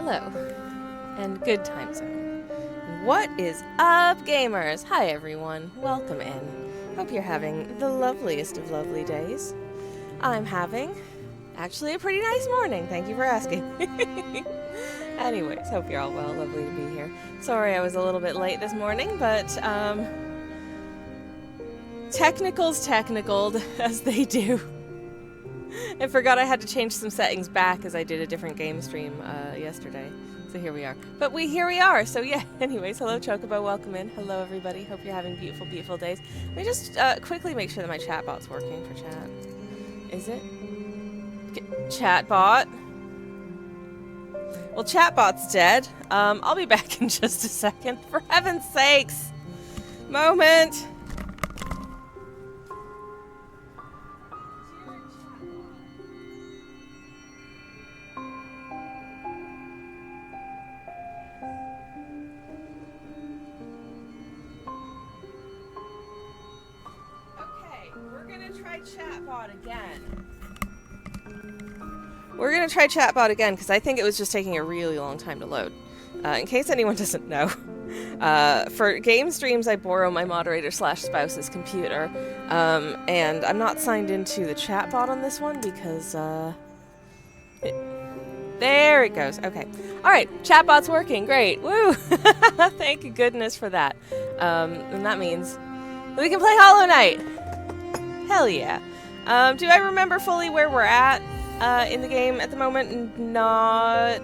Hello, and good time zone. What is up, gamers? Hi, everyone. Welcome in. Hope you're having the loveliest of lovely days. I'm having, actually, a pretty nice morning. Thank you for asking. Anyways, hope you're all well. Lovely to be here. Sorry I was a little bit late this morning, but, technicals technicaled, as they do. I forgot I had to change some settings back as I did a different game stream yesterday. So here we are. But here we are, so yeah. Anyways, hello Chocobo, welcome in. Hello everybody, hope you're having beautiful, beautiful days. Let me just quickly make sure that my chatbot's working for chat. Is it? Chatbot? Well, chatbot's dead. I'll be back in just a second. For heaven's sakes! Moment! We're gonna try chatbot again because I think it was just taking a really long time to load. In case anyone doesn't know, for game streams I borrow my moderator/spouse's computer, and I'm not signed into the chatbot on this one because there it goes. Okay, all right, chatbot's working. Great, woo! Thank goodness for that. And that means we can play Hollow Knight. Hell yeah. Do I remember fully where we're at in the game at the moment? Not...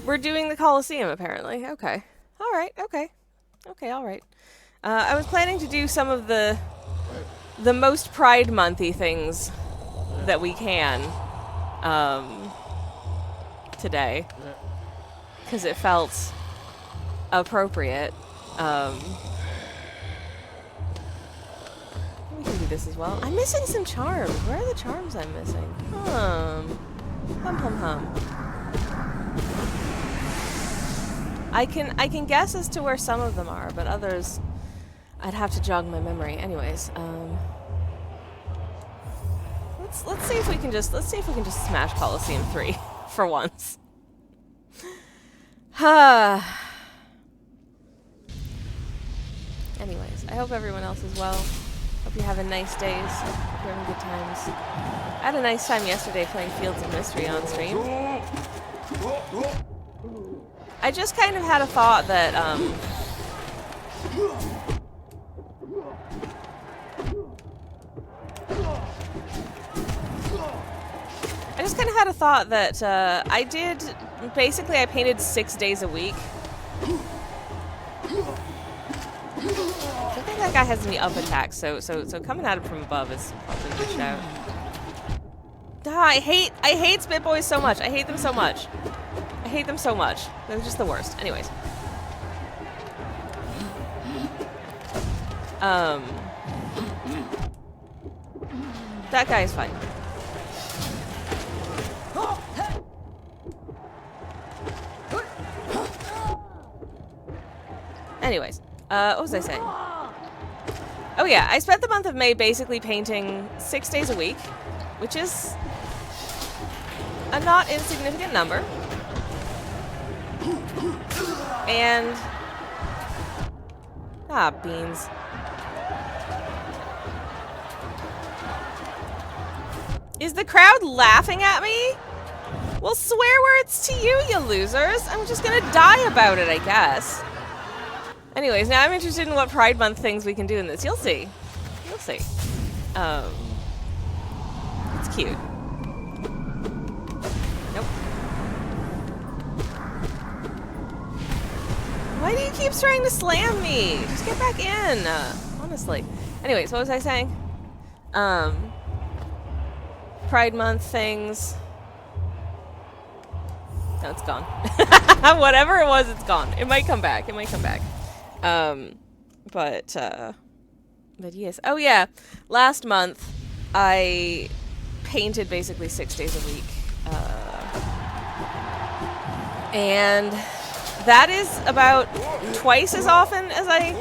We're doing the Colosseum, apparently. Okay. Alright, okay. Okay, alright. I was planning to do some of the most Pride Month-y things that we can today. Because it felt appropriate. We can do this as well. I'm missing some charms. Where are the charms I'm missing? Hum. Hum hum hum. I can guess as to where some of them are, but others I'd have to jog my memory. Anyways, let's see if we can just smash Colosseum 3 for once. Anyways, I hope everyone else is well. Hope you're having nice days. Hope you're having good times. I had a nice time yesterday playing Fields of Mystery on stream. I just kind of had a thought that, I did... Basically, I painted 6 days a week. I don't think that guy has any up attacks, so coming at him from above is probably a good shout. I hate Spit Boys so much. I hate them so much. I hate them so much. They're just the worst. Anyways. That guy is fine. Anyways. What was I saying? Oh yeah, I spent the month of May basically painting 6 days a week, which is a not insignificant number. And... ah, beans. Is the crowd laughing at me? Well, swear words to you, you losers. I'm just gonna die about it, I guess. Anyways, now I'm interested in what Pride Month things we can do in this. You'll see. You'll see. It's cute. Nope. Why do you keep trying to slam me? Just get back in. Honestly. Anyways, what was I saying? Pride Month things. No, it's gone. Whatever it was, it's gone. It might come back. It might come back. But yes. Oh yeah, last month I painted basically 6 days a week. And that is about twice as often as I,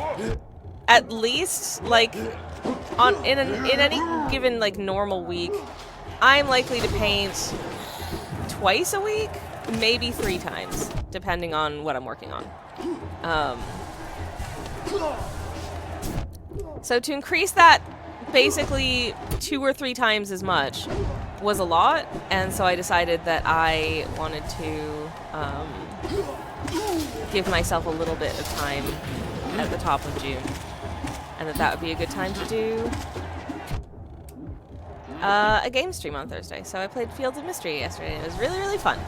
at least, like, in any given, like, normal week, I'm likely to paint twice a week, maybe 3 times, depending on what I'm working on. So to increase that basically 2 or 3 times as much was a lot, and so I decided that I wanted to give myself a little bit of time at the top of June, and that would be a good time to do a game stream on Thursday. So I played Fields of Mystery yesterday, and it was really, really fun.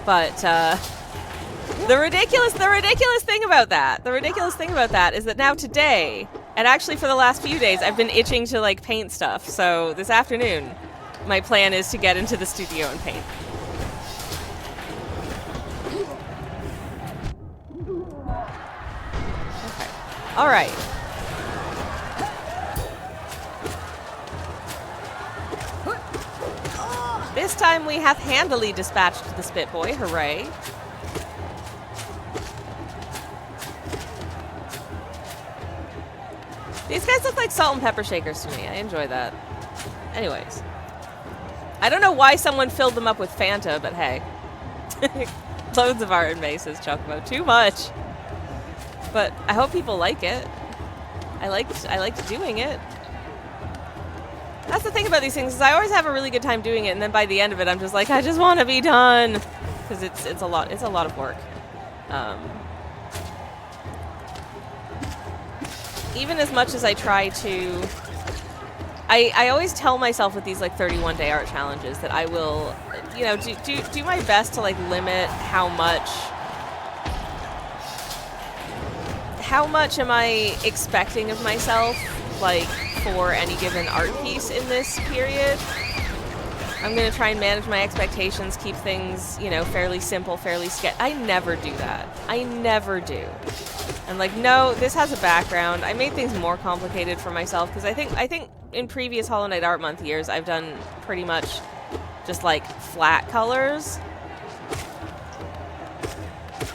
But the ridiculous thing about that is that now today, and actually for the last few days, I've been itching to like paint stuff. So this afternoon, my plan is to get into the studio and paint. Okay. All right. This time we have handily dispatched the Spit Boy. Hooray. These guys look like salt and pepper shakers to me. I enjoy that. Anyways. I don't know why someone filled them up with Fanta, but hey. Loads of art and bases, Chocobo. Too much. But I hope people like it. I liked doing it. That's the thing about these things, is I always have a really good time doing it, and then by the end of it, I'm just like, I just want to be done, because it's a lot of work. Even as much as I try to, I always tell myself with these like 31-day art challenges that I will, you know, do my best to like limit how much am I expecting of myself, like, for any given art piece in this period. I'm going to try and manage my expectations, keep things, you know, fairly simple, fairly I never do that. I never do. I'm like, no, this has a background. I made things more complicated for myself, because I think in previous Hollow Knight Art Month years, I've done pretty much just like flat colors.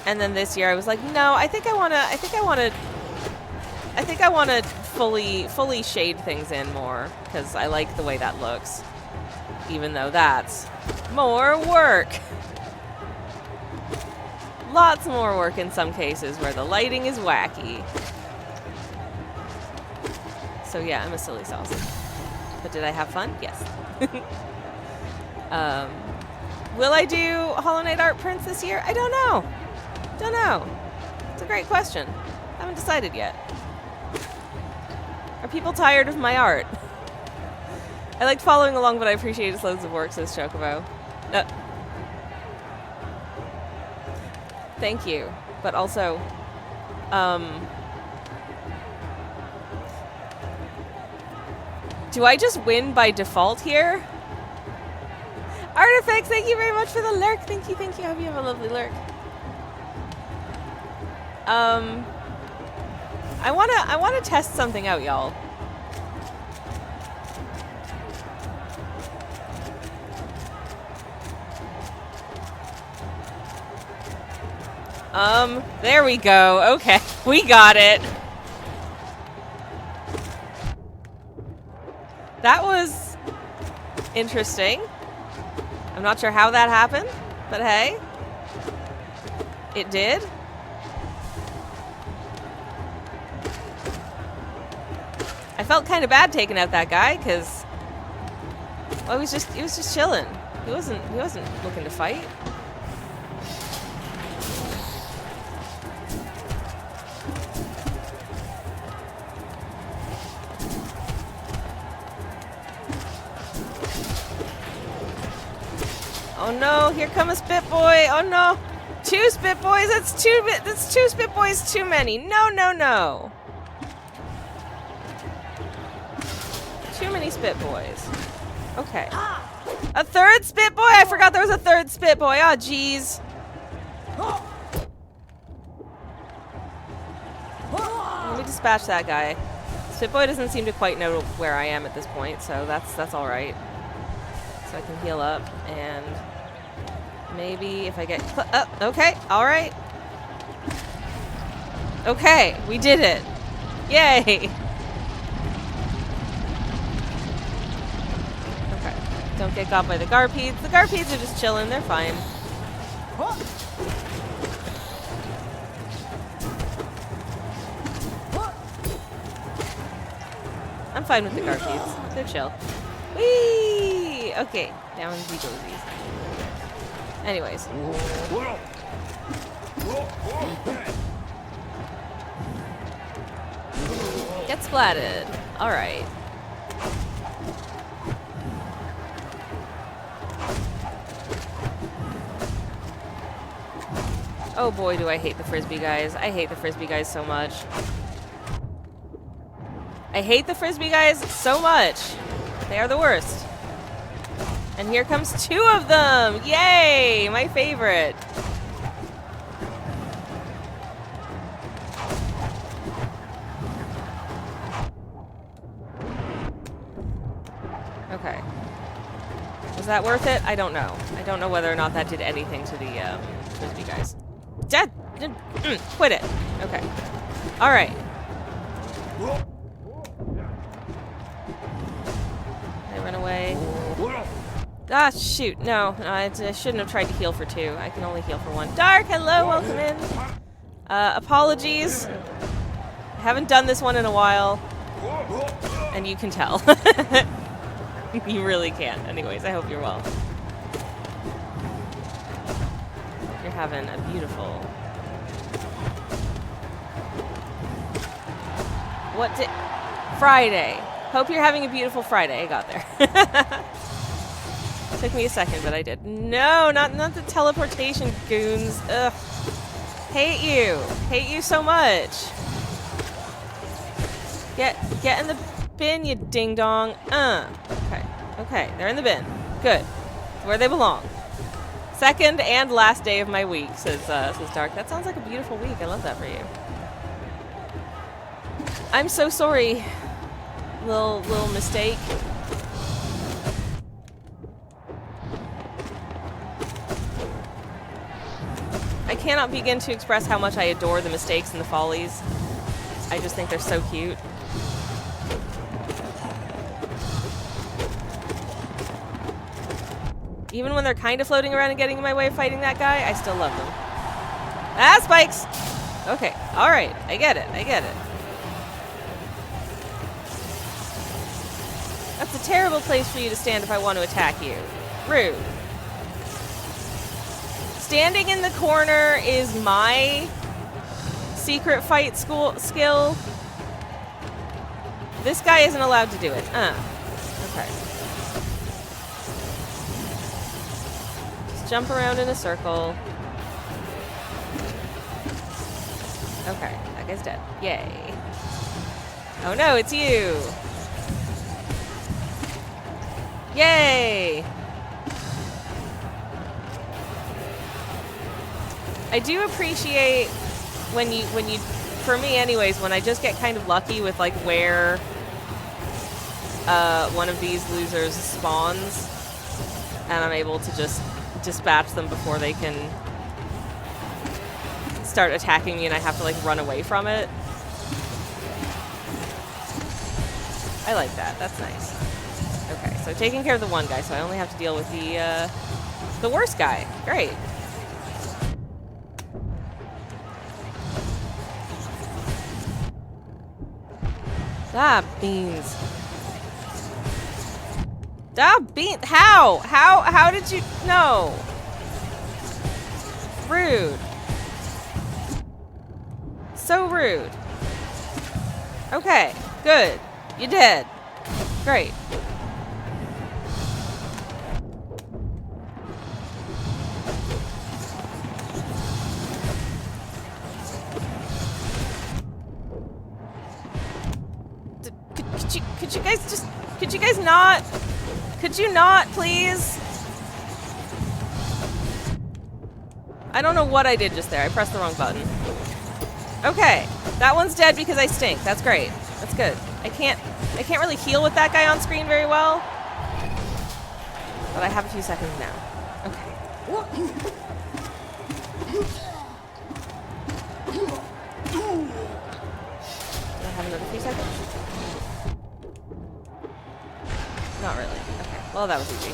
And then this year I was like, no, I think I want to fully shade things in more, because I like the way that looks, even though that's more work. Lots more work in some cases where the lighting is wacky. So yeah, I'm a silly sauce. But did I have fun? Yes. Will I do Hollow Knight art prints this year? I don't know. Don't know. It's a great question. I haven't decided yet. Are people tired of my art? I liked following along, but I appreciate it's loads of work, says Chocobo. Thank you. But also, do I just win by default here? Artifacts, thank you very much for the lurk. Thank you, thank you. I hope you have a lovely lurk. I wanna test something out, y'all. There we go. Okay, we got it. That was interesting. I'm not sure how that happened, but hey, it did. I felt kind of bad taking out that guy, because, well, he was just chilling. He wasn't looking to fight. Oh no, here comes a Spit Boy. Oh no. 2 Spit Boys, that's 2 Spit Boys too many. No, no, no. Too many Spit Boys. Okay. A 3rd Spit Boy? I forgot there was a 3rd Spit Boy. Oh, jeez. Let me dispatch that guy. Spit Boy doesn't seem to quite know where I am at this point, so that's all right. So I can heal up, and maybe if I get... okay, all right. Okay, we did it. Yay. Don't get got by the Garpedes. The Garpedes are just chilling. They're fine. I'm fine with the Garpedes. They're chill. Whee! Okay, down the dozies. Anyways. Get splatted. Alright. Oh boy, do I hate the Frisbee guys. I hate the Frisbee guys so much. I hate the Frisbee guys so much. They are the worst. And here comes 2 of them! Yay! My favorite. Okay. Was that worth it? I don't know. I don't know whether or not that did anything to the Frisbee guys. Quit it. Okay. Alright. I run away. Ah, shoot. No, I shouldn't have tried to heal for 2. I can only heal for 1. Dark, hello, welcome in. Apologies. I haven't done this one in a while. And you can tell. You really can. Anyways, I hope you're well. You're having a beautiful... What day? Friday. Hope you're having a beautiful Friday. I got there. Took me a second, but I did. No, not the teleportation goons. Ugh. Hate you. Hate you so much. Get in the bin, you ding dong. Okay. Okay, they're in the bin. Good. It's where they belong. Second and last day of my week, says Dark. That sounds like a beautiful week. I love that for you. I'm so sorry. Little mistake. I cannot begin to express how much I adore the mistakes and the follies. I just think they're so cute. Even when they're kind of floating around and getting in my way of fighting that guy, I still love them. Ah, spikes! Okay, alright. I get it. I get it. That's a terrible place for you to stand if I want to attack you. Rude. Standing in the corner is my secret fight skill. This guy isn't allowed to do it. Okay. Just jump around in a circle. Okay, that guy's dead. Yay. Oh no, it's you. Yay! I do appreciate when you, for me anyways, when I just get kind of lucky with like where one of these losers spawns, and I'm able to just dispatch them before they can start attacking me and I have to like run away from it. I like that. That's nice. Okay, so taking care of the one guy, so I only have to deal with the worst guy. Great. Ah, beans. Ah, beans. How did you? No. Rude. So rude. Okay, good. You did. Great. Could you not, please? I don't know what I did just there. I pressed the wrong button. Okay, that one's dead because I stink. That's great. That's good. I can't really heal with that guy on screen very well. But I have a few seconds now. Okay. Do I have another few seconds? Not really. Okay. Well, that was easy.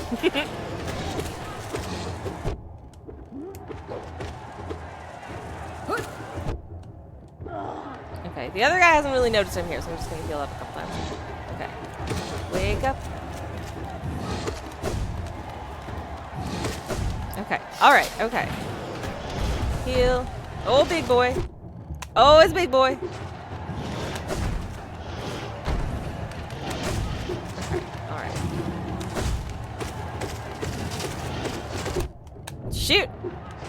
Okay. The other guy hasn't really noticed I'm here, so I'm just gonna heal up a couple times. Okay. Wake up. Okay. Alright. Okay. Heal. Oh, big boy. Oh, it's big boy. Okay. Alright. Shoot!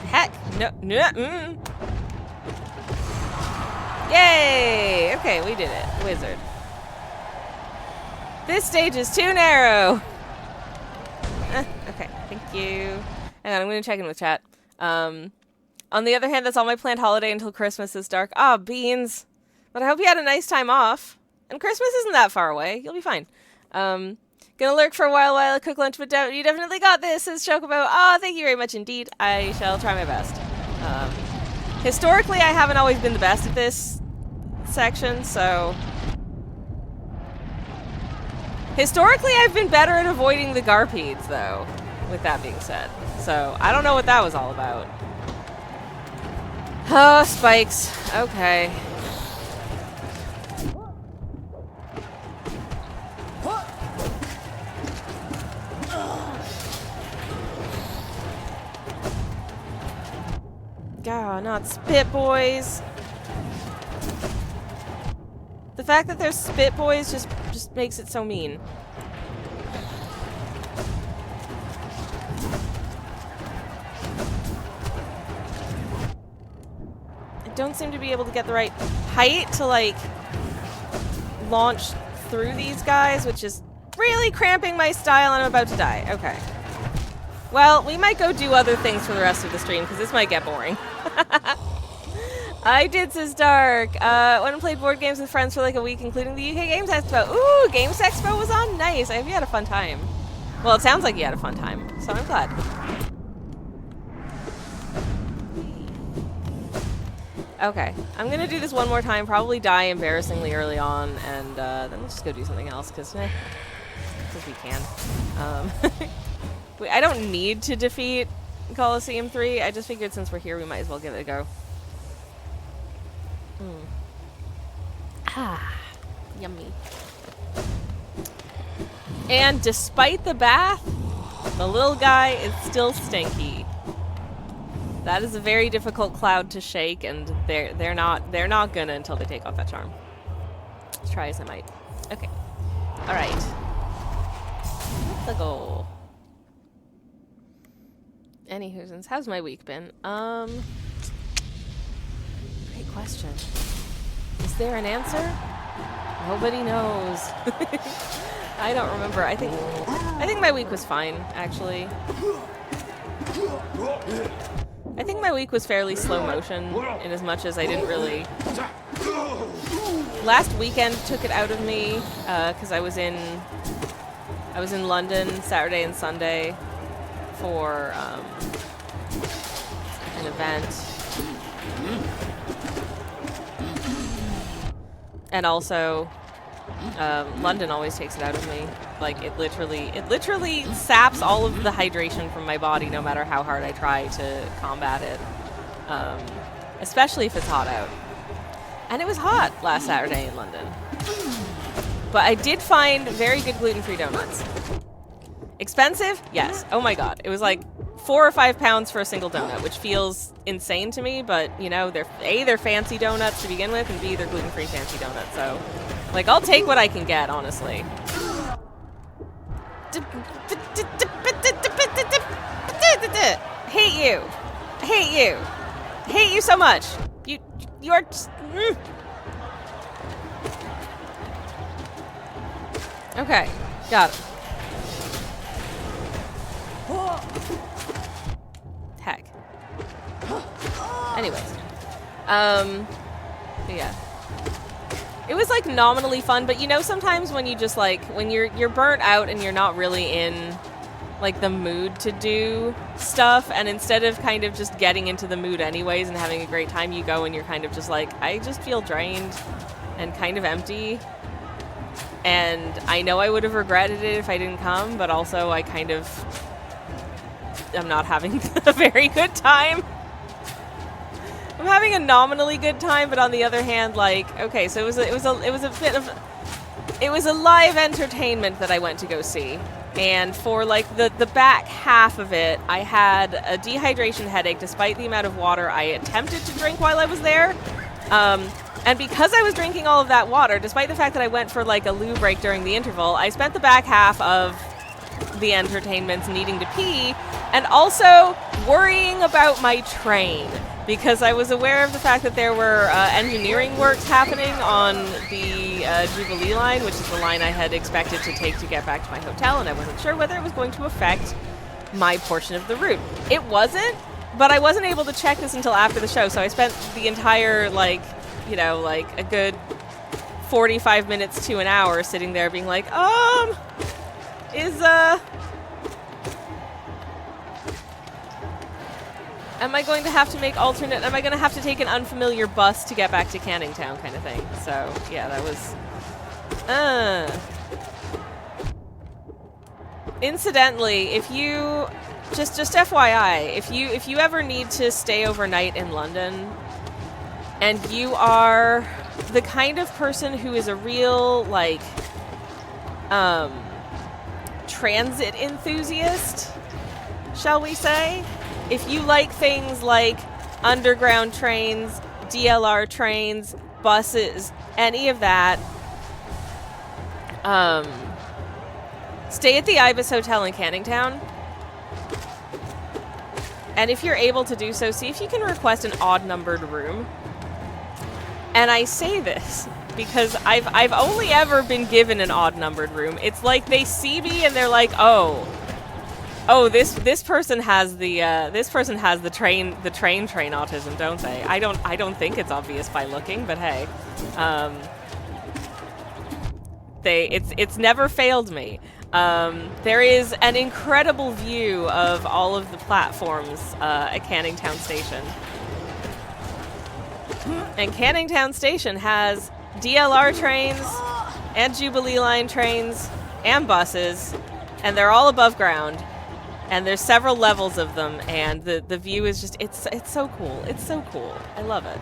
Heck! No. No. Yay! Okay, we did it. Wizard. This stage is too narrow. Okay, thank you. Hang on, I'm going to check in with chat. On the other hand, that's all my planned holiday until Christmas is dark. Ah, beans. But I hope you had a nice time off. And Christmas isn't that far away. You'll be fine. Gonna lurk for a while I cook lunch, but you definitely got this, says Chocobo. Oh, thank you very much indeed. I shall try my best. Historically, I haven't always been the best at this section, so... Historically, I've been better at avoiding the Garpedes, though, with that being said. So, I don't know what that was all about. Oh, spikes. Okay. God, not spit boys. The fact that there's spit boys just makes it so mean. I don't seem to be able to get the right height to, like, launch through these guys, which is really cramping my style, and I'm about to die. Okay. Well, we might go do other things for the rest of the stream, because this might get boring. I did, says Dark. Went and played board games with friends for like a week, including the UK Games Expo. Ooh, Games Expo was on? Nice. I hope you had a fun time. Well, it sounds like you had a fun time, so I'm glad. Okay, I'm gonna do this one more time, probably die embarrassingly early on, and then let's just go do something else, because we can. I don't need to defeat Coliseum 3. I just figured since we're here, we might as well give it a go. Ah, yummy. And despite the bath, the little guy is still stinky. That is a very difficult cloud to shake, and they're not gonna until they take off that charm. Let's try as I might. Okay. All right. Let's go. Anywho, how's my week been? Great question. Is there an answer? Nobody knows. I don't remember. I think my week was fine, actually. I think my week was fairly slow motion, in as much as I didn't really... Last weekend took it out of me, because I was in London Saturday and Sunday for an event. And also, London always takes it out of me. Like, it literally saps all of the hydration from my body, no matter how hard I try to combat it. Especially if it's hot out. And it was hot last Saturday in London. But I did find very good gluten-free donuts. Expensive? Yes. Oh my god. It was like 4 or 5 pounds for a single donut, which feels insane to me, but, you know, they're fancy donuts to begin with, and B, they're gluten-free fancy donuts, so... Like, I'll take what I can get, honestly. Hate you. Hate you. Hate you so much. You are just... Okay. Got it. Heck. Anyways. Yeah. It was, like, nominally fun, but, you know, sometimes when you just, like, when you're burnt out and you're not really in, like, the mood to do stuff, and instead of kind of just getting into the mood anyways and having a great time, you go and you're kind of just like, I just feel drained and kind of empty. And I know I would have regretted it if I didn't come, but also I kind of am not having a very good time. I'm having a nominally good time, but on the other hand, like, okay, so it was a live entertainment that I went to go see. And for like the back half of it, I had a dehydration headache despite the amount of water I attempted to drink while I was there. And because I was drinking all of that water, despite the fact that I went for like a loo break during the interval, I spent the back half of the entertainments needing to pee and also worrying about my train, because I was aware of the fact that there were engineering works happening on the Jubilee line, which is the line I had expected to take to get back to my hotel, and I wasn't sure whether it was going to affect my portion of the route. It wasn't, but I wasn't able to check this until after the show, so I spent the entire, like, you know, like a good 45 minutes to an hour sitting there being like, am I going to have to make alternate, am I going to have to take an unfamiliar bus to get back to Canning Town kind of thing. So, yeah, that was, Incidentally, if you, just FYI, if you ever need to stay overnight in London, and you are the kind of person who is a real, like, transit enthusiast, shall we say? If you like things like underground trains, DLR trains, buses, any of that, stay at the Ibis Hotel in Canning Town. And if you're able to do so, see if you can request an odd-numbered room. And I say this because I've only ever been given an odd-numbered room. It's like they see me and they're like, oh, this person has the train autism, don't they? I don't think it's obvious by looking, but hey, it's never failed me. There is an incredible view of all of the platforms at Canning Town Station. And Canning Town Station has DLR trains and Jubilee Line trains and buses, and they're all above ground. And there's several levels of them, and the view is just, it's so cool. It's so cool. I love it.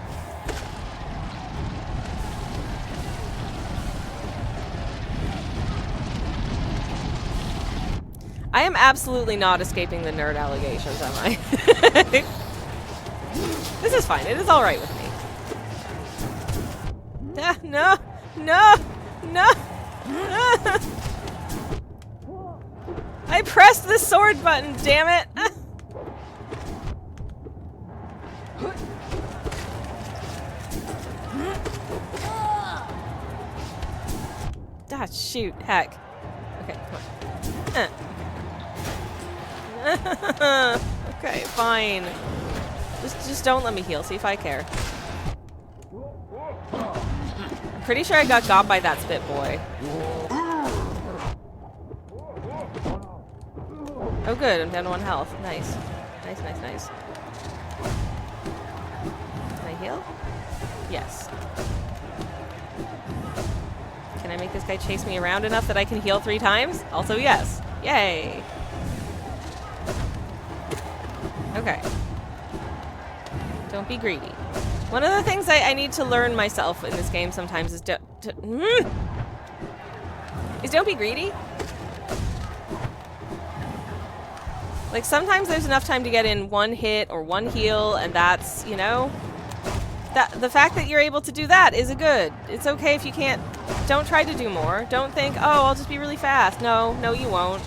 I am absolutely not escaping the nerd allegations, am I? This is fine. It is all right with me. No. I pressed the sword button, damn it! Ah, shoot, heck. Okay, come on. Okay, fine. Just don't let me heal, see if I care. I'm pretty sure I got by that spit boy. Oh good, I'm down to 1 health. Nice. Nice. Can I heal? Yes. Can I make this guy chase me around enough that I can heal 3 times? Also yes. Yay! Okay. Don't be greedy. One of the things I need to learn myself in this game sometimes is don't be greedy. Like, sometimes there's enough time to get in 1 hit or 1 heal, and that's, you know, the fact that you're able to do that is a good. It's okay if you can't. Don't try to do more. Don't think, oh, I'll just be really fast. No, you won't.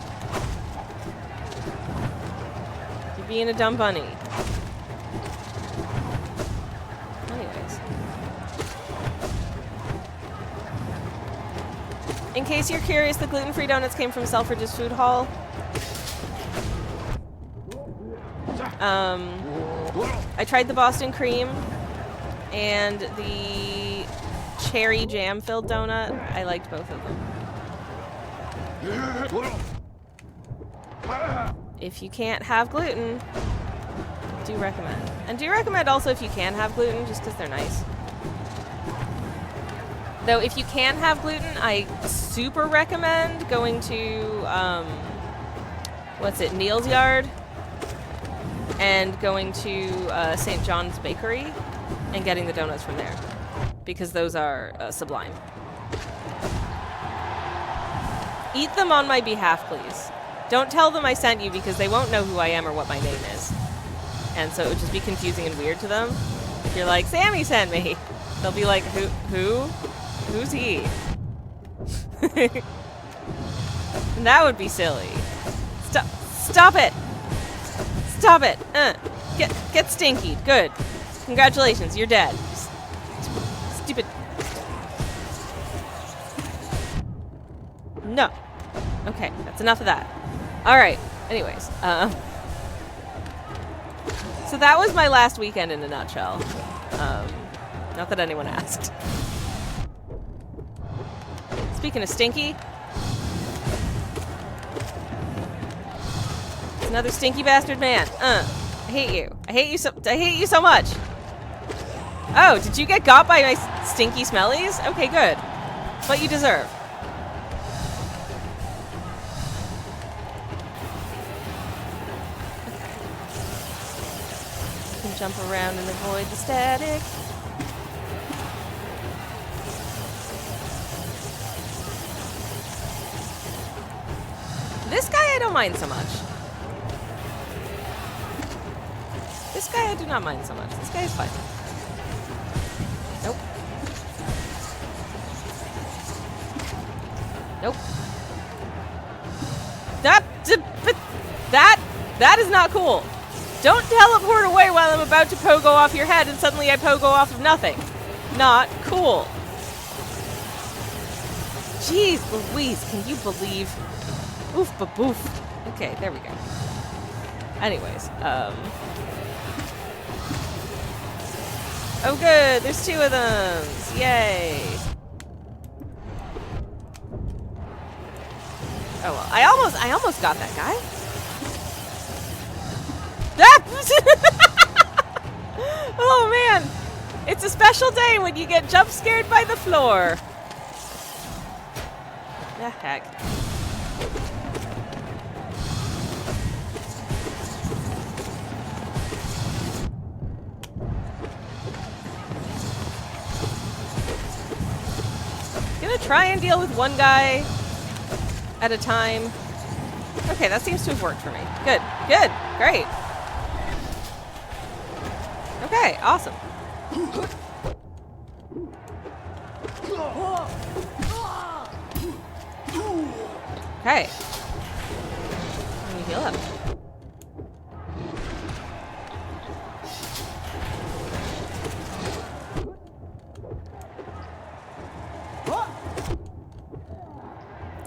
You're being a dumb bunny. Anyways. In case you're curious, the gluten-free donuts came from Selfridge's Food Hall. I tried the Boston cream and the cherry jam-filled donut. I liked both of them. If you can't have gluten, do recommend. And do recommend also if you can have gluten, just because they're nice. Though if you can have gluten, I super recommend going to, what's it, Neil's Yard, and going to St. John's Bakery and getting the donuts from there, because those are sublime. Eat them on my behalf, please. Don't tell them I sent you, because they won't know who I am or what my name is. And so it would just be confusing and weird to them. If you're like, Sammy sent me, they'll be like, who? Who's he? And that would be silly. Stop it! Stop it! Get stinky. Good. Congratulations, you're dead. Stupid. No. Okay, that's enough of that. Alright, anyways. So that was my last weekend in a nutshell. Not that anyone asked. Speaking of stinky, it's another stinky bastard man. I hate you. I hate you so much. Oh, did you get got by my stinky smellies? Okay, good. What you deserve. You can jump around and avoid the static. This guy I don't mind so much. This guy I do not mind so much. This guy is fine. Nope. Nope. That is not cool. Don't teleport away while I'm about to pogo off your head and suddenly I pogo off of nothing. Not cool. Jeez Louise, can you believe? Oof ba-boof. Okay, there we go. Anyways, oh good, there's two of them. Yay. Oh well, I almost got that guy. Ah! Oh man. It's a special day when you get jump scared by the floor. The heck. Gonna try and deal with one guy at a time. Okay, that seems to have worked for me. Good, good, great. Okay, awesome. Okay. Let me heal up.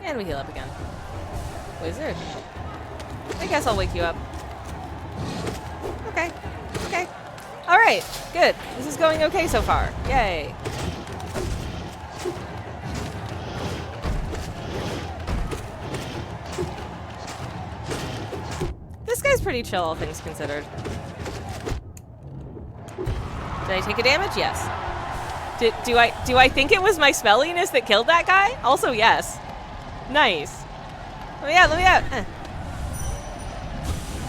And we heal up again. Wizard. I guess I'll wake you up. Okay. Okay. Alright. Good. This is going okay so far. Yay. This guy's pretty chill, all things considered. Did I take a damage? Yes. Do I think it was my smelliness that killed that guy? Also, yes. Nice. Let me out, let me out.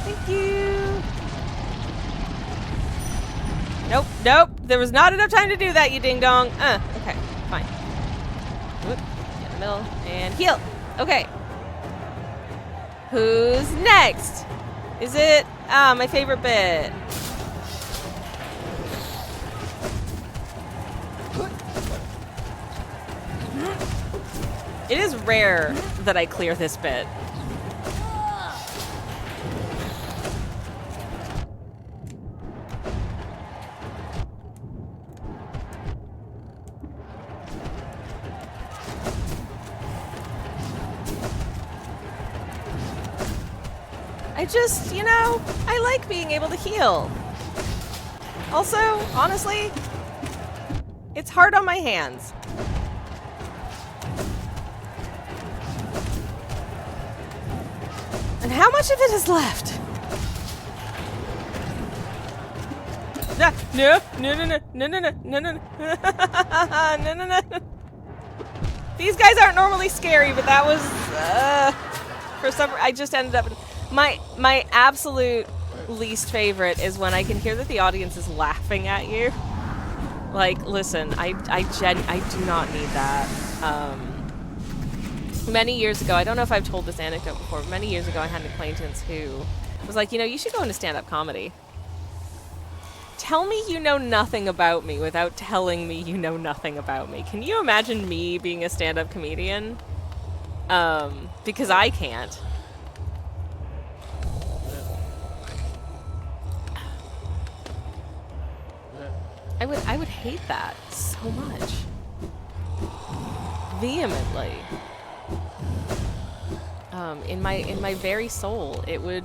Thank you. Nope, nope. There was not enough time to do that, you ding-dong. Okay, fine. Whoop, get in the middle, and heal. Okay. Who's next? Is it, my favorite bit. It is rare that I clear this bit. I just, you know, I like being able to heal. Also, honestly, it's hard on my hands. And how much of it is left? No, no, no, no, no, no, no, no, no, no, no, no, no. These guys aren't normally scary, but that was for some. I just ended up. My absolute least favorite is when I can hear that the audience is laughing at you. Like, listen, I do not need that. Many years ago, I don't know if I've told this anecdote before, but many years ago I had an acquaintance who was like, you know, you should go into stand-up comedy. Tell me you know nothing about me without telling me you know nothing about me. Can you imagine me being a stand-up comedian? Because I can't. I would hate that so much. Vehemently. In my very soul, it would.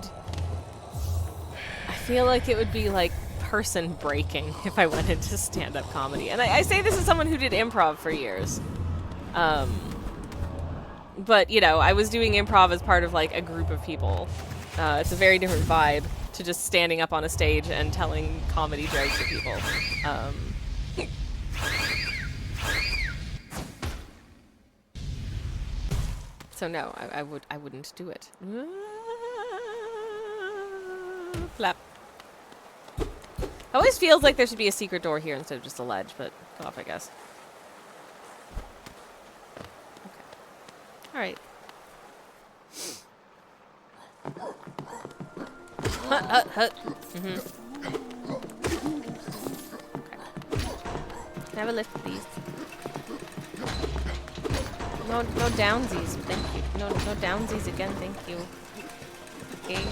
I feel like it would be like person breaking if I went into stand-up comedy. And I say this as someone who did improv for years. But you know, I was doing improv as part of like a group of people. It's a very different vibe to just standing up on a stage and telling comedy jokes to people. So no, I wouldn't do it. Flap. It always feels like there should be a secret door here instead of just a ledge, but go off, I guess. Okay. All right. Hut. Mm-hmm. Okay. Can I have a lift, please? No downsies, thank you. No downsies again, thank you. Okay.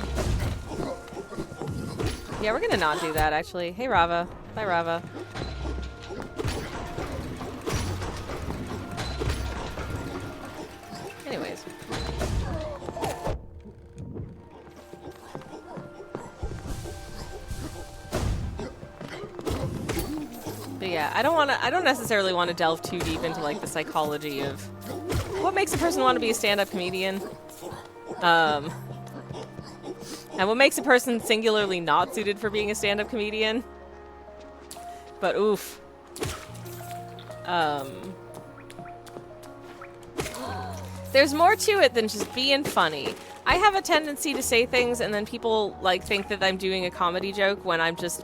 Yeah, we're gonna not do that, actually. Hey, Rava. Bye, Rava. Anyways. But yeah, I don't necessarily want to delve too deep into like the psychology of what makes a person want to be a stand-up comedian. And what makes a person singularly not suited for being a stand-up comedian. But oof. There's more to it than just being funny. I have a tendency to say things and then people like think that I'm doing a comedy joke when I'm just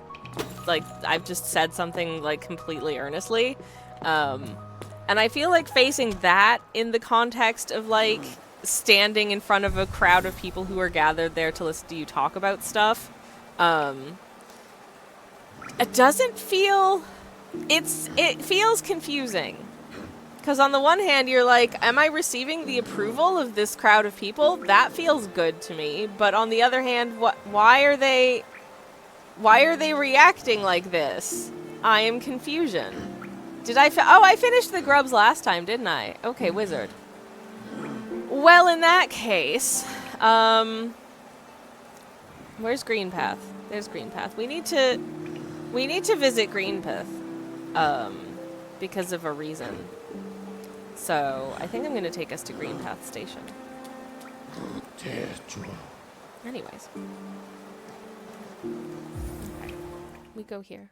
like I've just said something like completely earnestly. And I feel like facing that in the context of like standing in front of a crowd of people who are gathered there to listen to you talk about stuff, it doesn't feel, it feels confusing. Because on the one hand, you're like, am I receiving the approval of this crowd of people? That feels good to me. But on the other hand, why are they reacting like this? I am confusion. Did I I finished the grubs last time, didn't I? Okay, wizard. Well, in that case, where's Greenpath? There's Greenpath. We need to visit Greenpath, because of a reason. So I think I'm going to take us to Greenpath Station. Anyways, okay. We go here.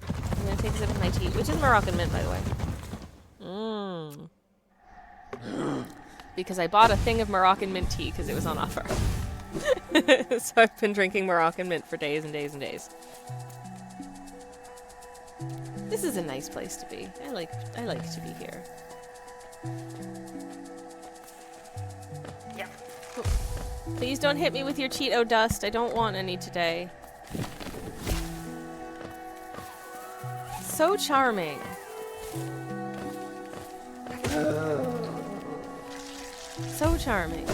I'm going to take a sip of my tea, which is Moroccan mint, by the way. Because I bought a thing of Moroccan mint tea because it was on offer. So I've been drinking Moroccan mint for days and days and days. This is a nice place to be. I like to be here. Yeah. Cool. Please don't hit me with your Cheeto dust. I don't want any today. So charming. So charming.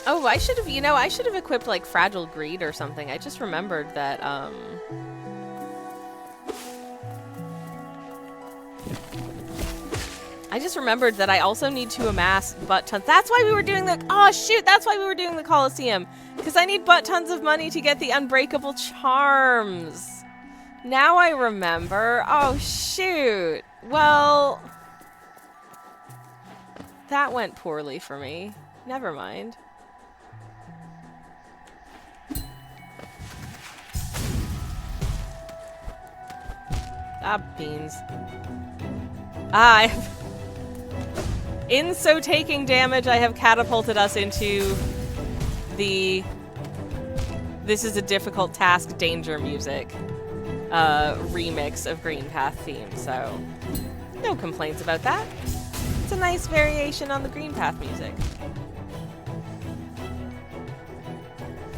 Oh, I should have, I should have equipped like Fragile Greed or something. I just remembered that, I also need to amass butt tons. That's why we were doing that's why we were doing the Coliseum. Because I need butt tons of money to get the unbreakable charms. Now I remember. Oh, shoot. Well, that went poorly for me. Never mind. Ah, beans. Ah, in so taking damage, I have catapulted us into the "This is a difficult task" danger music remix of Green Path theme, so no complaints about that. It's a nice variation on the Green Path music.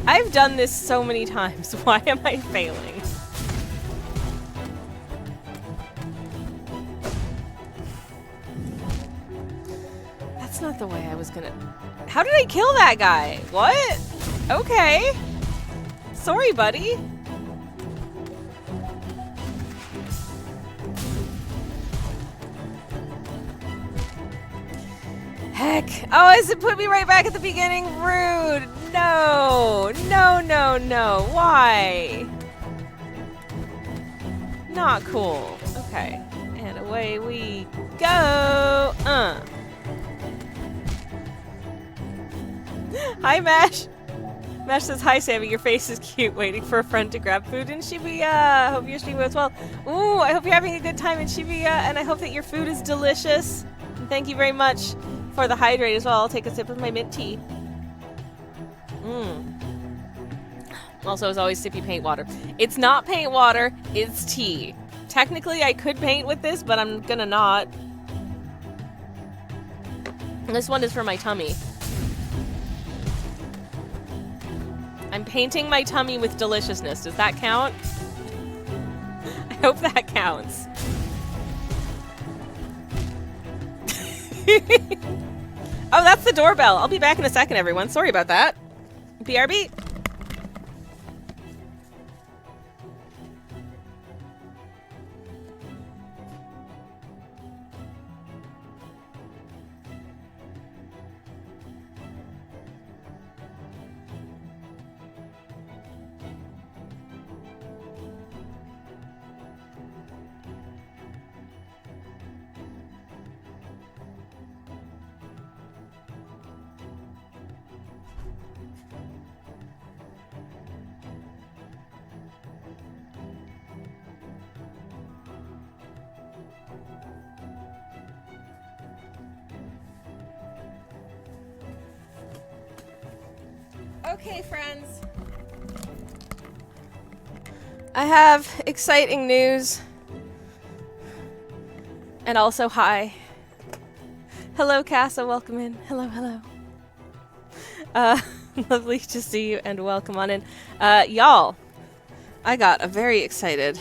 I've done this so many times. Why am I failing? That's not the way I was gonna... How did I kill that guy? What? Okay. Sorry, buddy. Heck. Oh, is it put me right back at the beginning? Rude. No. No, no, no. Why? Not cool. Okay. And away we go. Hi, Mash. Mash says, hi, Sammy. Your face is cute. Waiting for a friend to grab food in Shibuya. Hope your stream goes well. Ooh, I hope you're having a good time in Shibuya, and I hope that your food is delicious. And thank you very much for the hydrate as well. I'll take a sip of my mint tea. Also, as always, sippy paint water. It's not paint water, it's tea. Technically, I could paint with this, but I'm gonna not. This one is for my tummy. I'm painting my tummy with deliciousness. Does that count? I hope that counts. Oh, that's the doorbell. I'll be back in a second, everyone. Sorry about that. BRB. Okay, friends. I have exciting news. And also, hi. Hello, Casa. Welcome in. Hello, hello. Lovely to see you and welcome on in. Y'all, I got a very exciting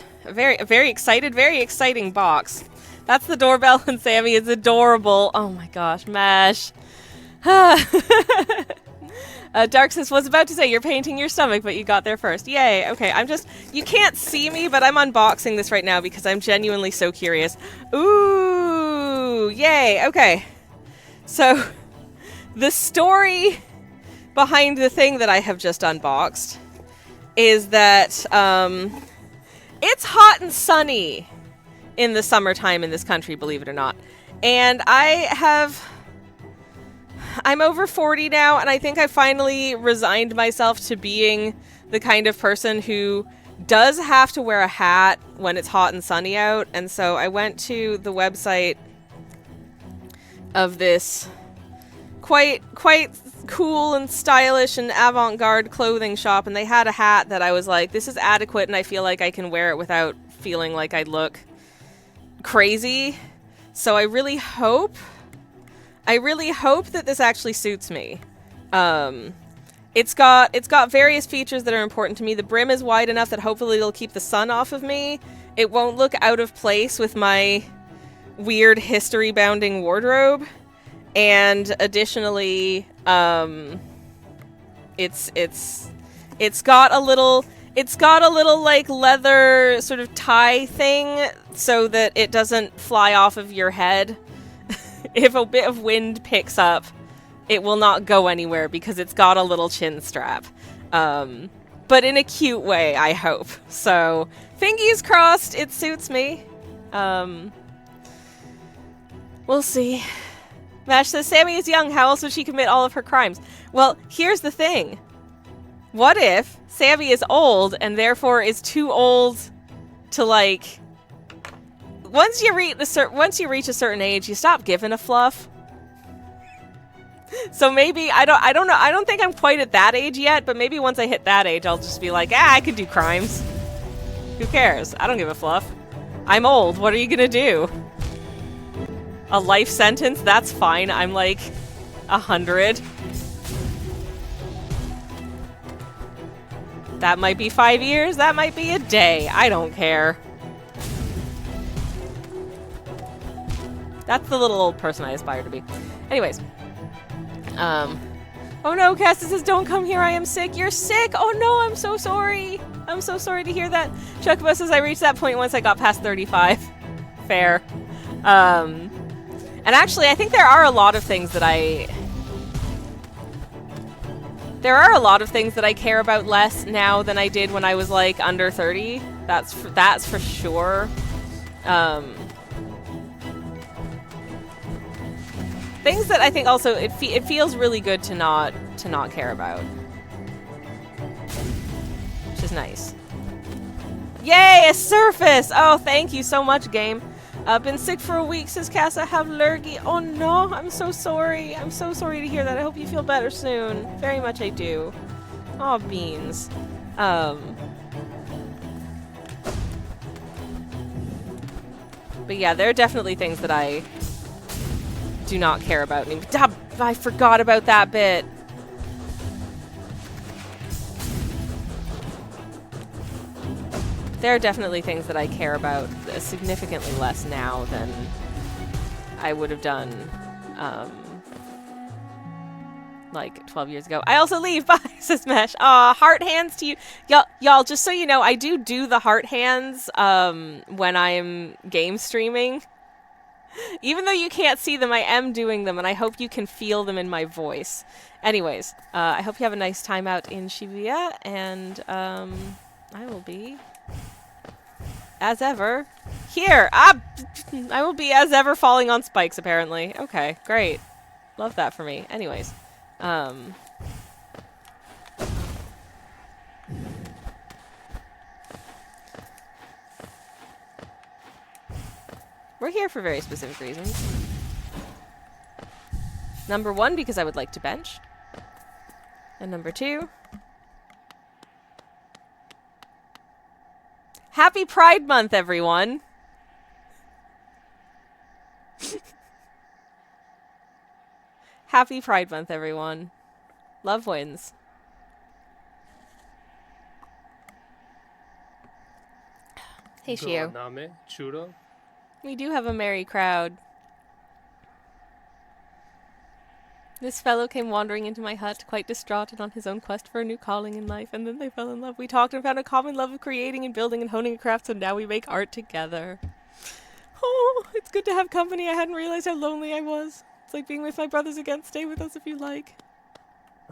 box. That's the doorbell, and Sammy is adorable. Oh my gosh, Mash. Dark says, was about to say you're painting your stomach, but you got there first. Yay. Okay, you can't see me, but I'm unboxing this right now because I'm genuinely so curious. Ooh, yay. Okay. So, the story behind the thing that I have just unboxed is that, it's hot and sunny in the summertime in this country, believe it or not. And I'm over 40 now, and I think I finally resigned myself to being the kind of person who does have to wear a hat when it's hot and sunny out. And so I went to the website of this quite cool and stylish and avant-garde clothing shop, and they had a hat that I was like, this is adequate, and I feel like I can wear it without feeling like I look crazy. So I really hope that this actually suits me. It's got various features that are important to me. The brim is wide enough that hopefully it'll keep the sun off of me. It won't look out of place with my weird history-bounding wardrobe. And additionally, it's got a little like leather sort of tie thing so that it doesn't fly off of your head. If a bit of wind picks up, it will not go anywhere because it's got a little chin strap. But in a cute way, I hope. So, fingies crossed, it suits me. We'll see. Mash says, Sammy is young, how else would she commit all of her crimes? Well, here's the thing. What if Sammy is old and therefore is too old to, like, once you reach a certain age, you stop giving a fluff. So maybe I don't know. I don't think I'm quite at that age yet, but maybe once I hit that age, I'll just be like, I could do crimes. Who cares? I don't give a fluff. I'm old. What are you gonna do? A life sentence? That's fine. I'm like 100. That might be 5 years. That might be a day. I don't care. That's the little old person I aspire to be. Anyways. Oh no, Cassie says, don't come here, I am sick. You're sick? Oh no, I'm so sorry. I'm so sorry to hear that. Chocobo says, I reached that point once I got past 35. Fair. And actually, I think there are a lot of things that I care about less now than I did when I was like under 30. That's for sure. Things that I think also it feels really good to not care about, which is nice. Yay, a surface! Oh, thank you so much, game. Been sick for a week, says Cass. I have lurgy. Oh no, I'm so sorry. I'm so sorry to hear that. I hope you feel better soon. Very much I do. Oh, beans. But yeah, there are definitely things that I do not care about. I forgot about that bit. There are definitely things that I care about significantly less now than I would have done like 12 years ago. I also leave. Bye, says Mesh. Heart hands to you. Y'all, just so you know, I do the heart hands when I'm game streaming. Even though you can't see them, I am doing them, and I hope you can feel them in my voice. Anyways, I hope you have a nice time out in Shibuya, and I will be, as ever, here. I will be, as ever, falling on spikes, apparently. Okay, great. Love that for me. Anyways, we're here for very specific reasons. Number one, because I would like to bench. And number two, happy Pride Month, everyone! Happy Pride Month, everyone. Love wins. Hey, Shio. We do have a merry crowd. This fellow came wandering into my hut, quite distraught and on his own quest for a new calling in life, and then they fell in love. We talked and found a common love of creating and building and honing a craft, so now we make art together. Oh, it's good to have company. I hadn't realized how lonely I was. It's like being with my brothers again. Stay with us if you like.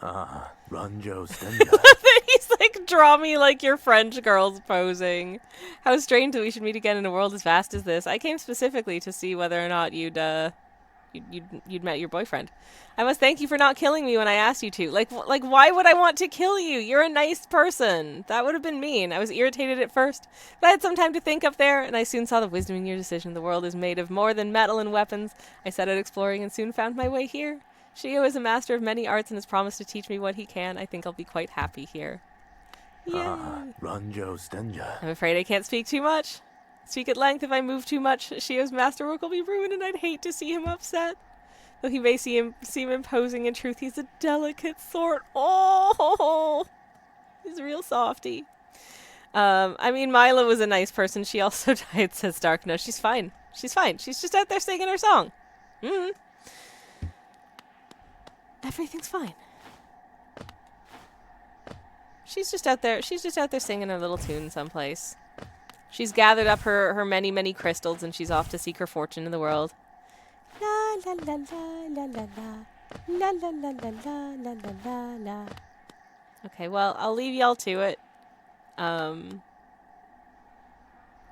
Ranjo Stenda. He's like, draw me like your French girls posing. How strange that we should meet again in a world as vast as this. I came specifically to see whether or not you'd met your boyfriend. I must thank you for not killing me when I asked you to. Like, why would I want to kill you? You're a nice person. That would have been mean. I was irritated at first, but I had some time to think up there, and I soon saw the wisdom in your decision. The world is made of more than metal and weapons. I set out exploring and soon found my way here. Shio is a master of many arts and has promised to teach me what he can. I think I'll be quite happy here. Ranjo Stenja. I'm afraid I can't speak too much. Speak at length. If I move too much, Shio's masterwork will be ruined, and I'd hate to see him upset. Though he may seem imposing, in truth, he's a delicate sort. Oh, he's a real softy. I mean, Mila was a nice person. She also died, says Dark. No, she's fine. She's fine. She's just out there singing her song. Everything's fine. She's just out there singing her little tune someplace. She's gathered up her many, many crystals, and she's off to seek her fortune in the world. La la la la la la la la la la la la la la la. Okay, well, I'll leave y'all to it.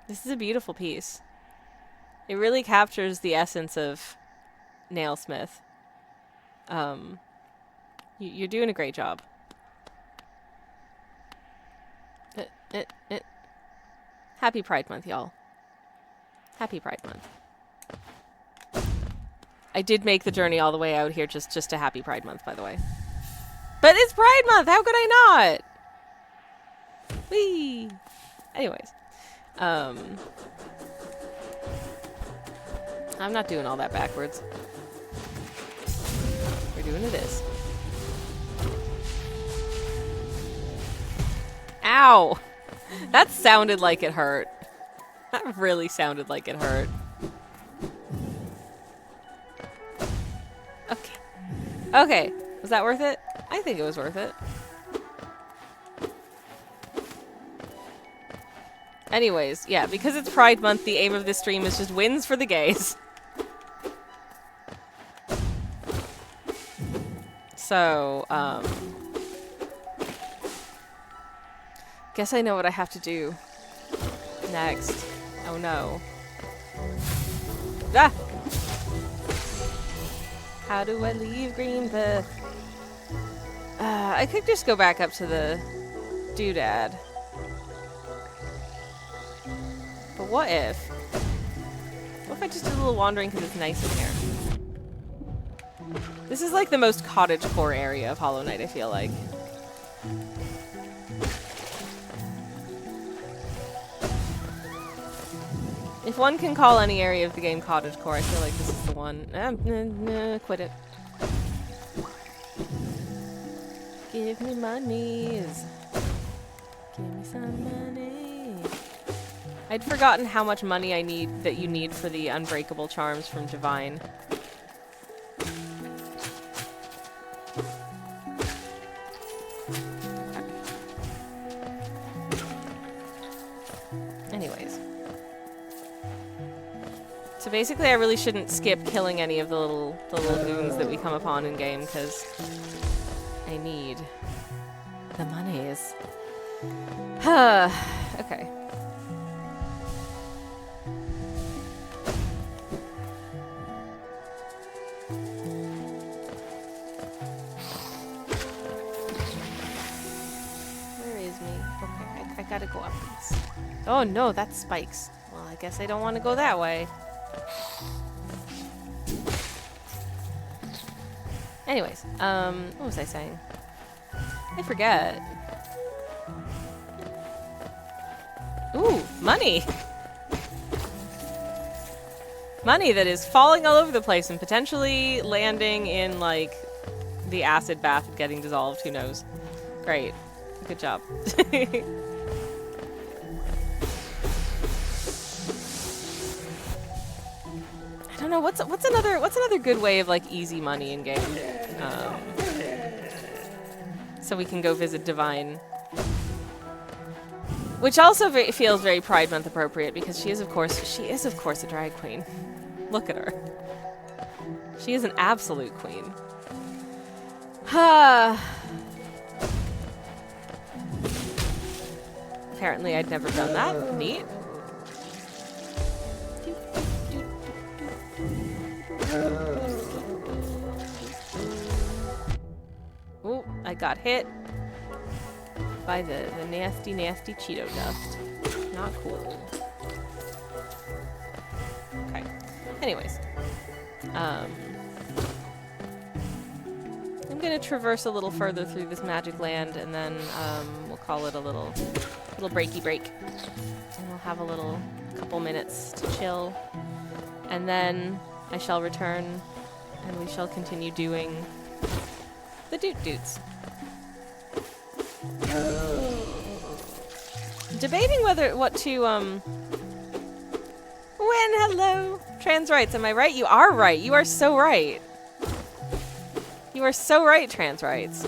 This is a beautiful piece. It really captures the essence of Nailsmith. You're doing a great job. Happy Pride Month, y'all. Happy Pride Month. I did make the journey all the way out here just to Happy Pride Month, by the way. But it's Pride Month! How could I not? Whee! Anyways. I'm not doing all that backwards. We're doing this. Ow! That sounded like it hurt. That really sounded like it hurt. Okay. Okay. Was that worth it? I think it was worth it. Anyways, yeah, because it's Pride Month, the aim of this stream is just wins for the gays. So, guess I know what I have to do next. Oh no. Ah! How do I leave Greenbeth? I could just go back up to the doodad. But what if? What if I just do a little wandering because it's nice in here? This is like the most cottagecore area of Hollow Knight, I feel like. If one can call any area of the game cottagecore, I feel like this is the one. Quit it. Give me monies. Give me some money. I'd forgotten how much money that you need for the unbreakable charms from Divine. Anyways. So basically I really shouldn't skip killing any of the little goons that we come upon in game, because I need the monies. Okay. Where is me? Okay, I gotta go up this. Oh no, that's spikes. Well, I guess I don't want to go that way. Anyways, what was I saying? I forget. Ooh, money! Money that is falling all over the place and potentially landing in, like, the acid bath and getting dissolved. Who knows? Great. Good job. I don't know, what's another good way of, like, easy money in game? So we can go visit Divine. Which also feels very Pride Month appropriate, because she is of course a drag queen. Look at her. She is an absolute queen. Apparently I'd never done that. Neat. Oh, I got hit by the nasty, nasty Cheeto dust. Not cool. Okay. Anyways. I'm gonna traverse a little further through this magic land, and then we'll call it a little breaky break. And we'll have a couple minutes to chill. And then I shall return, and we shall continue doing the doot-doots. Debating what to, hello! Trans rights, am I right? You are right. You are so right. You are so right, trans rights.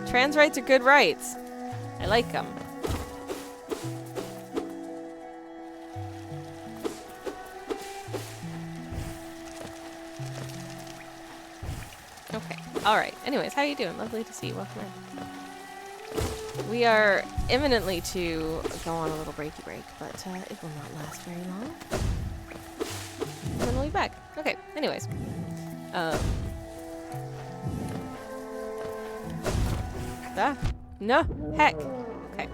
Trans rights are good rights. I like them. Okay. Alright. Anyways, how are you doing? Lovely to see you. Welcome in. We are imminently to go on a little breaky break, but it will not last very long. And then we'll be back. Okay. Anyways. No. Heck. Okay.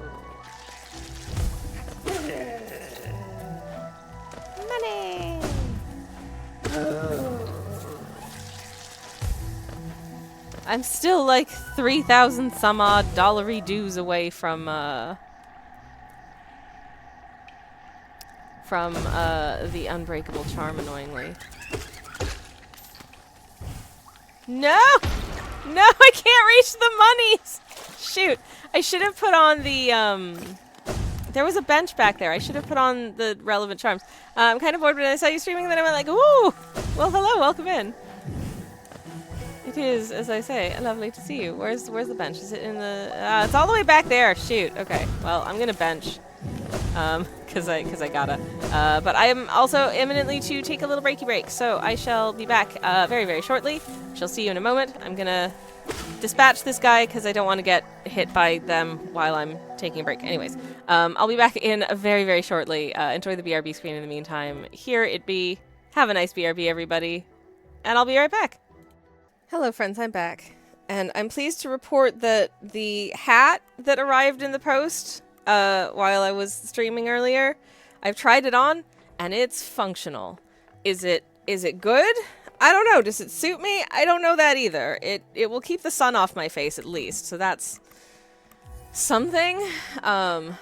Money! I'm still like 3,000 some odd dollary dues away from the unbreakable charm, annoyingly. No! No, I can't reach the monies! Shoot. I should have put on the, there was a bench back there. I should have put on the relevant charms. I'm kind of bored when I saw you streaming, and then I went like, ooh! Well, hello, welcome in. It is, as I say, lovely to see you. Where's the bench? Is it in the... it's all the way back there. Shoot. Okay. Well, I'm gonna bench. Cause I gotta. But I am also imminently to take a little breaky break, so I shall be back very, very shortly. Shall see you in a moment. I'm gonna dispatch this guy because I don't want to get hit by them while I'm taking a break. Anyways, I'll be back in very, very shortly. Enjoy the BRB screen in the meantime. Here it be. Have a nice BRB, everybody. And I'll be right back. Hello, friends. I'm back. And I'm pleased to report that the hat that arrived in the post while I was streaming earlier, I've tried it on, and it's functional. Is it good? I don't know. Does it suit me? I don't know that either. It will keep the sun off my face at least, so that's something. And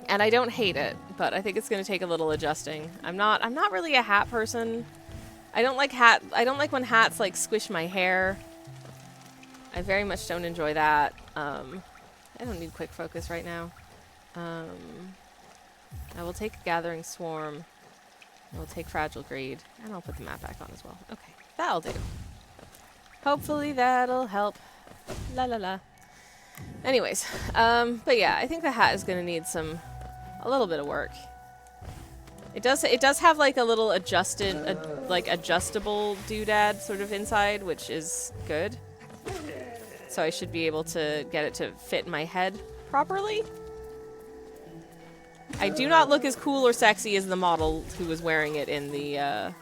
I don't hate it, but I think it's going to take a little adjusting. I'm not really a hat person. I don't like when hats like squish my hair. I very much don't enjoy that. I don't need quick focus right now. I will take a gathering swarm. I will take fragile greed, and I'll put the map back on as well. Okay, that'll do. Hopefully that'll help. La la la. Anyways, but yeah, I think the hat is gonna need a little bit of work. It does have like a little adjustable doodad sort of inside, which is good. So I should be able to get it to fit my head properly. I do not look as cool or sexy as the model who was wearing it in the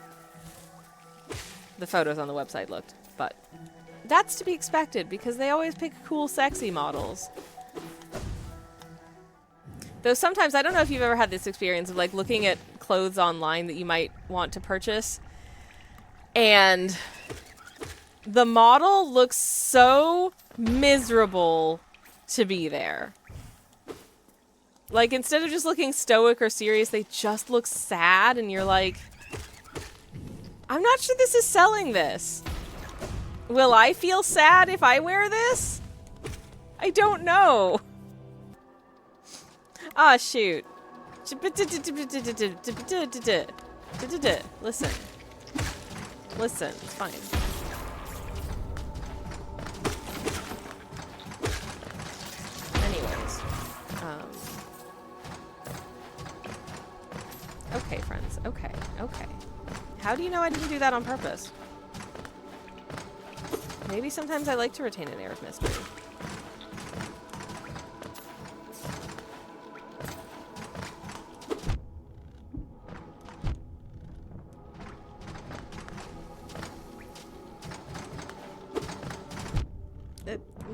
photos on the website looked, but that's to be expected because they always pick cool, sexy models. Though sometimes, I don't know if you've ever had this experience of like looking at clothes online that you might want to purchase, and the model looks so miserable to be there. Like, instead of just looking stoic or serious, they just look sad, and you're like, I'm not sure this is selling this. Will I feel sad if I wear this? I don't know. Ah, shoot. Listen. Listen, it's fine. Anyways. Okay, friends. Okay. Okay. How do you know I didn't do that on purpose? Maybe sometimes I like to retain an air of mystery.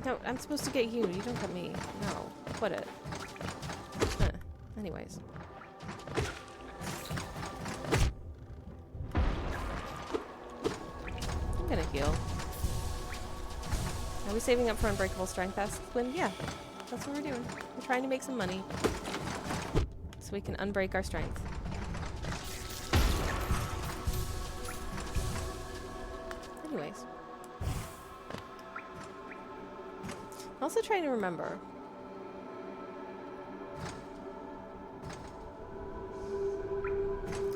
No, I'm supposed to get you. You don't get me. No. Quit it. Anyways. I'm gonna heal. Are we saving up for Unbreakable Strength? That's when, yeah. That's what we're doing. We're trying to make some money. So we can unbreak our strength. Anyways. I'm also trying to remember.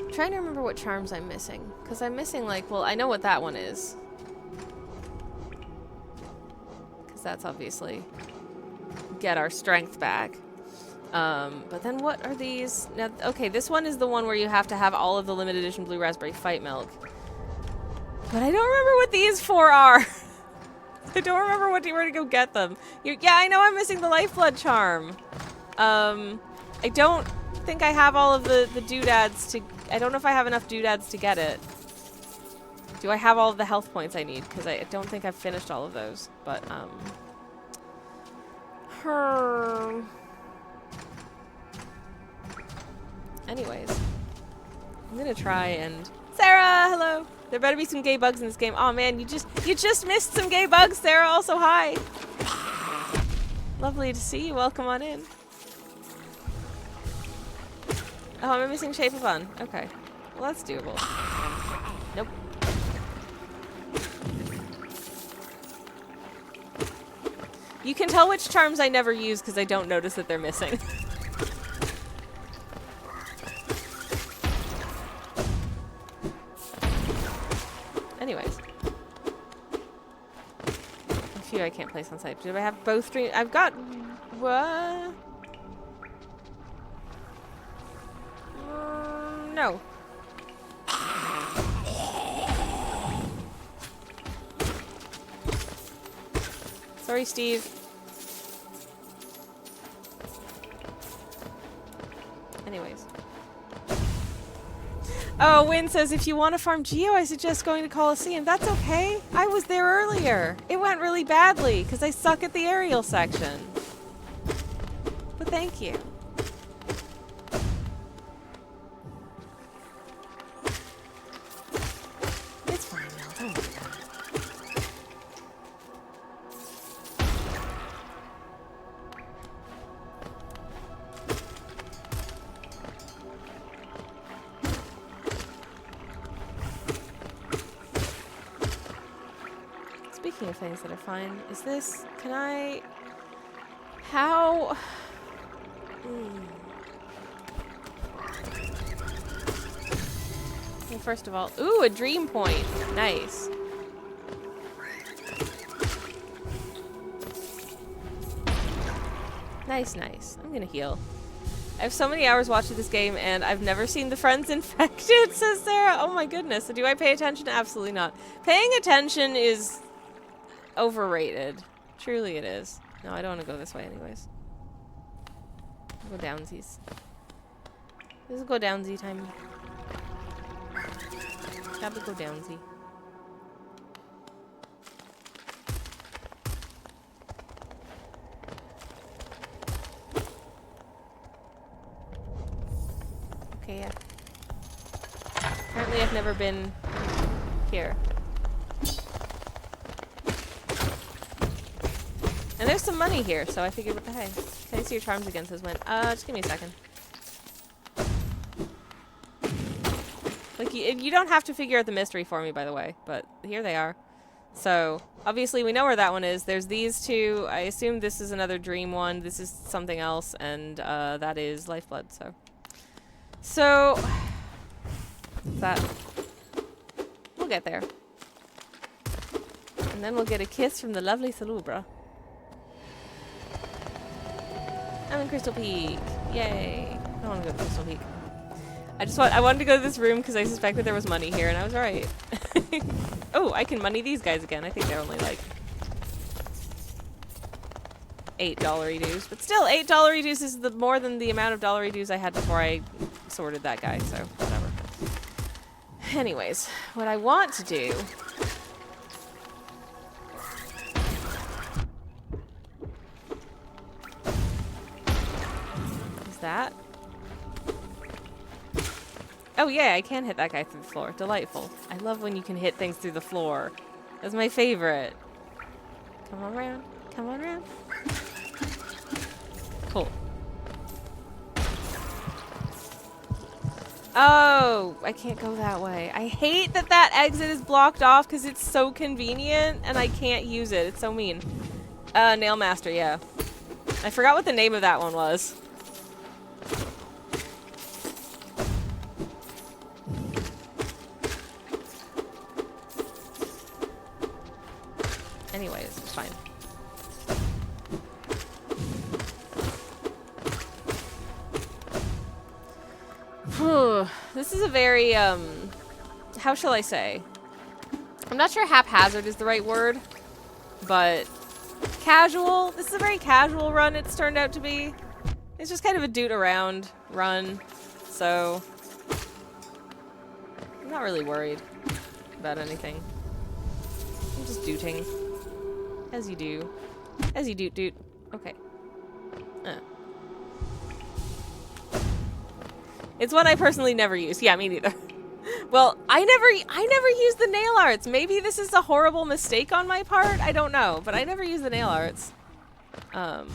I'm trying to remember what charms I'm missing. Because I'm missing, like, well, I know what that one is. Because that's obviously get our strength back. But then what are these? Now, okay, this one is the one where you have to have all of the limited edition blue raspberry fight milk. But I don't remember what these four are. I don't remember where to go get them. Yeah, I know I'm missing the lifeblood charm. I don't think I have all of the doodads to... I don't know if I have enough doodads to get it. Do I have all of the health points I need? Because I don't think I've finished all of those. But, Anyways, I'm gonna try and... Sarah, hello! There better be some gay bugs in this game. Oh man, you just missed some gay bugs, Sarah. Also, hi. Lovely to see you. Welcome on in. Oh, am I missing Shape of Fun? Okay. Well, that's doable. Nope. You can tell which charms I never use because I don't notice that they're missing. Anyways. A few I can't place on site. Do I have both dreams? I've got... What? No. Sorry, Steve. Anyways. Oh, Win says, if you want to farm Geo, I suggest going to Coliseum. That's okay. I was there earlier. It went really badly because I suck at the aerial section. But thank you. It's fine now. Don't worry about it. Speaking of things that are fine, is this... Can I... How... Well, first of all... Ooh, a dream point! Nice. Nice, nice. I'm gonna heal. I have so many hours watching this game, and I've never seen the friends infected, says Sarah. Oh my goodness. So do I pay attention? Absolutely not. Paying attention is... overrated. Truly it is. No, I don't want to go this way anyways. I'll go downsies. This is go downsy time. Gotta go downsy. Okay, yeah. Apparently I've never been here. And there's some money here, so I figured, what the heck? Can I see your charms again, says Win? Just give me a second. Like, you don't have to figure out the mystery for me, by the way, but here they are. So, obviously we know where that one is. There's these two. I assume this is another dream one. This is something else, and that is Lifeblood, so. So, that. We'll get there. And then we'll get a kiss from the lovely Salubra. I'm in Crystal Peak. Yay. I don't want to go to Crystal Peak. I wanted to go to this room because I suspected there was money here, and I was right. Oh, I can money these guys again. I think they're only like $8 dues. But still, $8 dues is more than the amount of dollar dues I had before I sorted that guy, so whatever. Anyways, what I want to do... is that... Oh yeah, I can hit that guy through the floor. Delightful. I love when you can hit things through the floor. That's my favorite. Come on around. Come on around. Cool. Oh, I can't go that way. I hate that that exit is blocked off because it's so convenient and I can't use it. It's so mean. Nail Master, yeah. I forgot what the name of that one was. Anyways, it's fine. This is a very, how shall I say? I'm not sure haphazard is the right word, but casual. This is a very casual run it's turned out to be. It's just kind of a doot around run, so I'm not really worried about anything. I'm just dooting. As you do. As you doot. Okay. It's one I personally never use. Yeah, me neither. Well, I never use the nail arts. Maybe this is a horrible mistake on my part. I don't know, but I never use the nail arts. How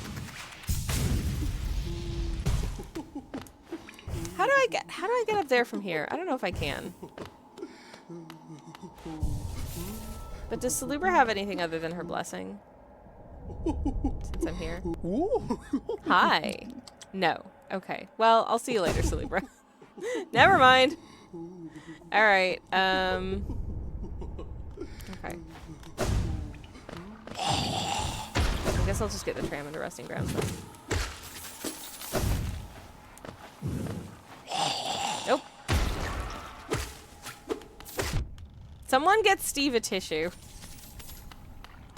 do I get up there from here? I don't know if I can. But does Salubra have anything other than her blessing? Since I'm here. Hi. No. Okay. Well, I'll see you later, Salubra. Never mind. All right. Okay. I guess I'll just get the tram into resting grounds then. Nope. Someone get Steve a tissue.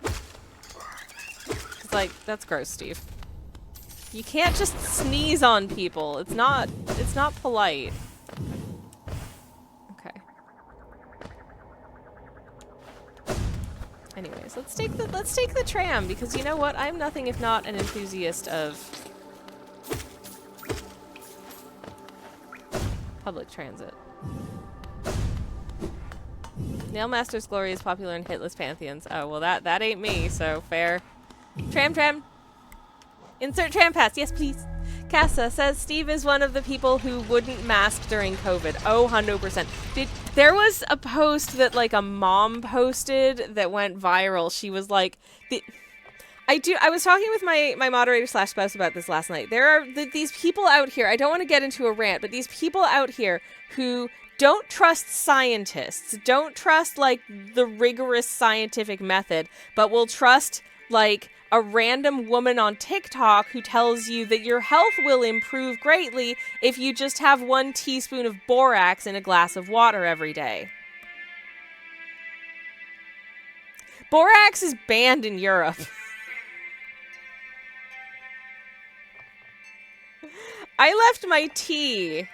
It's like, that's gross, Steve. You can't just sneeze on people. It's not polite. Okay. Anyways, let's take the tram, because you know what? I'm nothing if not an enthusiast of public transit. Nailmaster's Glory is popular in hitless pantheons. Oh, well that ain't me, so fair. Tram. Insert tram pass. Yes, please. Casa says Steve is one of the people who wouldn't mask during COVID. Oh, 100%. There was a post that like a mom posted that went viral. She was like, I was talking with my moderator / spouse about this last night. There are these people out here. I don't want to get into a rant, but these people out here who don't trust scientists, don't trust like the rigorous scientific method, but will trust like a random woman on TikTok who tells you that your health will improve greatly if you just have 1 teaspoon of borax in a glass of water every day. Borax is banned in Europe. I left my tea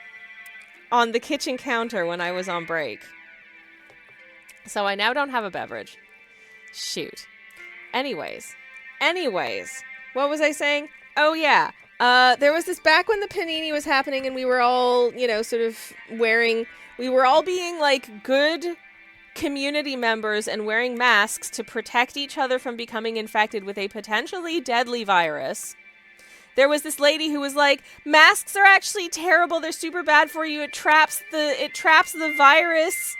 on the kitchen counter when I was on break. So I now don't have a beverage. Shoot. Anyways, what was I saying? Oh yeah, there was this back when the panini was happening and we were all, you know, sort of we were all being like good community members and wearing masks to protect each other from becoming infected with a potentially deadly virus. There was this lady who was like, masks are actually terrible, they're super bad for you, it traps the virus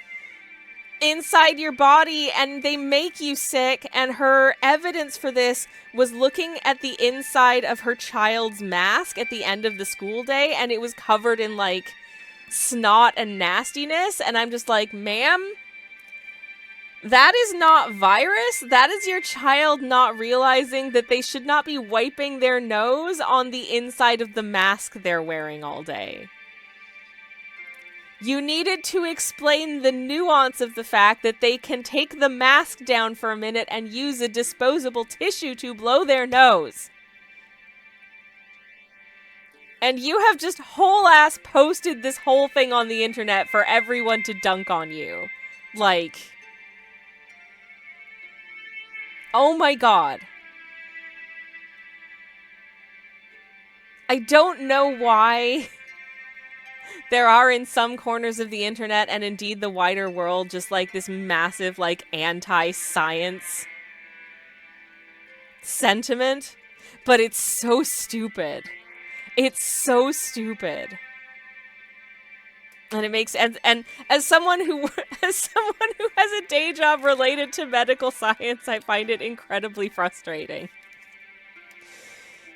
inside your body and they make you sick, and her evidence for this was looking at the inside of her child's mask at the end of the school day, and it was covered in like snot and nastiness, and I'm just like, ma'am, that is not virus. That is your child not realizing that they should not be wiping their nose on the inside of the mask they're wearing all day. You needed to explain the nuance of the fact that they can take the mask down for a minute and use a disposable tissue to blow their nose. And you have just whole ass posted this whole thing on the internet for everyone to dunk on you. Like, oh my god. I don't know why there are in some corners of the internet and indeed the wider world just like this massive like anti-science sentiment, but it's so stupid. It's so stupid. And it makes and as someone who has a day job related to medical science, I find it incredibly frustrating.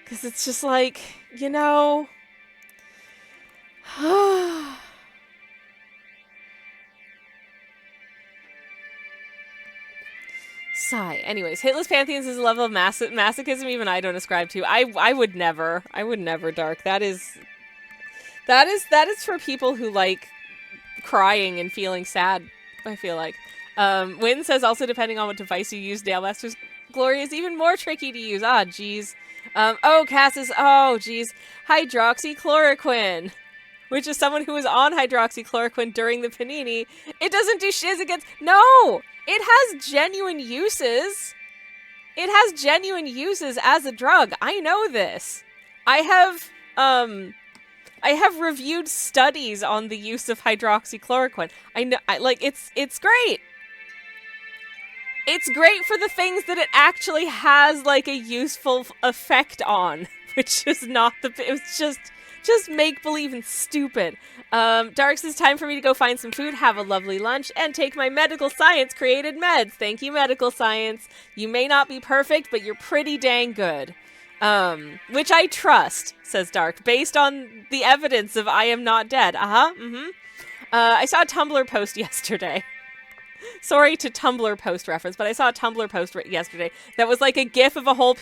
Cuz it's just like, you know, sigh. Anyways, hitless pantheons is a level of masochism even I don't ascribe to. I would never, Dark. That is for people who like crying and feeling sad, I feel like. Wynn says also depending on what device you use, Nailmaster's Glory is even more tricky to use. Ah, jeez. Cass is, oh, jeez. Hydroxychloroquine, which is someone who was on hydroxychloroquine during the panini. It doesn't do shiz against... No! It has genuine uses. It has genuine uses as a drug. I know this. I I have reviewed studies on the use of hydroxychloroquine. I know, it's great. It's great for the things that it actually has, like, a useful effect on, which is not it was just make-believe and stupid. Darks, it's time for me to go find some food, have a lovely lunch, and take my medical science created meds. Thank you, medical science. You may not be perfect, but you're pretty dang good. Which I trust, says Dark, based on the evidence of I am not dead. I saw a Tumblr post yesterday. Sorry to Tumblr post reference, but I saw a Tumblr post yesterday that was like a gif of a whole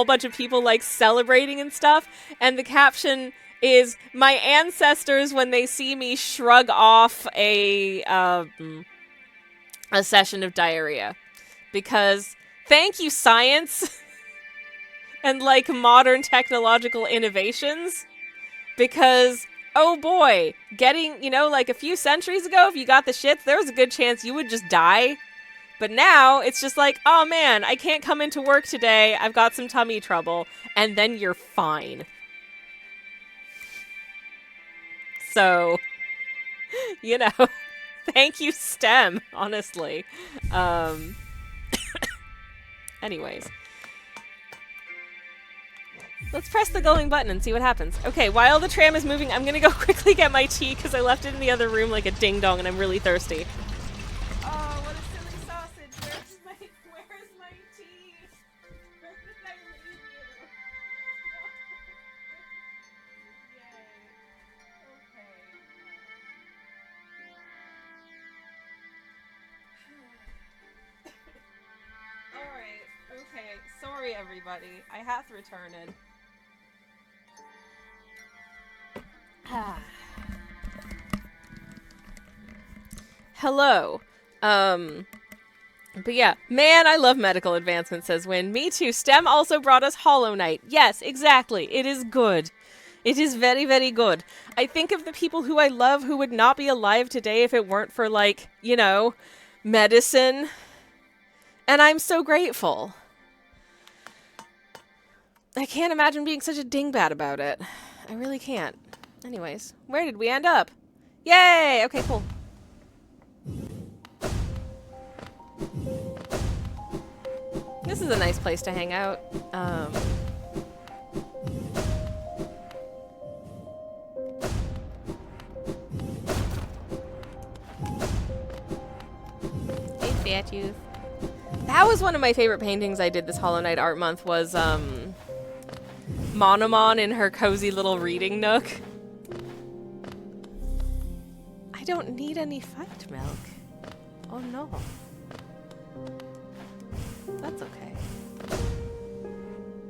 bunch of people like celebrating and stuff, and the caption is, "My ancestors, when they see me, shrug off a session of diarrhea." Because thank you, science, and like modern technological innovations, because oh boy, getting, like a few centuries ago, if you got the shits, there was a good chance you would just die. But now, it's just like, oh man, I can't come into work today, I've got some tummy trouble, and then you're fine. So, thank you, STEM, honestly. Anyways. Let's press the going button and see what happens. Okay, while the tram is moving, I'm gonna go quickly get my tea because I left it in the other room like a ding-dong and I'm really thirsty. Oh, what a silly sausage. Where's my tea? Where did I leave you? Yay. Alright, okay. Sorry, everybody. I hath returned. Hello. But yeah, man, I love medical advancement, says Win. Me too. STEM also brought us Hollow Knight. Yes, exactly. It is good. It is very, very good. I think of the people who I love who would not be alive today if it weren't for, like, medicine. And I'm so grateful. I can't imagine being such a dingbat about it. I really can't. Anyways, where did we end up? Yay! Okay, cool. This is a nice place to hang out. Hey, Fat Youth. That was one of my favorite paintings I did this Hollow Knight Art Month was, Monomon in her cozy little reading nook. I don't need any fight milk. Oh no. That's okay.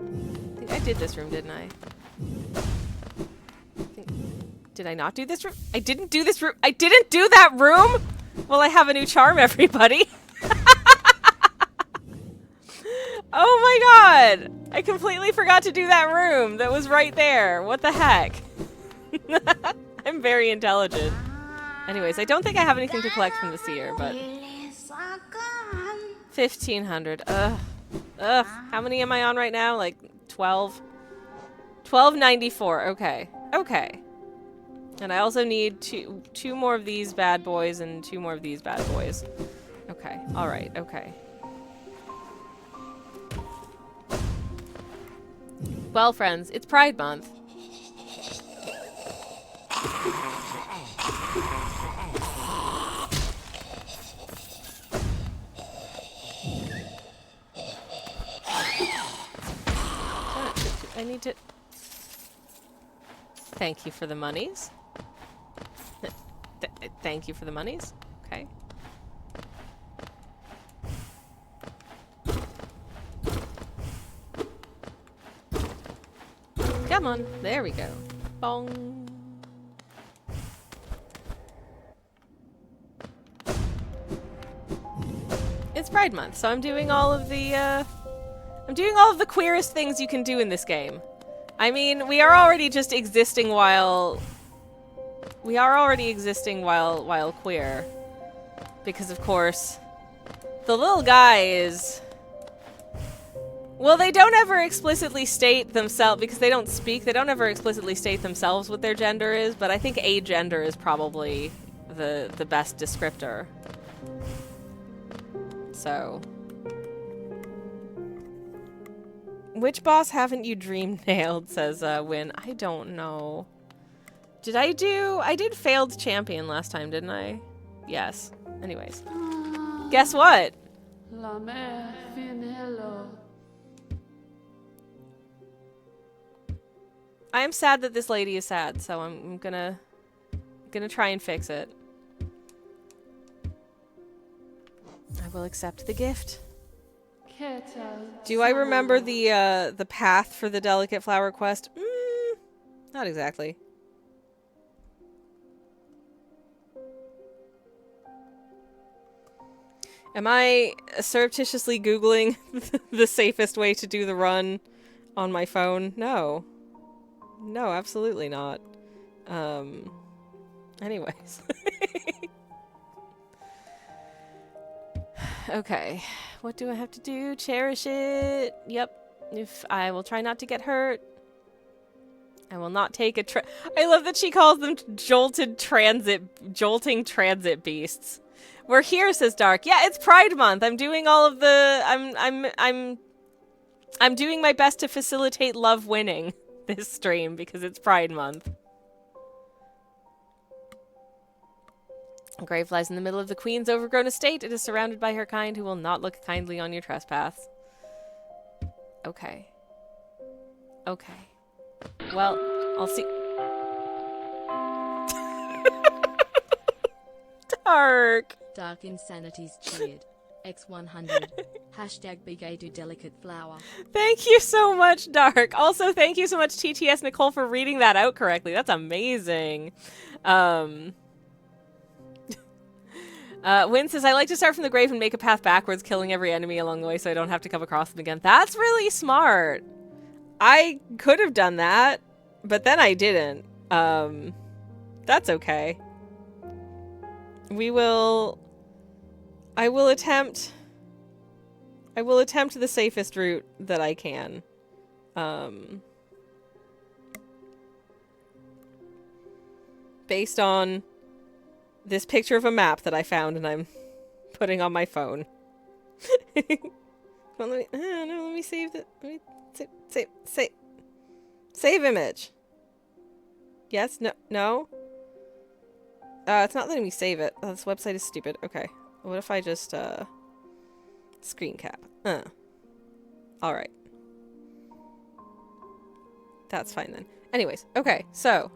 I think I did this room, didn't I? Did I not do this room? I didn't do this room. I didn't do that room? Well, I have a new charm, everybody. Oh my god! I completely forgot to do that room that was right there. What the heck? I'm very intelligent. Anyways, I don't think I have anything to collect from the seer, but 1,500. Ugh. How many am I on right now? Like 12? 1294. Okay. Okay. And I also need two more of these bad boys and 2 more of these bad boys. Okay. All right. Okay. Well, friends, it's Pride Month. I need to... Thank you for the monies. Thank you for the monies. Okay. Come on. There we go. Bong. It's Pride Month, so I'm doing all of the, queerest things you can do in this game. I mean, we are already just existing while... We are already existing while queer. Because, of course, the little guy is... Well, they don't ever explicitly state themselves, because they don't speak, they don't ever explicitly state themselves what their gender is, but I think agender is probably the best descriptor. So. Which boss haven't you dream nailed, says Win. I don't know. I did failed champion last time, didn't I? Yes. Anyways. Guess what? La mer finello. I am sad that this lady is sad, so I'm gonna try and fix it. I will accept the gift. Do I remember the path for the delicate flower quest? Not exactly. Am I surreptitiously Googling the safest way to do the run on my phone? No. No, absolutely not. Anyways. Okay. What do I have to do? Cherish it. Yep. If I will try not to get hurt. I will not take a I love that she calls them jolting transit beasts. We're here, says Dark. Yeah, it's Pride Month. I'm doing all of the I'm doing my best to facilitate love winning this stream because it's Pride Month. A grave lies in the middle of the Queen's overgrown estate. It is surrounded by her kind who will not look kindly on your trespass. Okay. Okay. Well, I'll see. Dark. Dark Insanities cheered. X100. Hashtag be gay to delicate flower. Thank you so much, Dark. Also, thank you so much, TTS Nicole, for reading that out correctly. That's amazing. Win says, I like to start from the grave and make a path backwards, killing every enemy along the way so I don't have to come across them again. That's really smart. I could have done that, but then I didn't. That's okay. I will attempt the safest route that I can. Based on this picture of a map that I found and I'm putting on my phone. Well, let me save the... Let me save image. Yes? No? It's not letting me save it. Oh, this website is stupid. Okay. What if I just, screen cap? Alright. That's fine then. Anyways, okay, so,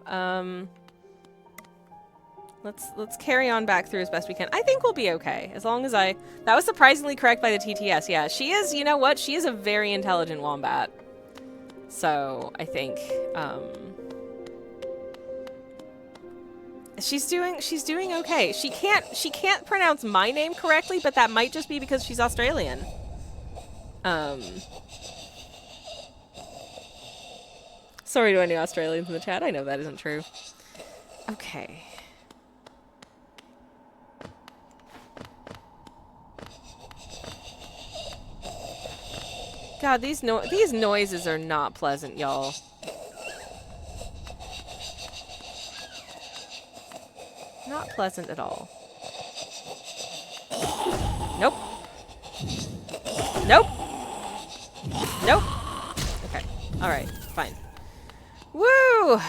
let's carry on back through as best we can. I think we'll be okay, as long as that was surprisingly correct by the TTS, yeah. She is, you know what? She is a very intelligent wombat. So, I think, she's doing okay. She can't pronounce my name correctly, but that might just be because she's Australian. Sorry to any Australians in the chat. I know that isn't true. Okay. God, these noises are not pleasant, y'all. Not pleasant at all. Nope. Nope. Nope. Okay. Alright. Fine. Woo!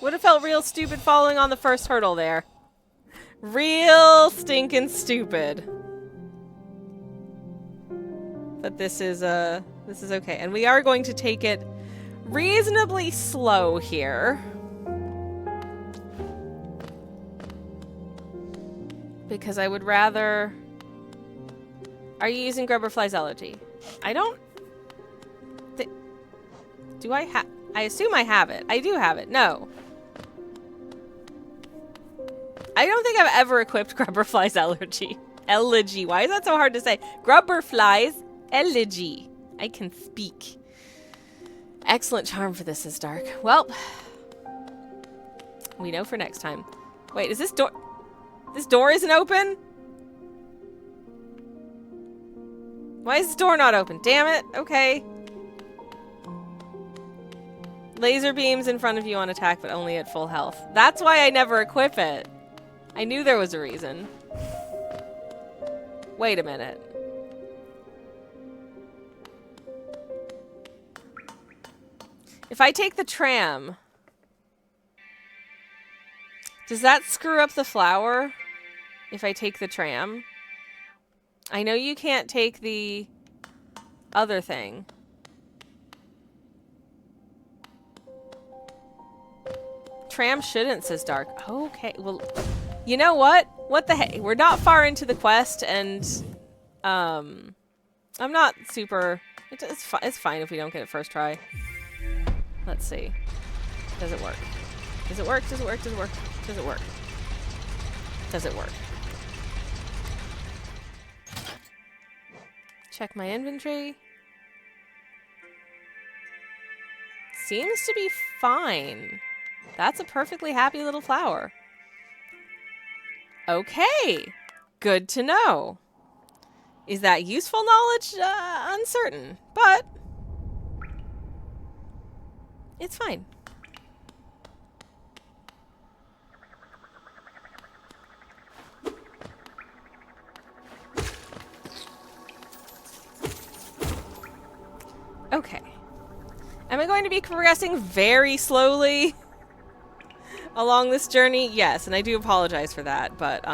Would have felt real stupid falling on the first hurdle there. Real stinking stupid. But this is okay. And we are going to take it reasonably slow here. Because I would rather... Are you using Grubberfly's Elegy? I don't... Do I have... I assume I have it. I do have it. No. I don't think I've ever equipped Grubberfly's Elegy. Elegy. Why is that so hard to say? Grubberfly's Elegy. I can speak. Excellent charm for this is Dark. Well, we know for next time. Wait, is this door... This door isn't open? Why is the door not open? Damn it. Okay. Laser beams in front of you on attack, but only at full health. That's why I never equip it. I knew there was a reason. Wait a minute. If I take the tram, does that screw up the flower? If I take the tram? I know you can't take the other thing. Tram shouldn't, says Dark. Okay, well, you know what? What the heck? We're not far into the quest, and I'm not super. It's fine if we don't get it first try. Let's see. Does it work? Does it work? Does it work? Does it work? Does it work? Does it work? Check my inventory. Seems to be fine. That's a perfectly happy little flower. Okay. Good to know. Is that useful knowledge? Uncertain. But it's fine. Okay. Am I going to be progressing very slowly along this journey? Yes, and I do apologize for that, but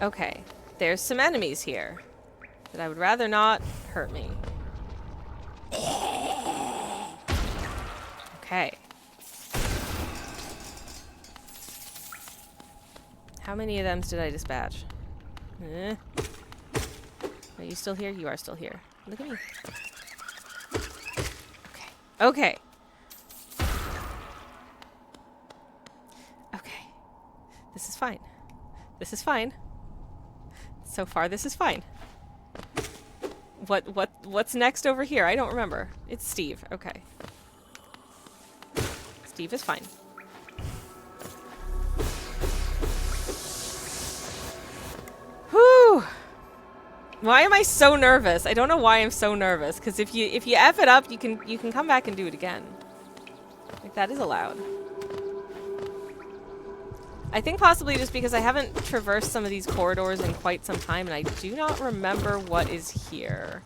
okay. There's some enemies here that I would rather not hurt me. Okay. How many of them did I dispatch? Are you still here? You are still here. Look at me. Okay. Okay. Okay. This is fine. This is fine. So far, this is fine. What's next over here? I don't remember. It's Steve. Okay. Steve is fine. Whew. Why am I so nervous? I don't know why I'm so nervous. Because if you F it up, you can come back and do it again. Like, that is allowed. I think possibly just because I haven't traversed some of these corridors in quite some time, and I do not remember what is here.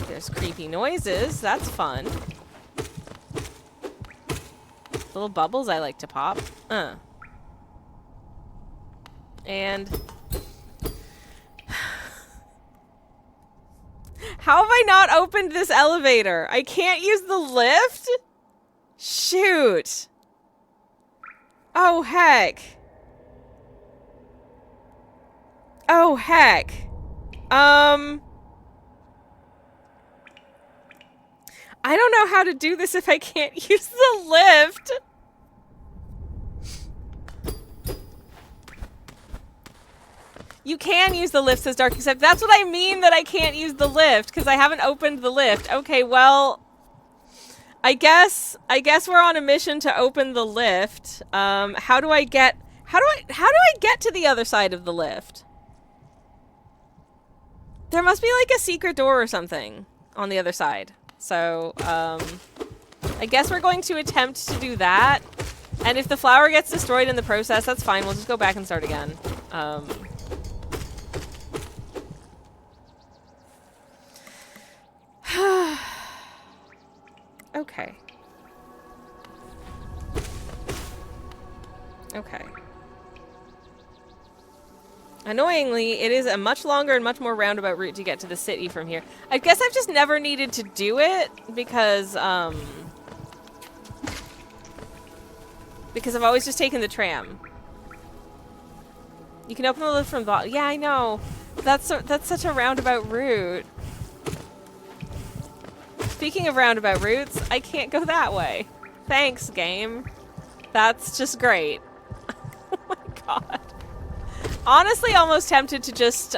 There's creepy noises. That's fun. Little bubbles I like to pop. And how have I not opened this elevator? I can't use the lift? Shoot. Oh, heck. Oh, heck. I don't know how to do this if I can't use the lift. You can use the lift, says Dark, except that's what I mean that I can't use the lift, because I haven't opened the lift. Okay, well, I guess we're on a mission to open the lift. How do I get to the other side of the lift? There must be like a secret door or something on the other side. So, I guess we're going to attempt to do that. And if the flower gets destroyed in the process, that's fine. We'll just go back and start again. Okay. Okay. Annoyingly, it is a much longer and much more roundabout route to get to the city from here. I guess I've just never needed to do it because I've always just taken the tram. You can open the lift from the bottom. Yeah, I know. That's such a roundabout route. Speaking of roundabout routes, I can't go that way. Thanks, game. That's just great. Oh my god. Honestly, almost tempted to just,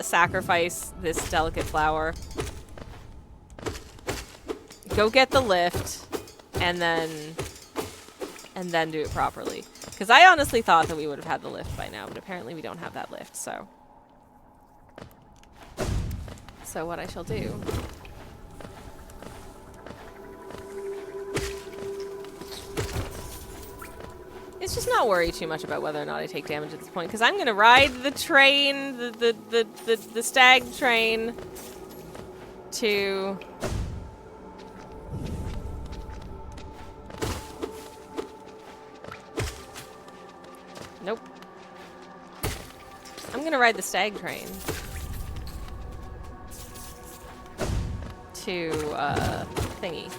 sacrifice this delicate flower. go get the lift, and then do it properly. Because I honestly thought that we would have had the lift by now, but apparently we don't have that lift, so. So what I shall do... is just not worry too much about whether or not I take damage at this point, because I'm gonna ride the train, the stag train to... Nope. I'm gonna ride the stag train to, thingy.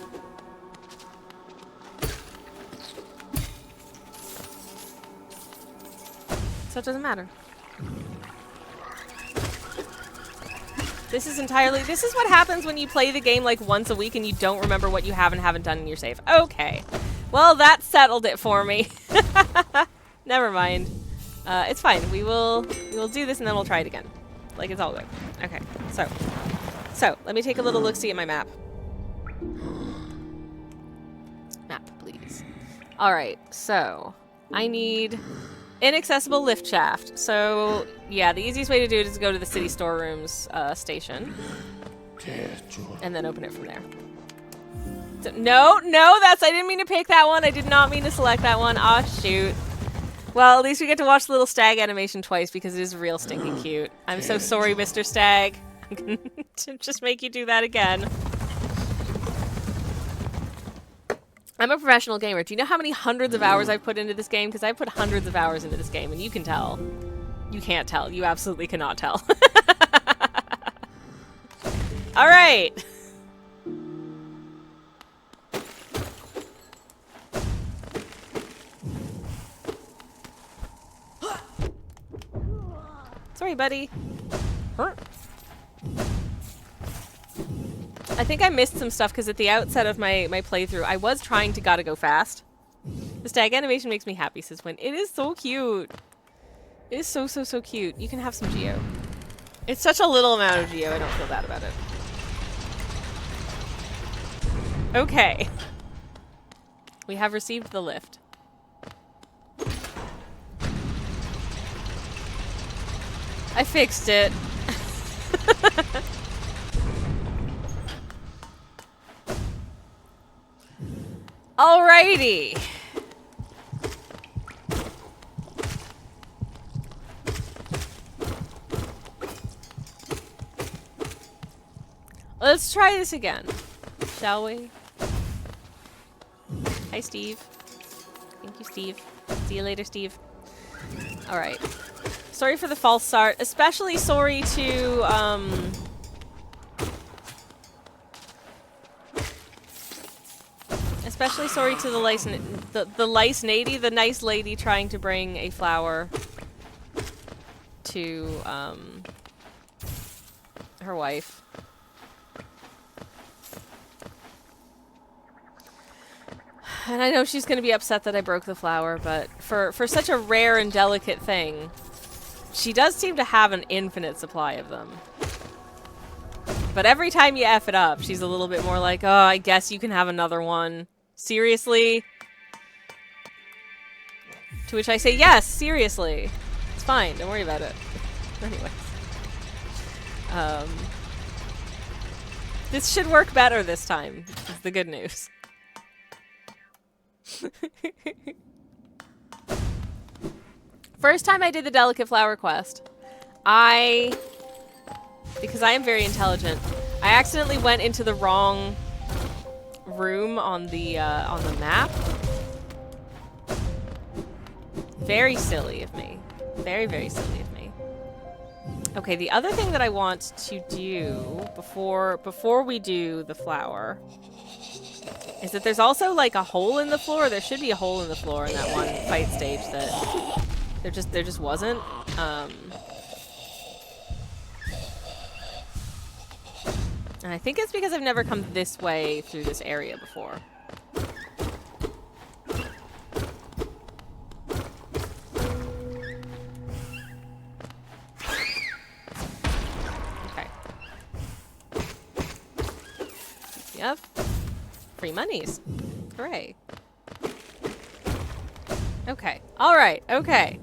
So it doesn't matter. This is what happens when you play the game like once a week and you don't remember what you have and haven't done in your save. Okay. Well, that settled it for me. Never mind. It's fine. We will do this and then we'll try it again. Like it's all good. Okay. So let me take a little look-see at my map. Map, please. All right. So I need inaccessible lift shaft. So yeah, the easiest way to do it is to go to the city storerooms station and then open it from there. So, no, I didn't mean to pick that one. I did not mean to select that one. Aw, shoot. Well, at least we get to watch the little stag animation twice because it is real stinking cute. I'm so sorry, Mr. Stag. I'm gonna just make you do that again. I'm a professional gamer. Do you know how many hundreds of hours I've put into this game? Because I've put hundreds of hours into this game, and you can tell. You can't tell. You absolutely cannot tell. All right. Sorry, buddy. Huh? I think I missed some stuff because at the outset of my playthrough, I was trying to gotta go fast. The stag animation makes me happy, says Win. It is so cute. It is so cute. You can have some Geo. It's such a little amount of Geo, I don't feel bad about it. Okay. We have received the lift. I fixed it. Alrighty. Let's try this again, shall we? Hi, Steve. Thank you, Steve. See you later, Steve. Alright. Sorry for the false start. Especially sorry to, especially sorry to the the nice lady trying to bring a flower to, her wife. And I know she's gonna be upset that I broke the flower, but for such a rare and delicate thing, she does seem to have an infinite supply of them. But every time you F it up, she's a little bit more like, oh, I guess you can have another one. Seriously? To which I say, yes, seriously. It's fine, don't worry about it. Anyways. This should work better this time, is the good news. First time I did the delicate flower quest, because I am very intelligent, I accidentally went into the wrong room on the map. Very silly of me. Very, very silly of me. Okay, the other thing that I want to do before we do the flower is that there's also like a hole in the floor. There should be a hole in the floor in that one fight stage that there just wasn't. And I think it's because I've never come this way through this area before. Okay. Yep. Free monies. Hooray. Okay. All right. Okay.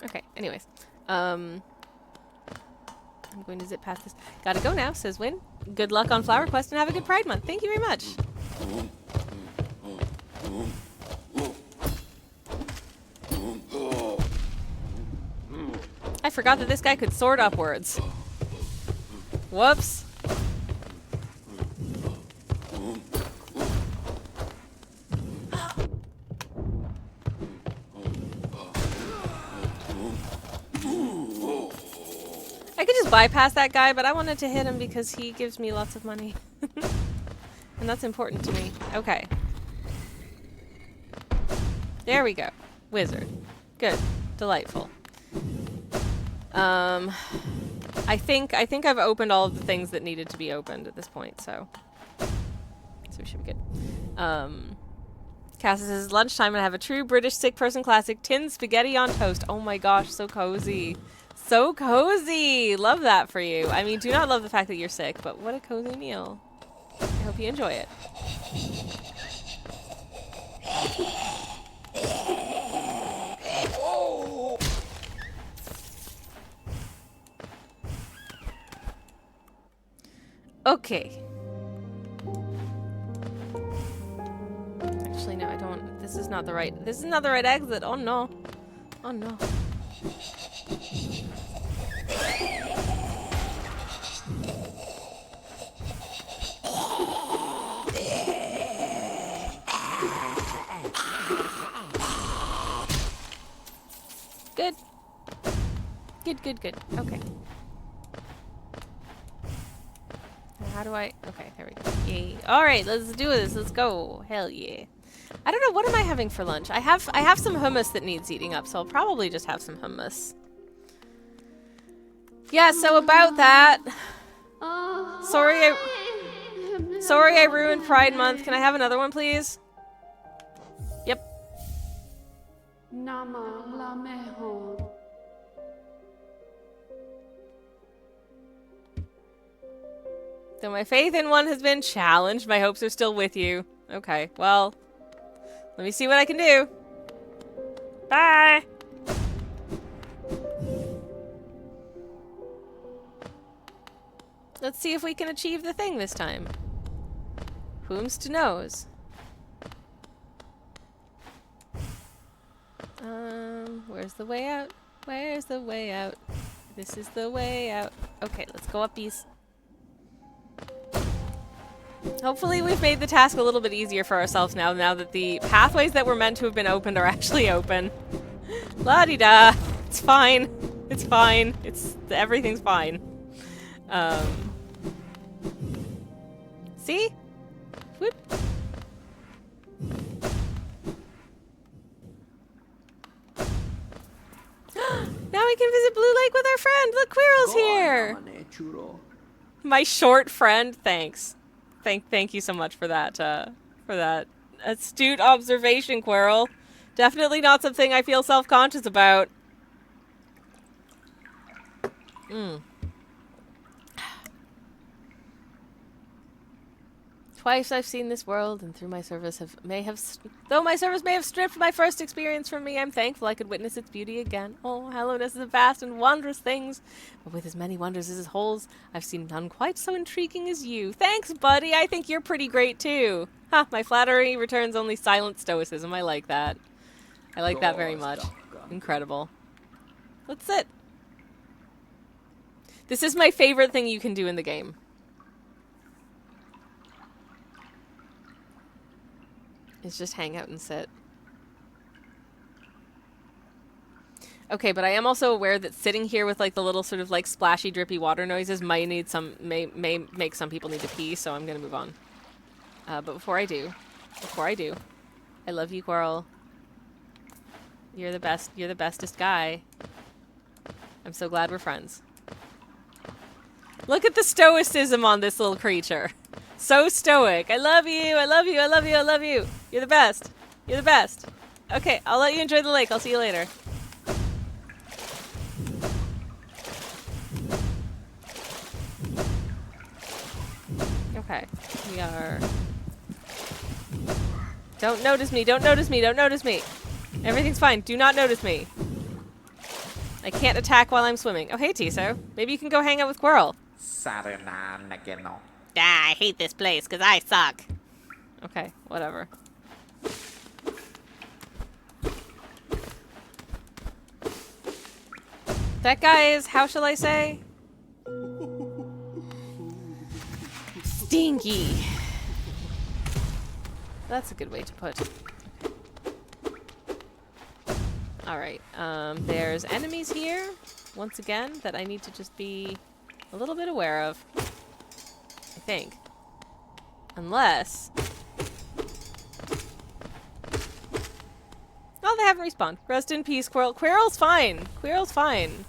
Okay, anyways. I'm going to zip past this. Gotta go now, says Win. Good luck on Flower Quest and have a good Pride Month. Thank you very much. I forgot that this guy could soar upwards. Whoops. I could just bypass that guy, but I wanted to hit him because he gives me lots of money. And that's important to me. Okay. There we go. Wizard. Good. Delightful. I think I've opened all of the things that needed to be opened at this point, so we should be good. Cassie says, lunchtime and I have a true British sick person classic, tin spaghetti on toast. Oh my gosh, so cozy. So cozy! Love that for you. I mean, do not love the fact that you're sick, but what a cozy meal. I hope you enjoy it. Okay. Actually, no, I don't. This is not the right exit. Oh no. Oh no. Good. Good. Okay. How do I... Okay, there we go. Yay. Alright, let's do this. Let's go. Hell yeah. I don't know, what am I having for lunch? I have some hummus that needs eating up, so I'll probably just have some hummus. Yeah, so about that... Sorry I ruined Pride Month. Can I have another one, please? Yep. Nama la mejor. Though my faith in one has been challenged, my hopes are still with you. Okay, well, let me see what I can do. Bye! Let's see if we can achieve the thing this time. Whom's to knows? Where's the way out? Where's the way out? This is the way out. Okay, let's go up these. Hopefully we've made the task a little bit easier for ourselves now that the pathways that were meant to have been opened are actually open. La-di-da. It's fine. It's fine. Everything's fine. See? Whoop. Now we can visit Blue Lake with our friend. Look, Quirrell's here. My short friend. Thanks. Thank you so much for that astute observation, Quirrell. Definitely not something I feel self-conscious about. Twice I've seen this world, and through my service though my service may have stripped my first experience from me, I'm thankful I could witness its beauty again. Oh, hello-ness is a vast and wondrous things, but with as many wonders as its holes, I've seen none quite so intriguing as you. Thanks, buddy. I think you're pretty great too. Ha! My flattery returns only silent stoicism. I like that. I like that very much. Incredible. Let's sit. This is my favorite thing you can do in the game. Is just hang out and sit. Okay, but I am also aware that sitting here with like the little sort of like splashy, drippy water noises may make some people need to pee, so I'm gonna move on. But before I do, I love you, Quirrell. You're the best. You're the bestest guy. I'm so glad we're friends. Look at the stoicism on this little creature. So stoic. I love you. I love you. I love you. I love you. You're the best. You're the best. Okay, I'll let you enjoy the lake. I'll see you later. Okay, we are... Don't notice me. Don't notice me. Don't notice me. Everything's fine. Do not notice me. I can't attack while I'm swimming. Oh, hey, Tiso. Maybe you can go hang out with Quirrell. Ah, I hate this place because I suck. Okay, whatever. That guy is, how shall I say? Stinky. That's a good way to put it. Alright, there's enemies here, once again, that I need to just be a little bit aware of. I think. Unless... Oh, they haven't respawned. Rest in peace, Quirrell. Quirrell's fine. Quirrell's fine.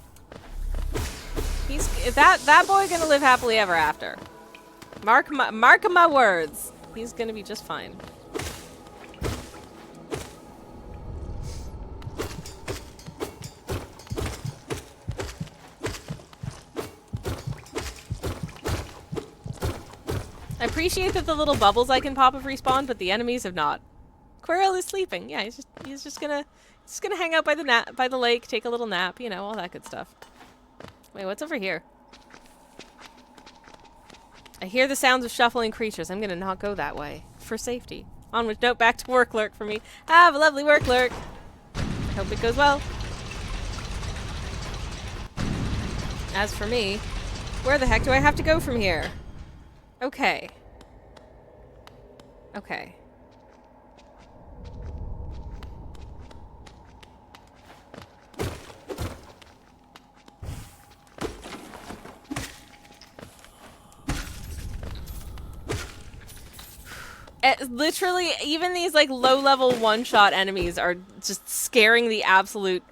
He's... That boy gonna live happily ever after. Mark my words. He's gonna be just fine. I appreciate that the little bubbles I can pop have respawned, but the enemies have not. Quirrell is sleeping. Yeah, he's just gonna hang out by the lake, take a little nap, you know, all that good stuff. Wait, what's over here? I hear the sounds of shuffling creatures. I'm gonna not go that way for safety. Onward, note, back to work lurk for me. Have a lovely work lurk. Hope it goes well. As for me, where the heck do I have to go from here? Okay. Okay. Literally, even these like low-level one-shot enemies are just scaring the absolute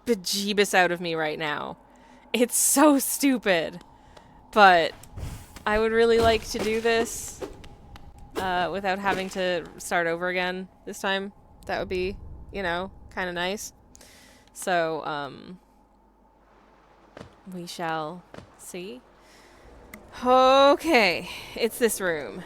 bejeebus out of me right now. It's so stupid. But I would really like to do this without having to start over again this time. That would be, you know, kind of nice. So, we shall see. Okay, it's this room.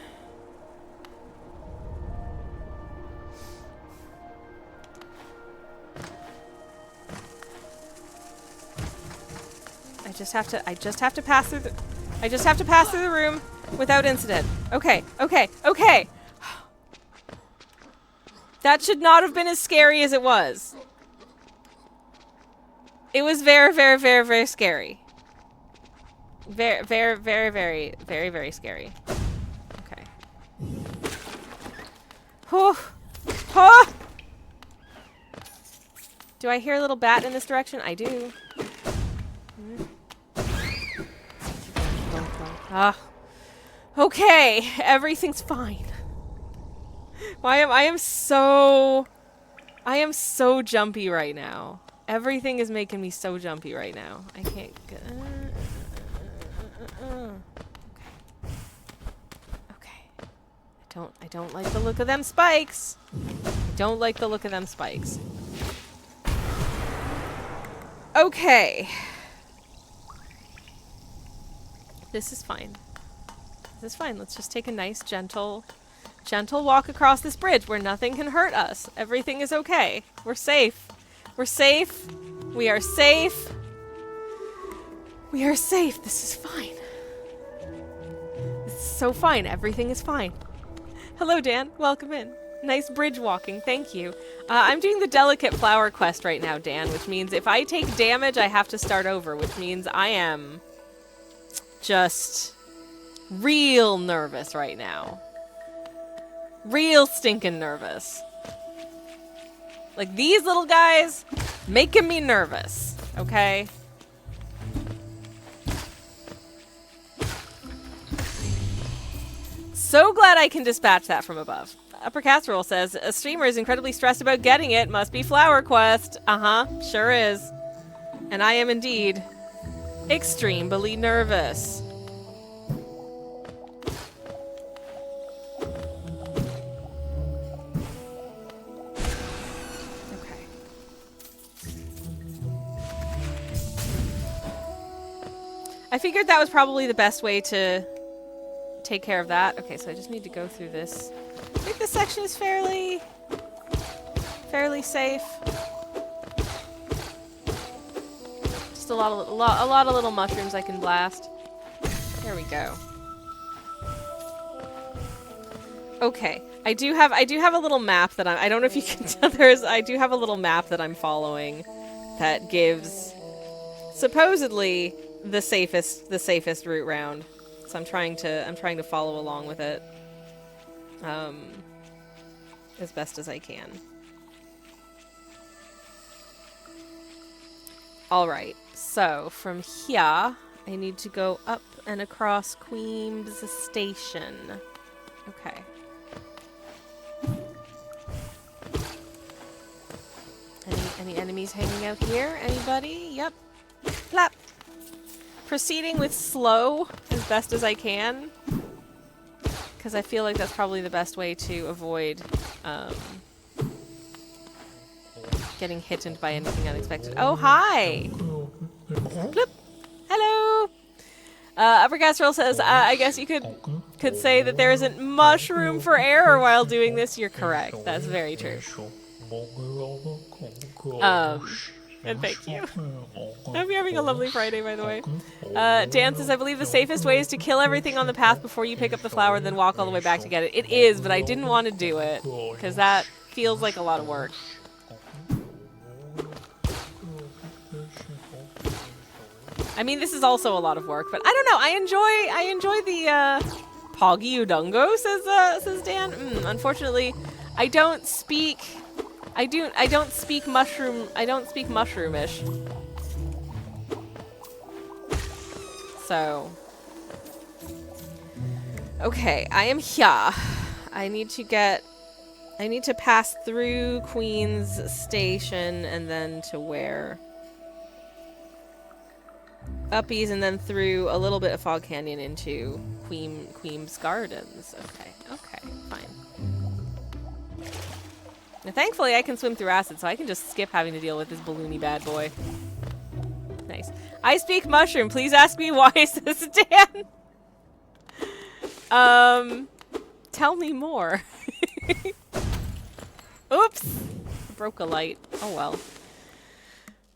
I just have to pass through the room without incident. Okay, okay, okay. That should not have been as scary as it was. It was very, very, very, very scary. Very, very, very, very, very, very scary. Okay. Whew. Oh! Do I hear a little bat in this direction? I do. Okay, everything's fine. I am so jumpy right now. Everything is making me so jumpy right now. I can't get... Okay. I don't like the look of them spikes. I don't like the look of them spikes. Okay. This is fine. This is fine. Let's just take a nice, gentle walk across this bridge where nothing can hurt us. Everything is okay. We're safe. We're safe. We are safe. We are safe. This is fine. This is so fine. Everything is fine. Hello, Dan. Welcome in. Nice bridge walking. Thank you. I'm doing the delicate flower quest right now, Dan, which means if I take damage, I have to start over, which means I am just real nervous right now. Real stinking nervous. Like, these little guys making me nervous, okay? So glad I can dispatch that from above. Upper Casserole says, a streamer is incredibly stressed about getting it. Must be Flower Quest. Uh-huh, sure is. And I am indeed extremely nervous. Okay. I figured that was probably the best way to take care of that. Okay, so I just need to go through this. I think this section is fairly safe. Just a lot of little mushrooms I can blast. There we go. Okay, I do have a little map that I don't know if you can tell. I do have a little map that I'm following that gives supposedly the safest route round. So I'm trying to follow along with it as best as I can. All right, so from here I need to go up and across Queen's Station. Okay. Any enemies hanging out here? Anybody? Yep. Plap. Proceeding with slow as best as I can, because I feel like that's probably the best way to avoid getting hit by anything unexpected. Oh, hi! Bloop. Hello! Upper Casserole says, I guess you could say that there isn't much room for error while doing this. You're correct. That's very true. And thank you. I hope you're having a lovely Friday, by the way. Dan says, I believe the safest way is to kill everything on the path before you pick up the flower, then walk all the way back to get it. It is, but I didn't want to do it, because that feels like a lot of work. I mean, this is also a lot of work, but I don't know. I enjoy the Poggy Udongo, says Dan. Unfortunately, I don't speak mushroom. I don't speak mushroomish. So, okay, I am here. I need to pass through Queen's Station and then to where? Uppies and then through a little bit of Fog Canyon into Queen's Gardens. Okay, fine. Now, thankfully, I can swim through acid, so I can just skip having to deal with this balloony bad boy. Nice. I speak mushroom. Please ask me why, says Dan. Tell me more. Oops. Broke a light. Oh well.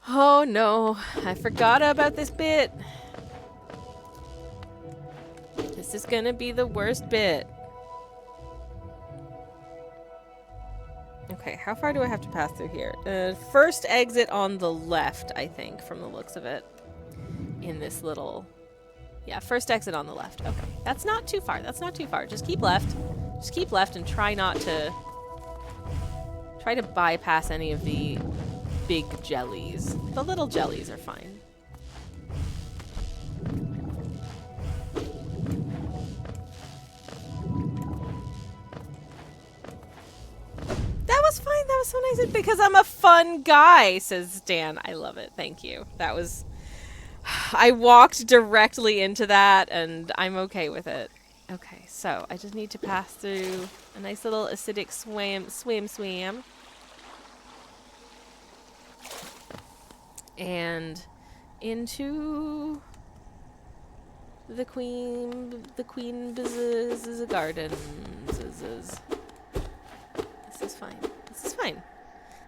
Oh no. I forgot about this bit. This is gonna be the worst bit. Okay, how far do I have to pass through here? First exit on the left, I think, from the looks of it. In this little... Yeah, first exit on the left. Okay, that's not too far. That's not too far. Just keep left. Just keep left and try not to... Try to bypass any of the big jellies. The little jellies are fine. That was fine. That was so nice. Because I'm a fun guy, says Dan. I love it. Thank you. That was... I walked directly into that, and I'm okay with it. Okay, so I just need to pass through a nice little acidic swim. And into the Queen's Gardens. This is fine. This is fine.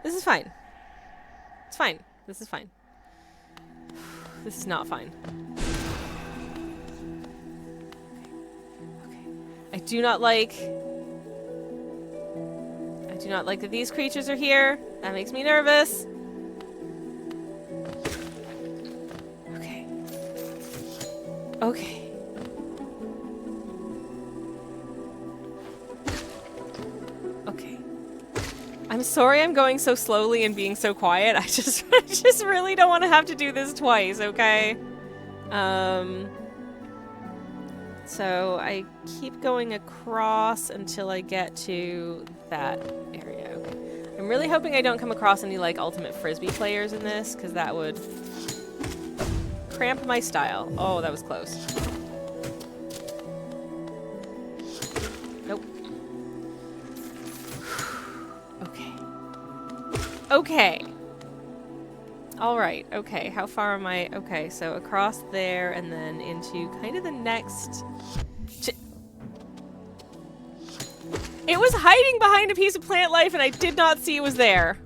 This is fine. It's fine. This is fine. This is not fine. Okay. I do not like that these creatures are here. That makes me nervous. Okay. Okay. Okay. I'm sorry I'm going so slowly and being so quiet. I just really don't want to have to do this twice, okay? So I keep going across until I get to that area. Okay. I'm really hoping I don't come across any, like, ultimate frisbee players in this, because that would cramp my style. Oh, that was close. Nope. Okay. Okay. Alright, okay. How far am I? Okay, so across there and then into kind of the next... It was hiding behind a piece of plant life and I did not see it was there.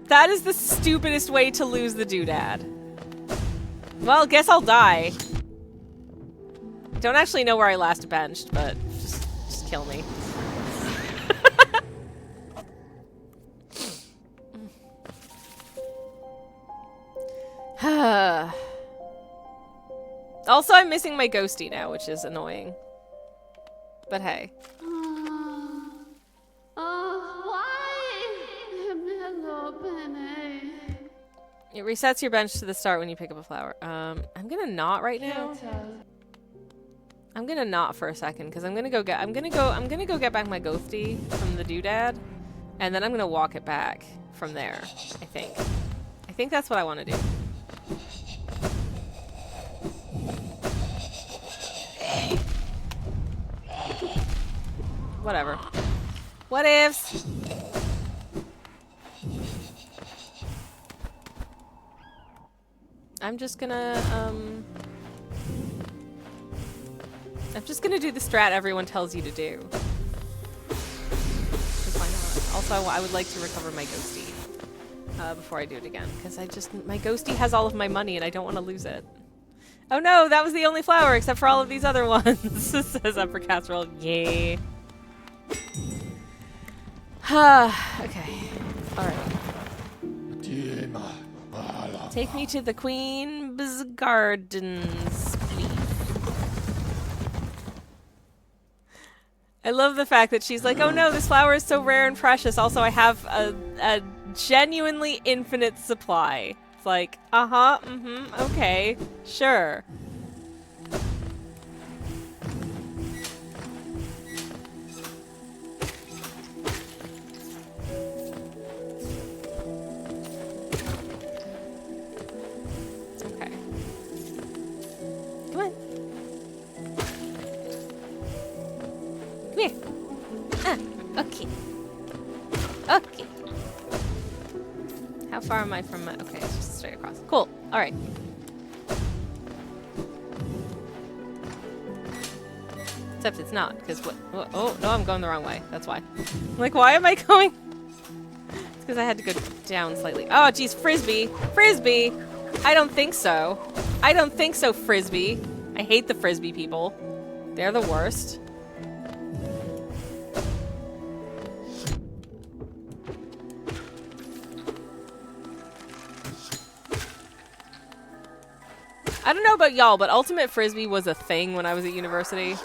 That is the stupidest way to lose the doodad. Well, guess I'll die. Don't actually know where I last benched, but just kill me. Also, I'm missing my ghosty now, which is annoying. But hey. It resets your bench to the start when you pick up a flower. I'm gonna not right now. I'm gonna not for a second because I'm gonna go get back my ghosty from the doodad, and then I'm gonna walk it back from there. I think that's what I want to do. Whatever. What ifs? I'm just gonna do the strat everyone tells you to do. Why not? Also, I would like to recover my ghosty before I do it again, because my ghosty has all of my money and I don't want to lose it. Oh no, that was the only flower except for all of these other ones. Says Upper Casserole. Yay. Okay. Alright. Take me to the Queen's Gardens, please. I love the fact that she's like, oh no, this flower is so rare and precious. Also, I have a genuinely infinite supply. It's like, okay, sure. Okay. Okay. How far am I from my... Okay, it's just straight across. Cool. Alright. Except it's not, because what... Oh, no, I'm going the wrong way. That's why. I'm like, why am I going... It's because I had to go down slightly. Oh, geez, Frisbee! Frisbee! I don't think so. I don't think so, Frisbee. I hate the Frisbee people. They're the worst. I don't know about y'all, but Ultimate Frisbee was a thing when I was at university.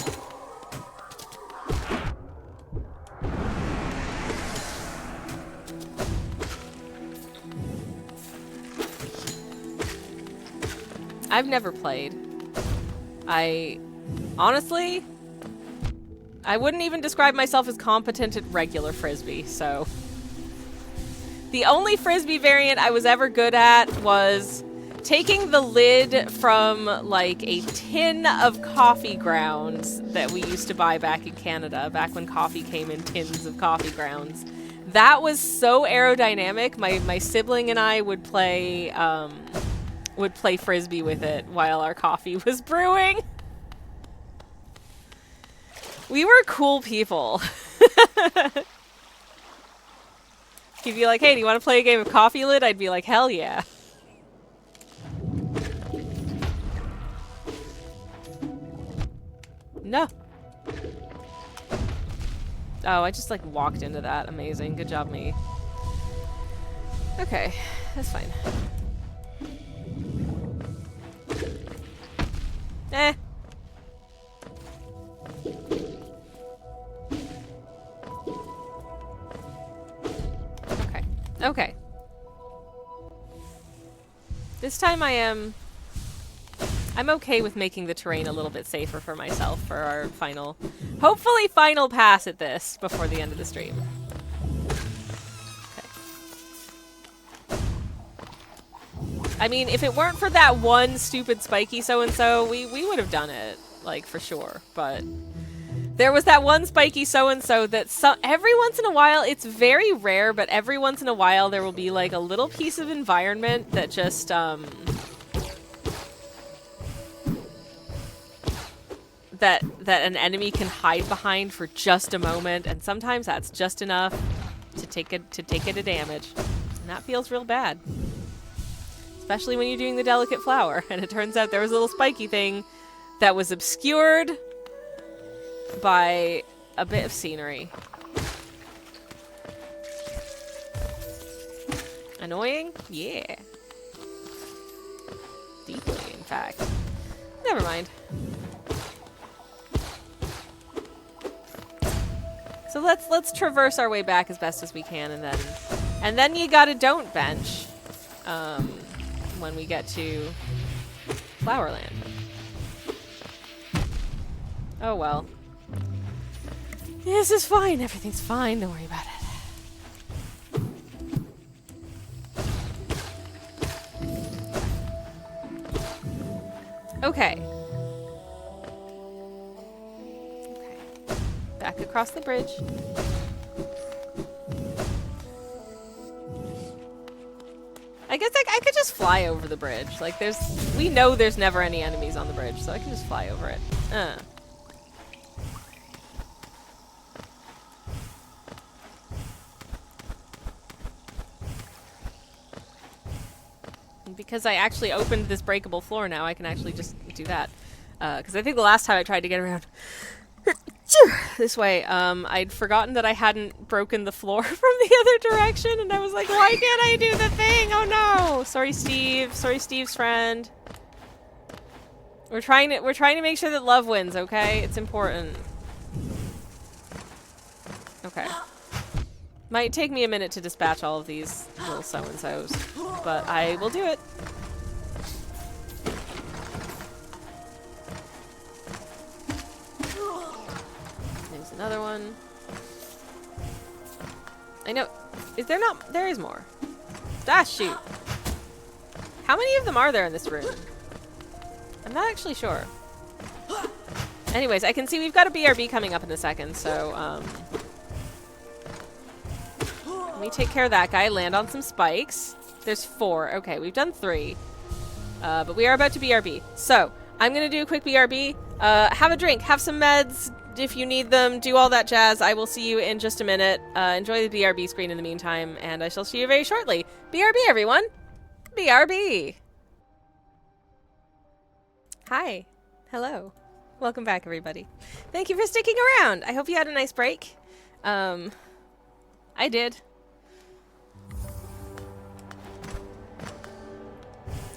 I've never played. Honestly, I wouldn't even describe myself as competent at regular Frisbee, so. The only Frisbee variant I was ever good at was taking the lid from, like, a tin of coffee grounds that we used to buy back in Canada, back when coffee came in tins of coffee grounds. That was so aerodynamic. My sibling and I would play Frisbee with it while our coffee was brewing. We were cool people. He'd be like, hey, do you want to play a game of coffee lid? I'd be like, hell yeah. No. Oh, I just like walked into that. Amazing. Good job, me. Okay, that's fine. Eh. Okay. Okay. This time I'm okay with making the terrain a little bit safer for myself for our final, hopefully final pass at this before the end of the stream. Okay. I mean, if it weren't for that one stupid spiky so-and-so, we would have done it, like, for sure. But there was that one spiky so-and-so that every once in a while, it's very rare, but every once in a while there will be, like, a little piece of environment that just, that an enemy can hide behind for just a moment, and sometimes that's just enough to take it to damage. And that feels real bad. Especially when you're doing the delicate flower, and it turns out there was a little spiky thing that was obscured by a bit of scenery. Annoying? Yeah. Deeply, in fact. Never mind. So let's traverse our way back as best as we can, and then you gotta don't bench when we get to Flowerland. Oh well. This is fine. Everything's fine. Don't worry about it. Okay. Back across the bridge. I guess I could just fly over the bridge. Like, we know there's never any enemies on the bridge, so I can just fly over it. And because I actually opened this breakable floor now, I can actually just do that. Because I think the last time I tried to get around this way, I'd forgotten that I hadn't broken the floor from the other direction, and I was like, why can't I do the thing? Oh no! Sorry, Steve. Sorry, Steve's friend. We're trying to make sure that love wins, okay? It's important. Okay. Might take me a minute to dispatch all of these little so-and-sos, but I will do it. Another one. I know. Is there not? There is more. Ah, shoot. How many of them are there in this room? I'm not actually sure. Anyways, I can see we've got a BRB coming up in a second, so, let me take care of that guy, land on some spikes. There's 4. Okay, we've done 3. But we are about to BRB. So, I'm gonna do a quick BRB. Have a drink, have some meds, if you need them, do all that jazz. I will see you in just a minute. Enjoy the BRB screen in the meantime, and I shall see you very shortly. BRB, everyone! BRB! Hi. Hello. Welcome back, everybody. Thank you for sticking around. I hope you had a nice break. I did.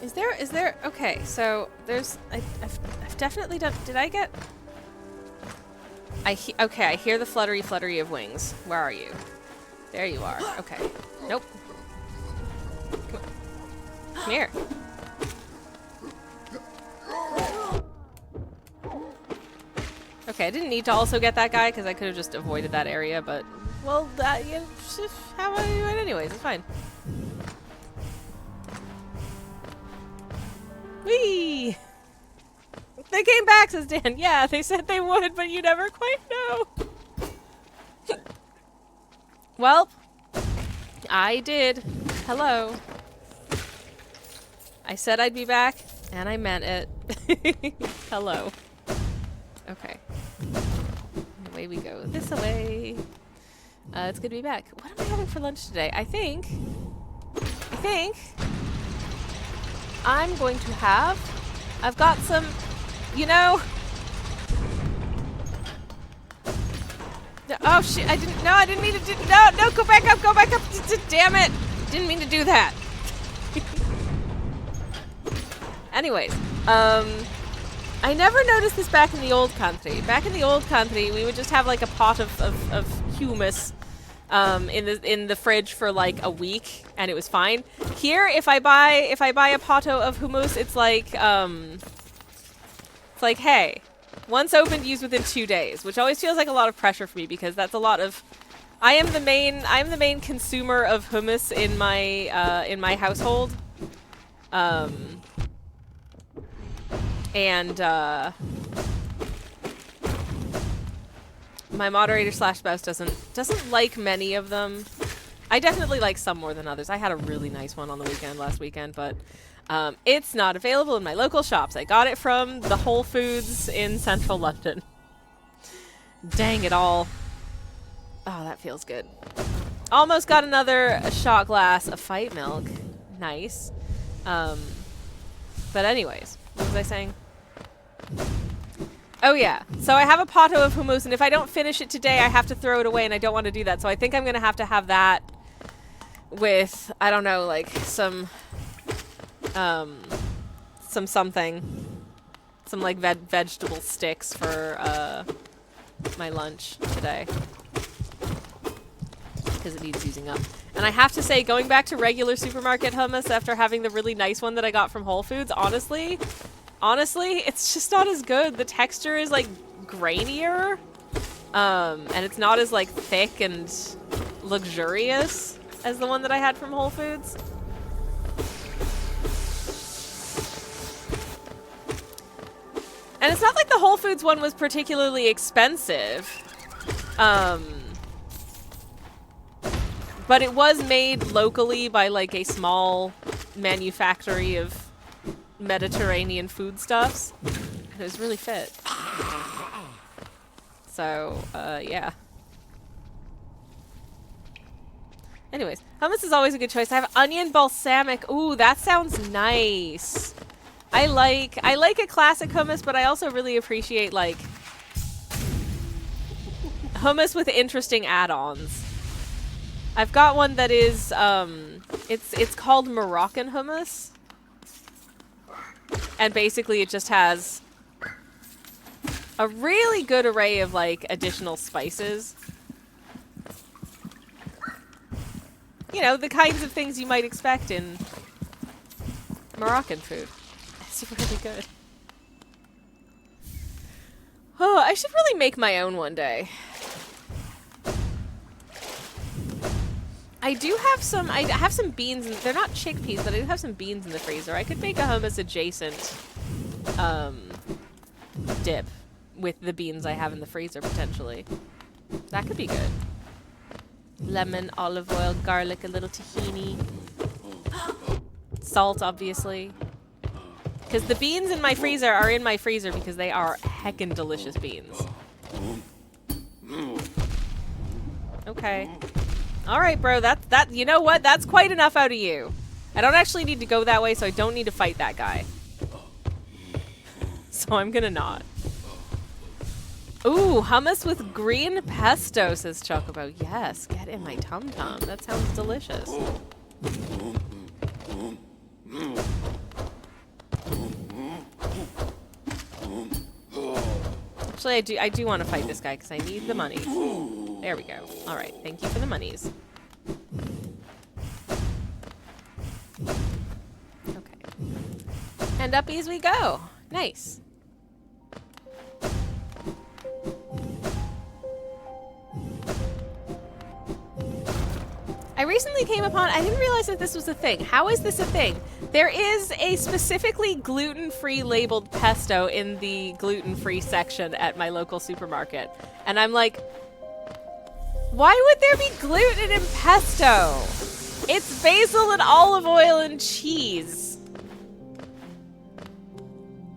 Is there, okay, so there's, I've definitely done, did I get... Okay, I hear the fluttery of wings. Where are you? There you are. Okay. Nope. Come here. Okay, I didn't need to also get that guy because I could have just avoided that area, but well, how about I do it anyways? It's fine. Whee! They came back, says Dan. Yeah, they said they would, but you never quite know. Well, I did. Hello. I said I'd be back, and I meant it. Hello. Okay. Away we go. This way. It's good to be back. What am I having for lunch today? I think I'm going to have... I've got some... You know... Oh shit, I didn't mean to do... No, go back up! Damn it! Didn't mean to do that. Anyways, I never noticed this back in the old country. Back in the old country, we would just have like a pot of humus in the fridge for like a week, and it was fine. Here, if I buy a pot of hummus, it's like, hey, once opened, used within 2 days, which always feels like a lot of pressure for me because that's a lot of. I'm the main consumer of hummus in my household. And my moderator slash spouse doesn't like many of them. I definitely like some more than others. I had a really nice one on the weekend last weekend, but it's not available in my local shops. I got it from the Whole Foods in central London. Dang it all. Oh, that feels good. Almost got another shot glass of fight milk. Nice. But anyways, what was I saying? Oh yeah, so I have a potto of hummus, and if I don't finish it today, I have to throw it away, and I don't want to do that. So I think I'm going to have that with, I don't know, like some like vegetable sticks for my lunch today. Because it needs using up. And I have to say, going back to regular supermarket hummus after having the really nice one that I got from Whole Foods, honestly, it's just not as good. The texture is like grainier, and it's not as like thick and luxurious as the one that I had from Whole Foods. And it's not like the Whole Foods one was particularly expensive, but it was made locally by like a small manufactory of Mediterranean foodstuffs. It was really fit. So, yeah. Anyways, hummus is always a good choice. I have onion balsamic. Ooh, that sounds nice. I like a classic hummus, but I also really appreciate like hummus with interesting add-ons. I've got one that is it's called Moroccan hummus. And basically it just has a really good array of like additional spices. You know, the kinds of things you might expect in Moroccan food. It's really good. Oh, I should really make my own one day. I do have some, I have some beans, and they're not chickpeas, but I do have some beans in the freezer. I could make a hummus adjacent dip with the beans I have in the freezer, potentially. That could be good. Lemon, olive oil, garlic, a little tahini. Salt, obviously. Because the beans in my freezer are in my freezer because they are heckin' delicious beans. Okay. Alright, bro, that you know what? That's quite enough out of you. I don't actually need to go that way, so I don't need to fight that guy. So I'm gonna not. Ooh, hummus with green pesto, says Chocobo. Yes, get in my tum-tum. That sounds delicious. Actually, I do want to fight this guy because I need the money. There we go. All right, thank you for the monies. Okay. And up as we go. Nice. I recently came upon, I didn't realize that this was a thing. How is this a thing? There is a specifically gluten-free labeled pesto in the gluten-free section at my local supermarket. And I'm like, why would there be gluten in pesto? It's basil and olive oil and cheese.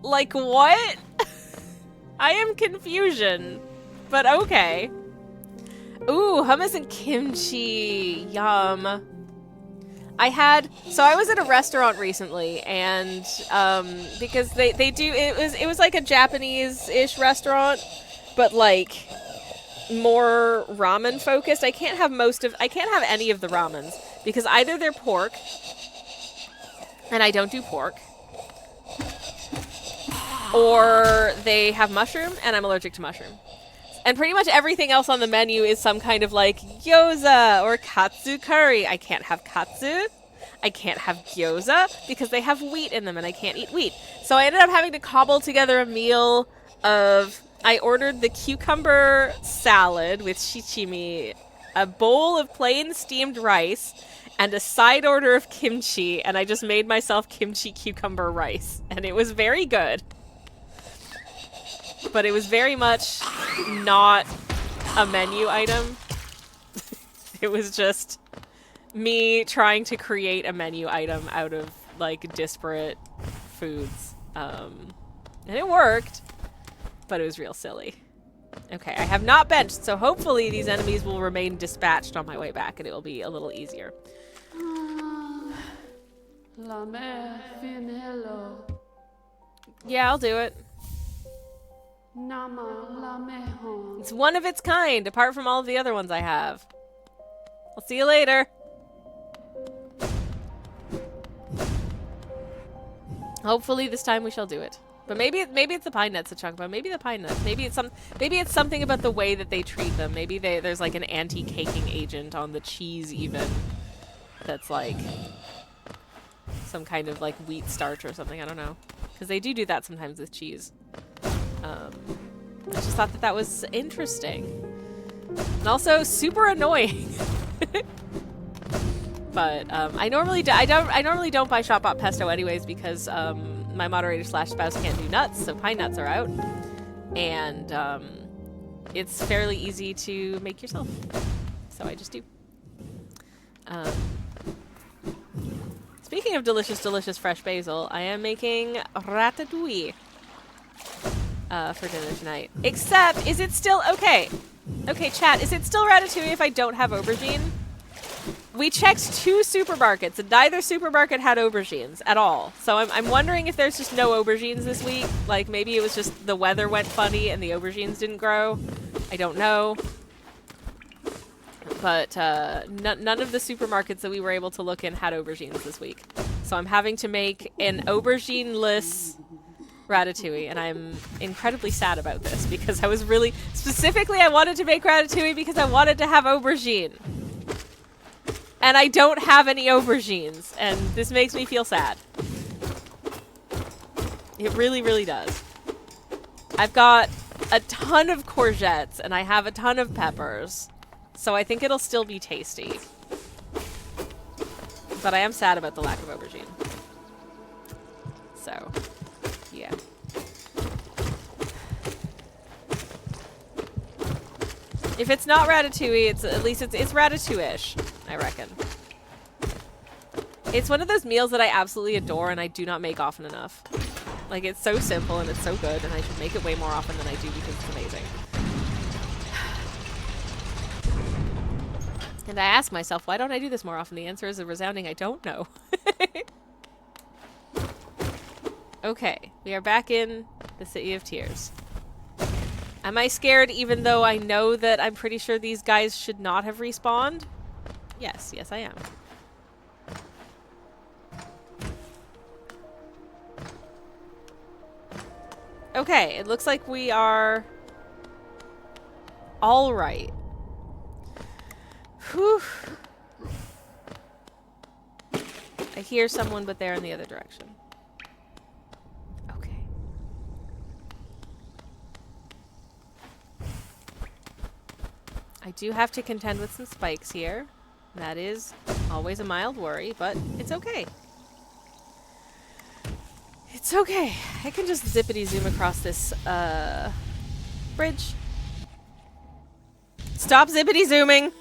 Like, what? I am confusion, but okay. Ooh, hummus and kimchi. Yum. So I was at a restaurant recently, and because they do, it was like a Japanese-ish restaurant, but like more ramen focused. I can't have any of the ramens because either they're pork, and I don't do pork, or they have mushroom, and I'm allergic to mushroom. And pretty much everything else on the menu is some kind of like gyoza or katsu curry. I can't have katsu. I can't have gyoza because they have wheat in them and I can't eat wheat. So I ended up having to cobble together a meal of, I ordered the cucumber salad with shichimi, a bowl of plain steamed rice, and a side order of kimchi, and I just made myself kimchi cucumber rice, and it was very good. But it was very much not a menu item. It was just me trying to create a menu item out of, like, disparate foods. And it worked, but it was real silly. Okay, I have not benched, so hopefully these enemies will remain dispatched on my way back, and it will be a little easier. La mer fin hello. Yeah, I'll do it. Nama la mehon. It's one of its kind, apart from all of the other ones I have. I'll see you later. Hopefully this time we shall do it. But maybe it's the pine nuts that chunk about. Maybe the pine nuts. Maybe it's something about the way that they treat them. Maybe there's like an anti-caking agent on the cheese even. That's like some kind of like wheat starch or something. I don't know. Because they do that sometimes with cheese. I just thought that was interesting. And also super annoying. But I normally don't buy shop bought pesto anyways because my moderator / spouse can't do nuts, so pine nuts are out. And it's fairly easy to make yourself. So I just do. Speaking of delicious, delicious fresh basil, I am making ratatouille for dinner tonight. Except, is it still okay? Okay, chat, is it still ratatouille if I don't have aubergine? We checked 2 supermarkets, and neither supermarket had aubergines at all. So I'm wondering if there's just no aubergines this week. Like, maybe it was just the weather went funny and the aubergines didn't grow. I don't know. But none of the supermarkets that we were able to look in had aubergines this week. So I'm having to make an aubergine-less ratatouille, and I'm incredibly sad about this because I was really... Specifically, I wanted to make ratatouille because I wanted to have aubergine. And I don't have any aubergines, and this makes me feel sad. It really, really does. I've got a ton of courgettes, and I have a ton of peppers, so I think it'll still be tasty. But I am sad about the lack of aubergine. So, yeah. If it's not ratatouille, at least it's ratatouille-ish, I reckon. It's one of those meals that I absolutely adore and I do not make often enough. Like, it's so simple and it's so good, and I should make it way more often than I do because it's amazing. And I ask myself, why don't I do this more often? The answer is a resounding I don't know. Okay, we are back in the City of Tears. Am I scared even though I know that I'm pretty sure these guys should not have respawned? Yes, yes I am. Okay, it looks like we are all right. Whew. I hear someone, but they're in the other direction. Okay. I do have to contend with some spikes here. That is always a mild worry, but it's okay. It's okay. I can just zippity zoom across this bridge. Stop zippity zooming!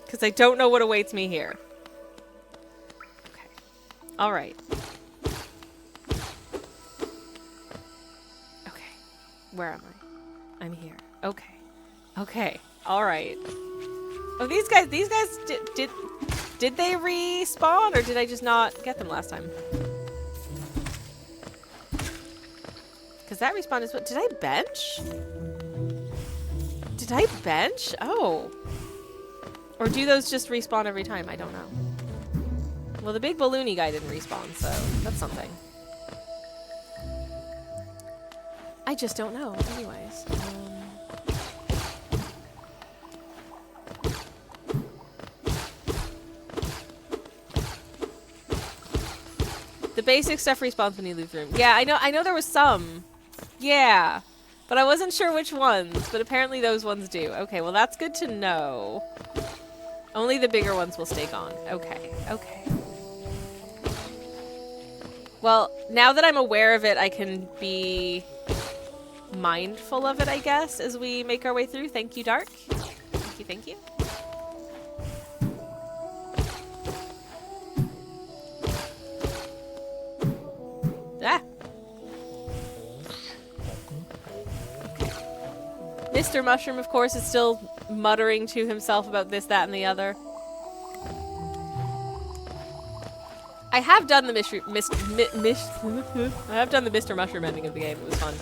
Because I don't know what awaits me here. Okay. Alright. Okay. Where am I? I'm here. Okay. Okay. Alright. Oh, these guys did they respawn, or did I just not get them last time? Because that respawn is what... Did I bench? Did I bench? Oh. Or do those just respawn every time? I don't know. Well, the big balloony guy didn't respawn, so that's something. I just don't know. Anyways. The basic stuff respawns when you leave the room. Yeah, I know there was some. Yeah. But I wasn't sure which ones, but apparently those ones do. Okay, well that's good to know. Only the bigger ones will stay gone. Okay, okay. Well, now that I'm aware of it, I can be mindful of it, I guess, as we make our way through. Thank you, Dark. Thank you, thank you. Ah! Mr. Mushroom, of course, is still muttering to himself about this, that, and the other. I have done the I have done the Mr. Mushroom ending of the game. It was fun.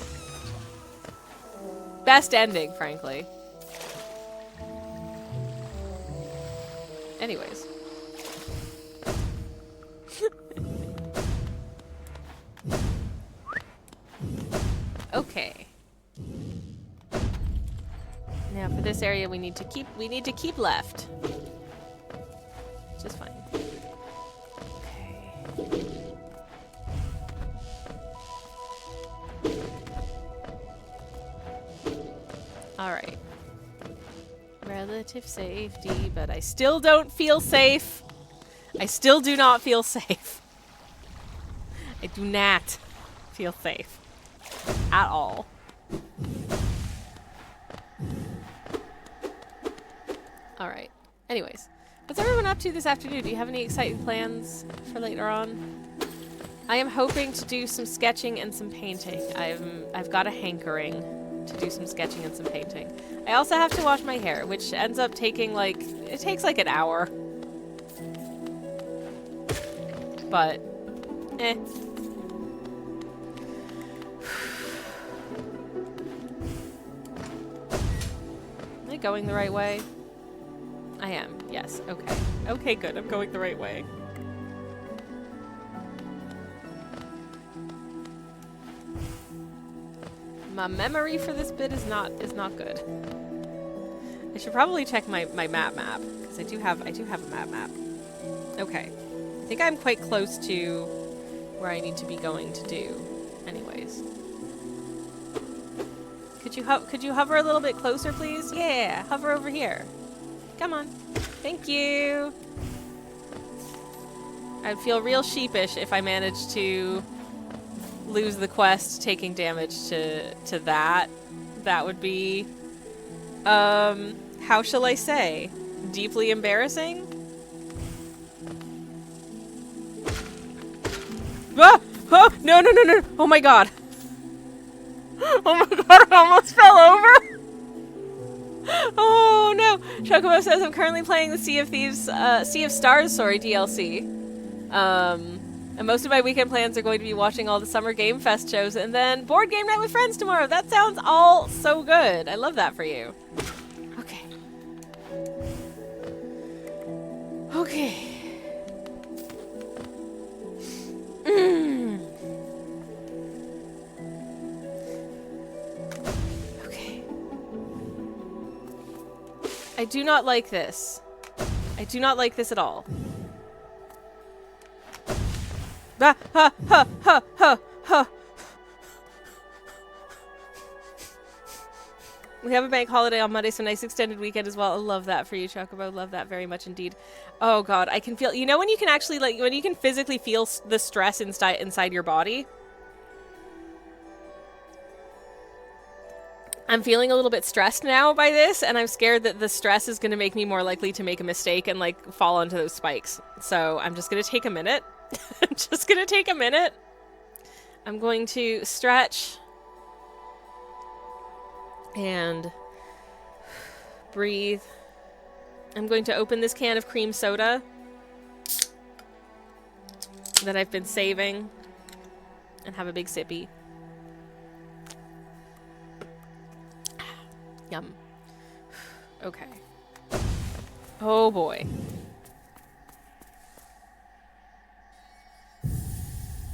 Best ending, frankly. Anyways. Okay. Now for this area we need to keep left. Which is fine. Alright. Relative safety, but I still don't feel safe. I still do not feel safe. I do not feel safe. At all. Alright. Anyways. What's everyone up to this afternoon? Do you have any exciting plans for later on? I am hoping to do some sketching and some painting. I've got a hankering to do some sketching and some painting. I also have to wash my hair, which ends up taking like, it takes like an hour. But, eh. Am I going the right way? I am, yes, okay. Okay, good, I'm going the right way. My memory for this bit is not good. I should probably check my map because I do have a map. Okay. I think I'm quite close to where I need to be going to do. Anyways. Could you hover a little bit closer, please? Yeah, hover over here. Come on. Thank you. I'd feel real sheepish if I managed to lose the quest taking damage to that. That would be, how shall I say? Deeply embarrassing? Ah! Oh! No, no, no, no! Oh my god! Oh my god, I almost fell over! Oh no! Chocobo says I'm currently playing the Sea of Thieves, Sea of Stars, sorry, DLC. And most of my weekend plans are going to be watching all the Summer Game Fest shows and then board game night with friends tomorrow. That sounds all so good. I love that for you. Okay. Okay. Okay. I do not like this. I do not like this at all. Ah, ha, ha, ha, ha, ha. We have a bank holiday on Monday, so nice extended weekend as well. I love that for you, Chocobo. Love that very much indeed. Oh god, I can feel, you know when you can actually, like, when you can physically feel the stress inside your body? I'm feeling a little bit stressed now by this, and I'm scared that the stress is going to make me more likely to make a mistake and, like, fall onto those spikes. So I'm just going to take a minute. I'm just gonna take a minute. I'm going to stretch and breathe. I'm going to open this can of cream soda that I've been saving and have a big sippy. Yum. Okay. Oh boy.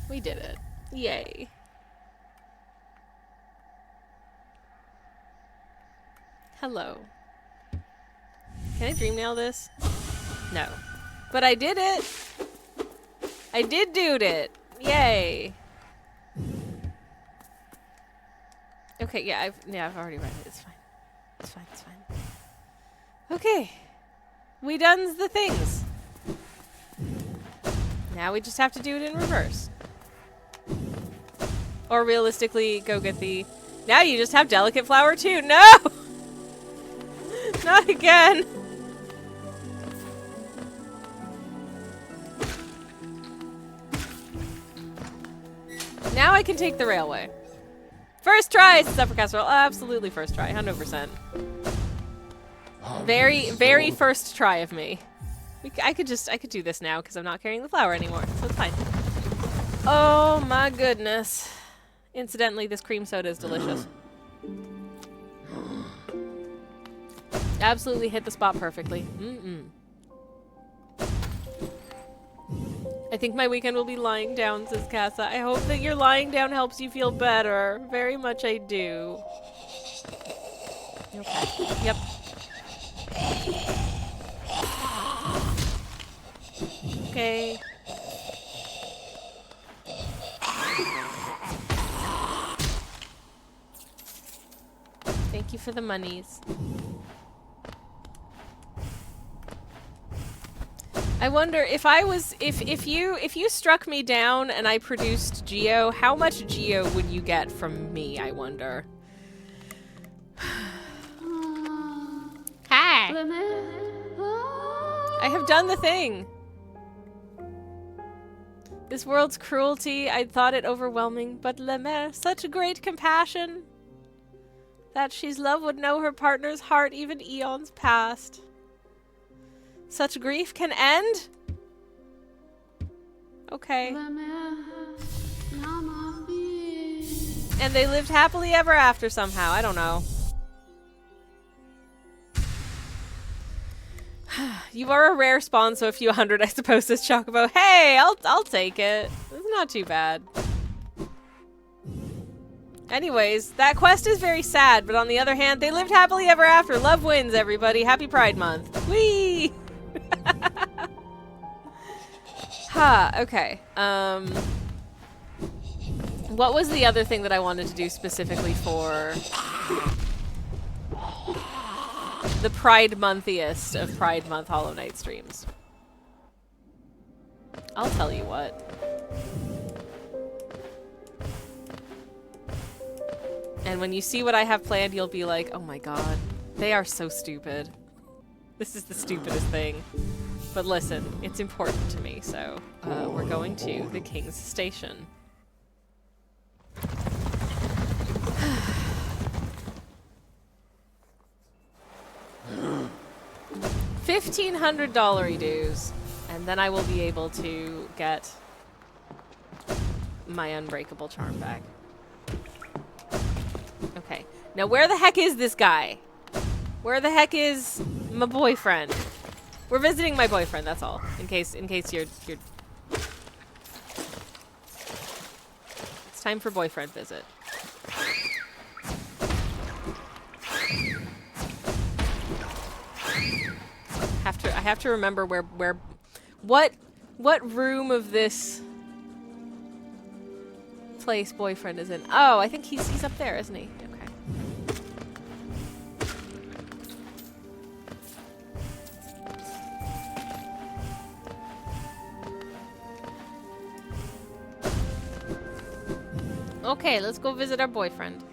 We did it. Yay. Hello. Can I dream nail this? No. But I did it! I did do it! Yay! Okay, yeah, I've already read it. It's fine. It's fine, it's fine. Okay. We done's the things. Now we just have to do it in reverse. Or realistically, go get the... Now you just have delicate flower too. No! Not again. Now I can take the railway. First try, says Upper Casserole. Absolutely first try, 100%. Very, very first try of me. I could do this now because I'm not carrying the flower anymore, so it's fine. Oh my goodness. Incidentally, this cream soda is delicious. Absolutely hit the spot perfectly. I think my weekend will be lying down, says Casa. I hope that your lying down helps you feel better. Very much I do. Okay. Yep. Okay. Thank you for the monies. I wonder if I was if you struck me down and I produced Geo, how much Geo would you get from me, I wonder? Hi. I have done the thing. This world's cruelty, I thought it overwhelming, but La Mère, such great compassion. That she's love would know her partner's heart even eons past. Such grief can end? Okay. And they lived happily ever after somehow. I don't know. You are a rare spawn, so a few hundred, I suppose, says Chocobo. Hey, I'll take it. It's not too bad. Anyways, that quest is very sad, but on the other hand, they lived happily ever after. Love wins, everybody. Happy Pride Month. Whee! Okay. What was the other thing that I wanted to do specifically for the Pride Monthiest of Pride Month Hollow Knight streams? I'll tell you what. And when you see what I have planned, you'll be like, oh my god, they are so stupid. This is the stupidest thing. But listen, it's important to me, so we're going to the King's Station. $1,500 dues, and then I will be able to get my unbreakable charm back. Okay, now where the heck is this guy? Where the heck is my boyfriend? We're visiting my boyfriend, that's all. In case you're It's time for boyfriend visit. I have to remember what room of this place boyfriend is in. Oh, I think he's up there, isn't he? Okay. Okay, let's go visit our boyfriend.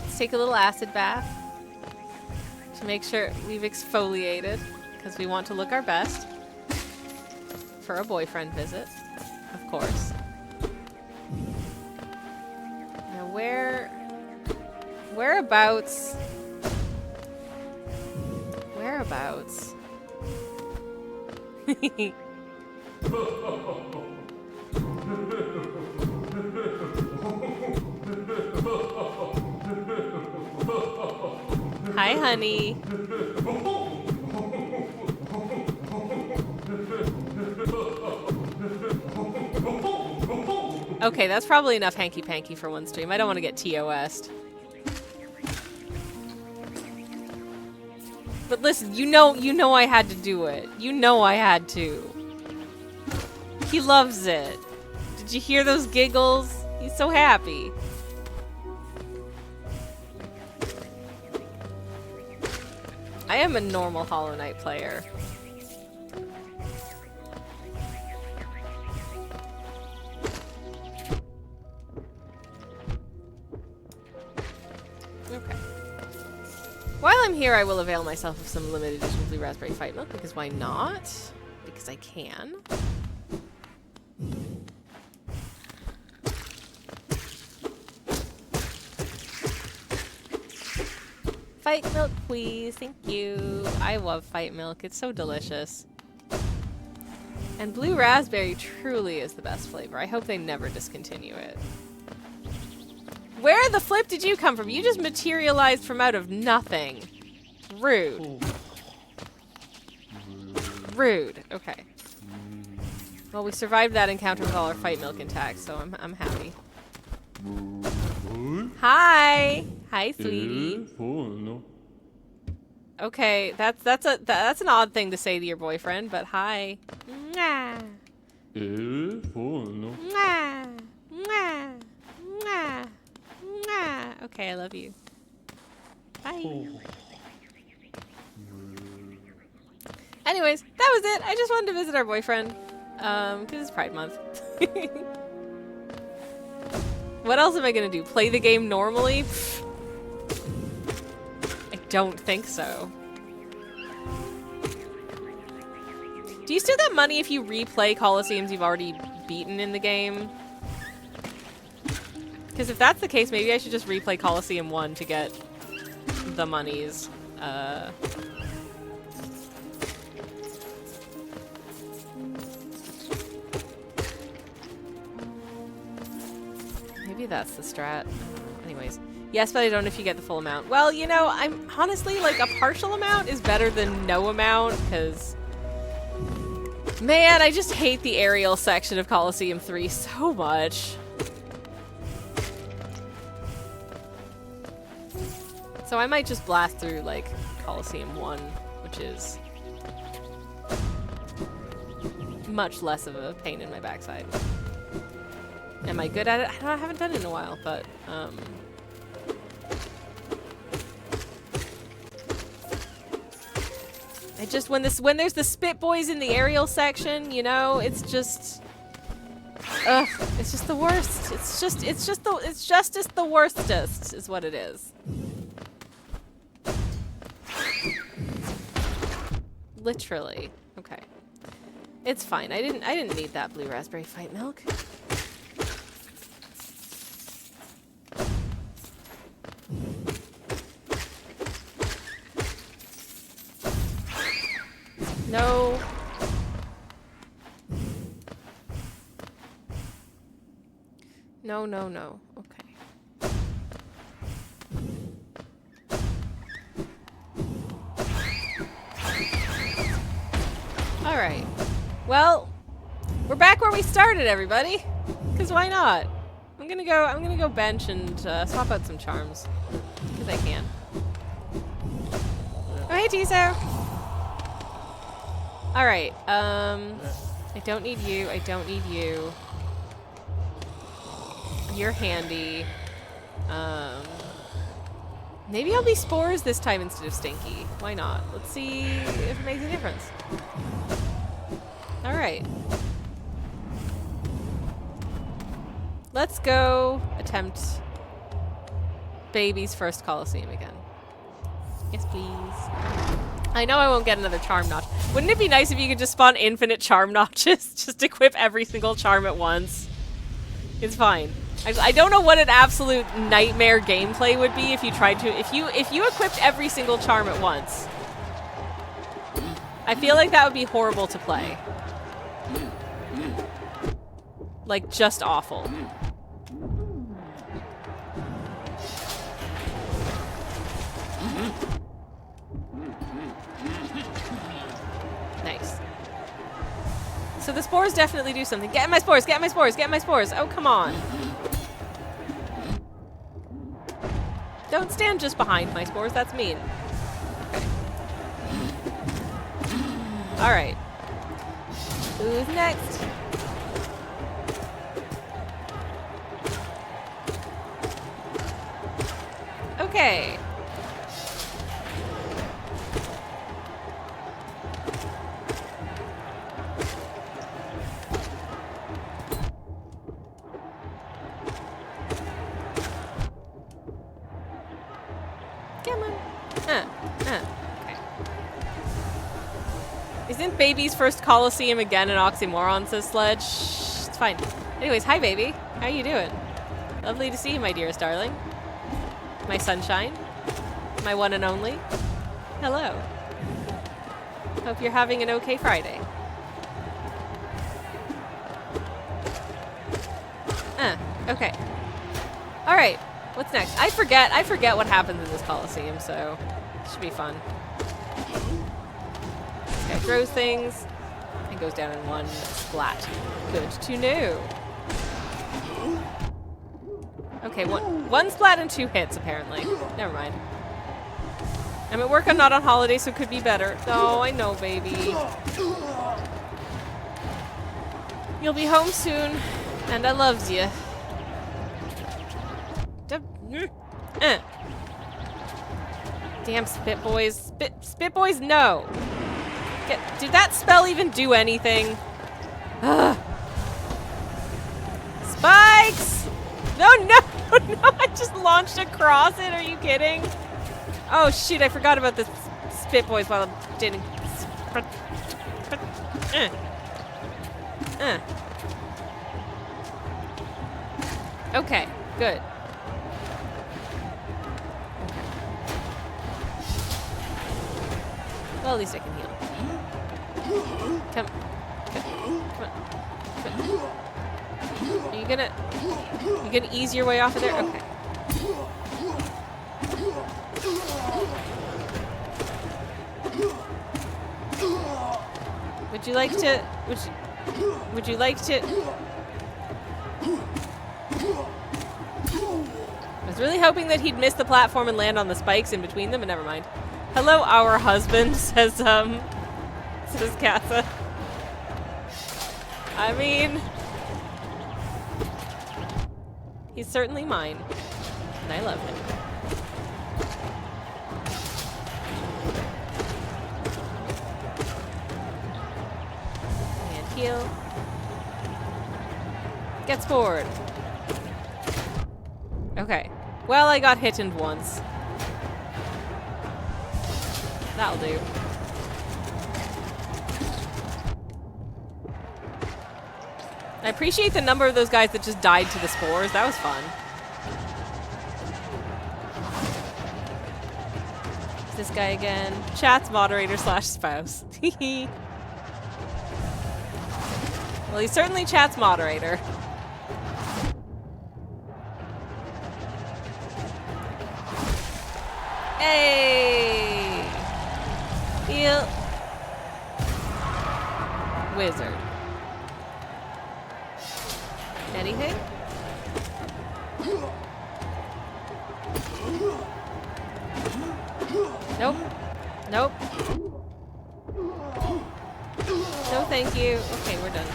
Let's take a little acid bath to make sure we've exfoliated, because we want to look our best for a boyfriend visit, of course. Now whereabouts? Hi, honey. Okay, that's probably enough hanky-panky for one stream. I don't want to get TOS'd. But listen, you know I had to do it. You know I had to. He loves it. Did you hear those giggles? He's so happy. I am a normal Hollow Knight player. Okay. While I'm here, I will avail myself of some limited edition blue raspberry fight milk, because why not? Because I can. Fight milk, please. Thank you. I love fight milk. It's so delicious. And blue raspberry truly is the best flavor. I hope they never discontinue it. Where the flip did you come from? You just materialized from out of nothing. Rude. Rude. Okay. Well, we survived that encounter with all our fight milk intact, so I'm happy. Hi. Hi, sweetie. Okay, that's an odd thing to say to your boyfriend, but hi. Mwah. Mwah. Mwah. Mwah. Mwah. Okay, I love you. Bye. Anyways, that was it. I just wanted to visit our boyfriend. Because it's Pride Month. What else am I gonna do? Play the game normally? Pfft. I don't think so. Do you still get money if you replay Colosseums you've already beaten in the game? Because if that's the case, maybe I should just replay Colosseum 1 to get the monies. Maybe that's the strat. Anyways. Yes, but I don't know if you get the full amount. Well, you know, I'm honestly, like, a partial amount is better than no amount, because... Man, I just hate the aerial section of Colosseum 3 so much. So I might just blast through, like, Colosseum 1, which is much less of a pain in my backside. Am I good at it? I haven't done it in a while, but, I just, when there's the Spit Boys in the aerial section, you know, it's just, ugh, it's just the worst. It's just the worstest is what it is. Literally. Okay. It's fine. I didn't need that blue raspberry fight milk. No. No, no, no. Okay. Alright. Well, we're back where we started, everybody. Because why not? I'm gonna go bench and swap out some charms. Because I can. Oh, hey, Tiso! Alright, I don't need you, I don't need you. You're handy. Maybe I'll be Spores this time instead of Stinky. Why not? Let's see if it makes a difference. Alright. Let's go attempt Baby's first Colosseum again. Yes, please. I know I won't get another charm notch. Wouldn't it be nice if you could just spawn infinite charm notches? Just equip every single charm at once. It's fine. I don't know what an absolute nightmare gameplay would be if you tried to... If you equipped every single charm at once. I feel like that would be horrible to play. Like, just awful. Nice. So the spores definitely do something. Get my spores, get my spores, get my spores. Oh, come on. Don't stand just behind my spores, that's mean. Okay. Alright. Who's next? Okay. Isn't baby's first Coliseum again an oxymoron, says Sledge? Shh, it's fine. Anyways, hi baby. How you doing? Lovely to see you, my dearest darling. My sunshine. My one and only. Hello. Hope you're having an okay Friday. Okay. Alright, what's next? I forget what happens in this Coliseum, so it should be fun. This guy throws things and goes down in one splat. Good to know. Okay, one splat and 2 hits, apparently. Never mind. I'm at work, I'm not on holiday, so it could be better. Oh, I know, baby. You'll be home soon, and I loves you. Damn spit boys. Spit boys, no. Did that spell even do anything? Ugh. Spikes! No, no, no, I just launched across it. Are you kidding? Oh, shoot, I forgot about the spit boys while I'm doing. Okay, good. Well, at least I can heal. Come on. Are you gonna ease your way off of there? Okay. Would you like to? Would you like to? I was really hoping that he'd miss the platform and land on the spikes in between them, but never mind. Hello, our husband, says Casa. I mean, he's certainly mine, and I love him. And heal. Gets forward. Okay. Well, I got hit once. That'll do. I appreciate the number of those guys that just died to the spores. That was fun. It's this guy again. Chat's moderator / spouse. Well, he's certainly chat's moderator. Hey! Heal. Wizard. Anything? Nope. Nope. No, thank you. Okay, we're done.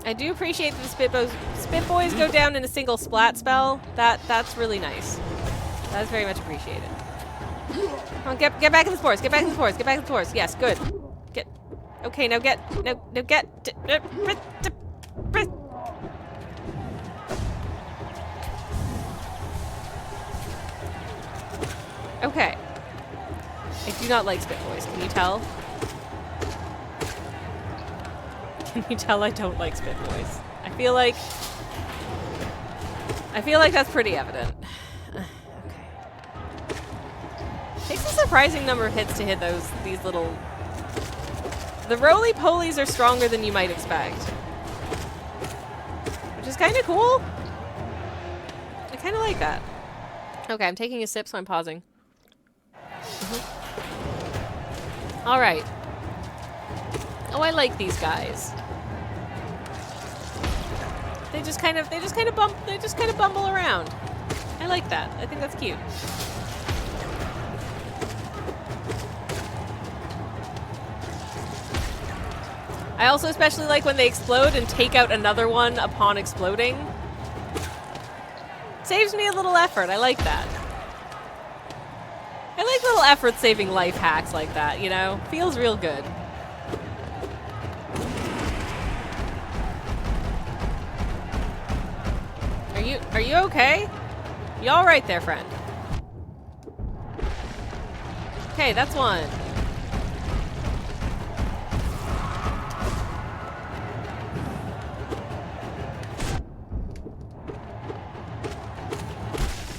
I do appreciate that the spit boys go down in a single splat spell. That's really nice. That's very much appreciated. Come on, get back in the spores. Get back in the spores. Get back in the spores. Yes, good. Get. Okay, now get. No, get. Okay. I do not like spit boys. Can you tell? Can you tell I don't like spit boys? I feel like that's pretty evident. Okay. Takes a surprising number of hits to hit these little. The roly-polies are stronger than you might expect, which is kind of cool. I kind of like that. Okay, I'm taking a sip, so I'm pausing. All right. Oh, I like these guys. They just kind of bumble around. I like that. I think that's cute. I also especially like when they explode and take out another one upon exploding. Saves me a little effort. I like that. I like little effort-saving life hacks like that, you know? Feels real good. Are you okay? You all right there, friend? Okay, that's one.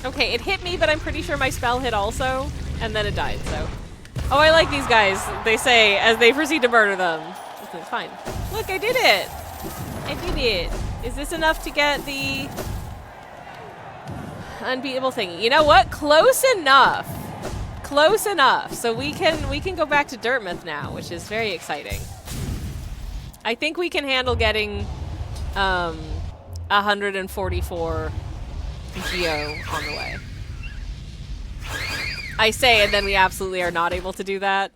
Okay, it hit me, but I'm pretty sure my spell hit also, and then it died, so. Oh, I like these guys, they say, as they proceed to murder them. It's fine. Look, I did it! I did it. Is this enough to get the unbeatable thing? You know what? Close enough. Close enough. So we can go back to Dirtmouth now, which is very exciting. I think we can handle getting 144 Geo on the way. I say, and then we absolutely are not able to do that.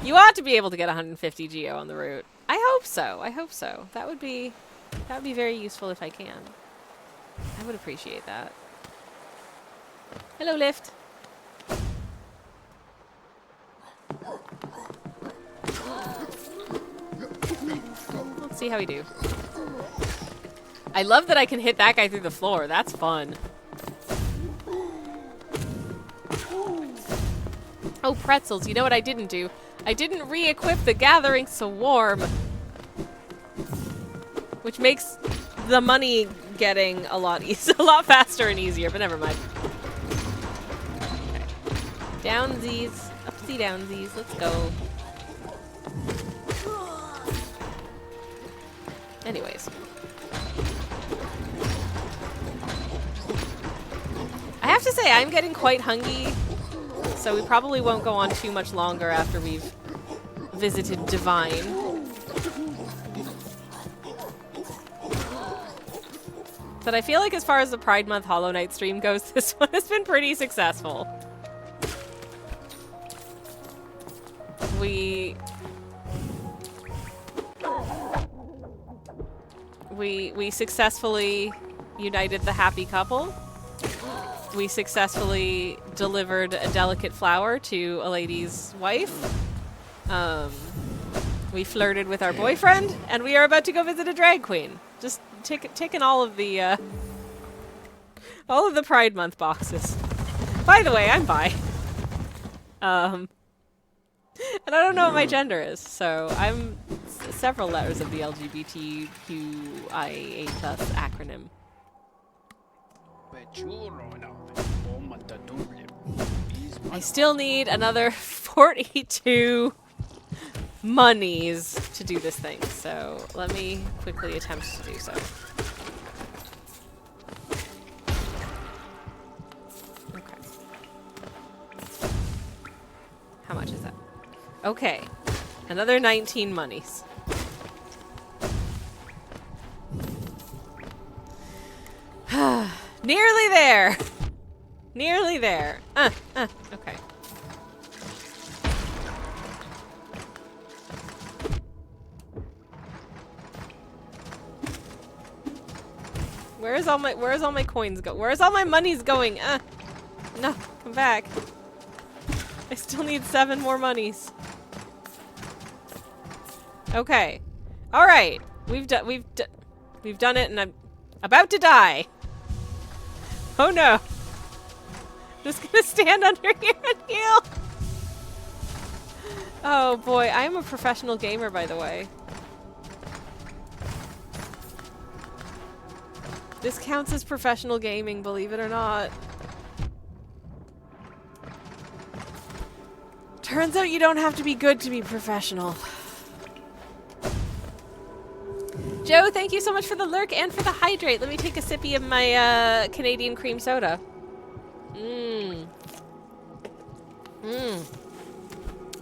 You ought to be able to get 150 Geo on the route. I hope so. I hope so. That would be very useful if I can. I would appreciate that. Hello, Lift. Let's see how we do. I love that I can hit that guy through the floor. That's fun. Oh, pretzels. You know what I didn't do? I didn't re-equip the Gathering Swarm. Which makes the money getting a lot faster and easier, but never mind. Okay. Downsies. Upsy downsies. Let's go. Anyways. I have to say, I'm getting quite hungry, so we probably won't go on too much longer after we've visited Divine. But I feel like as far as the Pride Month Hollow Knight stream goes, this one has been pretty successful. We successfully united the happy couple. We successfully delivered a delicate flower to a lady's wife. We flirted with our boyfriend, and we are about to go visit a drag queen. Just ticking all of the Pride Month boxes. By the way, I'm bi. And I don't know what my gender is, so I'm several letters of the LGBTQIA+ acronym. I still need another 42 monies to do this thing, so let me quickly attempt to do so. Okay. How much is that? Okay. Another 19 monies. Nearly there! Nearly there. Okay. Where's all my coins go? Where's all my monies going? No, come back. I still need 7 more monies. Okay. All right. We've done it, and I'm about to die. Oh no. Just gonna stand under here and heal. Oh boy, I am a professional gamer, by the way. This counts as professional gaming, believe it or not. Turns out you don't have to be good to be professional. Joe, thank you so much for the lurk and for the hydrate. Let me take a sippy of my Canadian cream soda.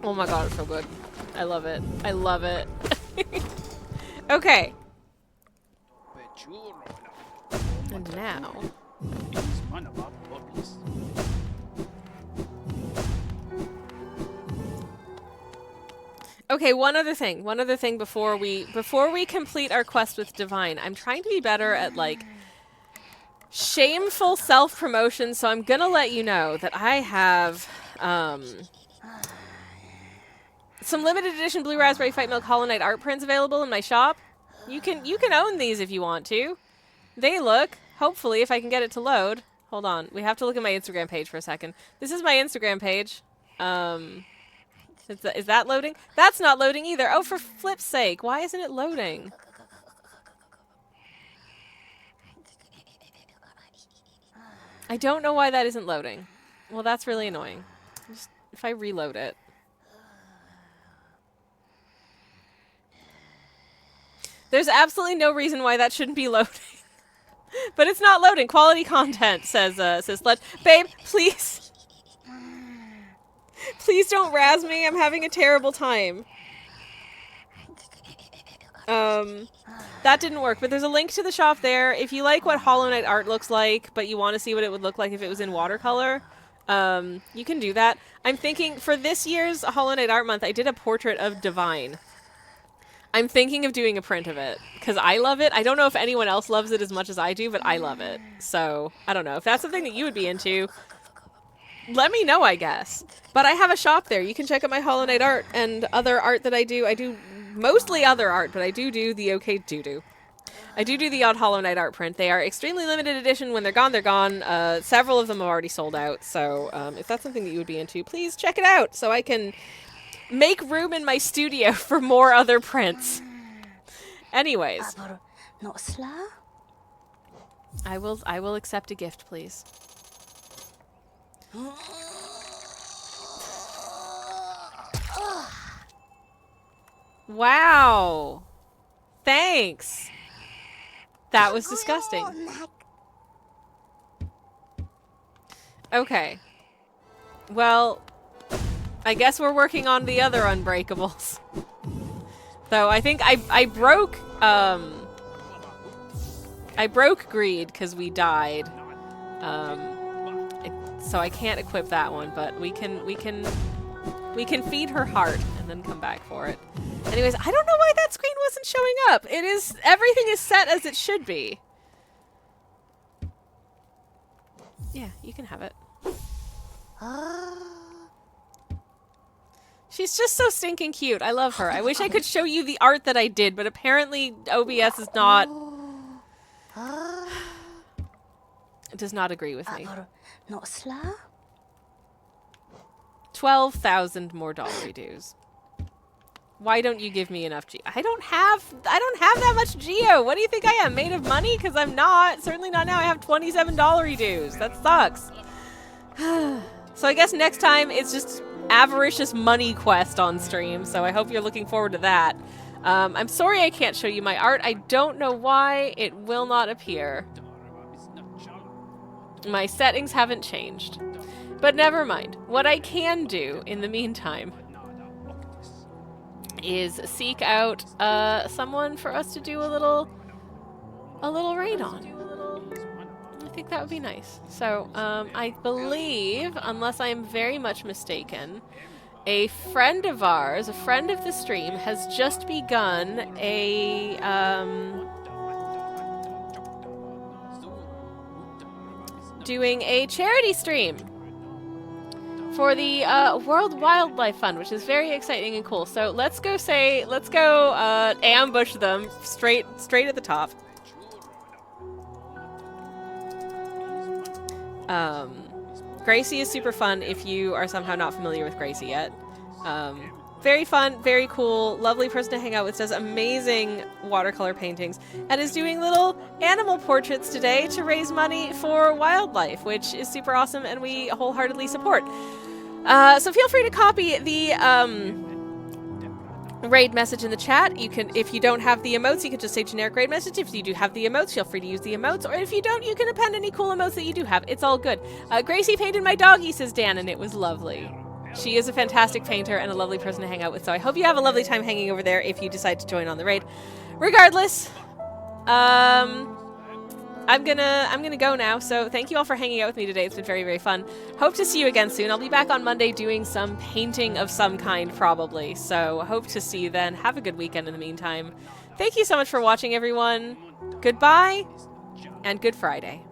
Oh my god, it's so good. I love it. I love it. Okay. And now... Okay, one other thing before we complete our quest with Divine. I'm trying to be better at, like, shameful self-promotion, so I'm gonna let you know that I have, some limited edition Blue Raspberry Fight Milk Hollow Knight art prints available in my shop. You can own these if you want to. They look Hopefully, if I can get it to load. Hold on. We have to look at my Instagram page for a second. This is my Instagram page. Is that loading? That's not loading either. Oh, for flip's sake. Why isn't it loading? I don't know why that isn't loading. Well, that's really annoying. Just, if I reload it. There's absolutely no reason why that shouldn't be loading. But it's not loading. Quality content, says Sledge. Babe, please. Please don't razz me. I'm having a terrible time. That didn't work, but there's a link to the shop there. If you like what Hollow Knight art looks like, but you want to see what it would look like if it was in watercolor, you can do that. I'm thinking for this year's Hollow Knight Art Month, I did a portrait of Divine. I'm thinking of doing a print of it, because I love it. I don't know if anyone else loves it as much as I do, but I love it. So, I don't know. If that's something that you would be into, let me know, I guess. But I have a shop there. You can check out my Hollow Knight art and other art that I do. I do mostly other art, but I do the okay doo-doo. I do the odd Hollow Knight art print. They are extremely limited edition. When they're gone, they're gone. Several of them have already sold out. So if that's something that you would be into, please check it out so I can make room in my studio for more other prints. Anyways. I will accept a gift, please. Wow. Thanks. That was disgusting. Okay. Well, I guess we're working on the other unbreakables. Though I think I broke greed because we died. So I can't equip that one, but we can feed her heart and then come back for it. Anyways, I don't know why that screen wasn't showing up. Everything is set as it should be. Yeah, you can have it. She's just so stinking cute. I love her. I wish I could show you the art that I did, but apparently OBS is not... It does not agree with me. 12,000 more dollar dues. Why don't you give me enough Geo? I don't have that much Geo. What do you think I am? Made of money? Because I'm not. Certainly not now. I have $27 dues. That sucks. So I guess next time it's just avaricious money quest on stream. So I hope you're looking forward to that. I'm sorry I can't show you my art. I don't know why it will not appear. My settings haven't changed. But never mind. What I can do in the meantime is seek out someone for us to do a little raid on. I think that would be nice. So I believe, unless I am very much mistaken, a friend of ours, a friend of the stream, has just begun a doing a charity stream for the World Wildlife Fund, which is very exciting and cool. So let's go ambush them straight at the top. Gracie is super fun if you are somehow not familiar with Gracie yet. Very fun, very cool, lovely person to hang out with, does amazing watercolor paintings, and is doing little animal portraits today to raise money for wildlife, which is super awesome and we wholeheartedly support. So feel free to copy the raid message in the chat. You can, if you don't have the emotes, you can just say generic raid message. If you do have the emotes, feel free to use the emotes, or if you don't, you can append any cool emotes that you do have. It's all good. Gracie painted my doggy, says Dan, and it was lovely. She is a fantastic painter and a lovely person to hang out with, so I hope you have a lovely time hanging over there if you decide to join on the raid. Regardless, I'm gonna go now, so thank you all for hanging out with me today. It's been very, very fun. Hope to see you again soon. I'll be back on Monday doing some painting of some kind, probably, so hope to see you then. Have a good weekend in the meantime. Thank you so much for watching, everyone. Goodbye, and good Friday.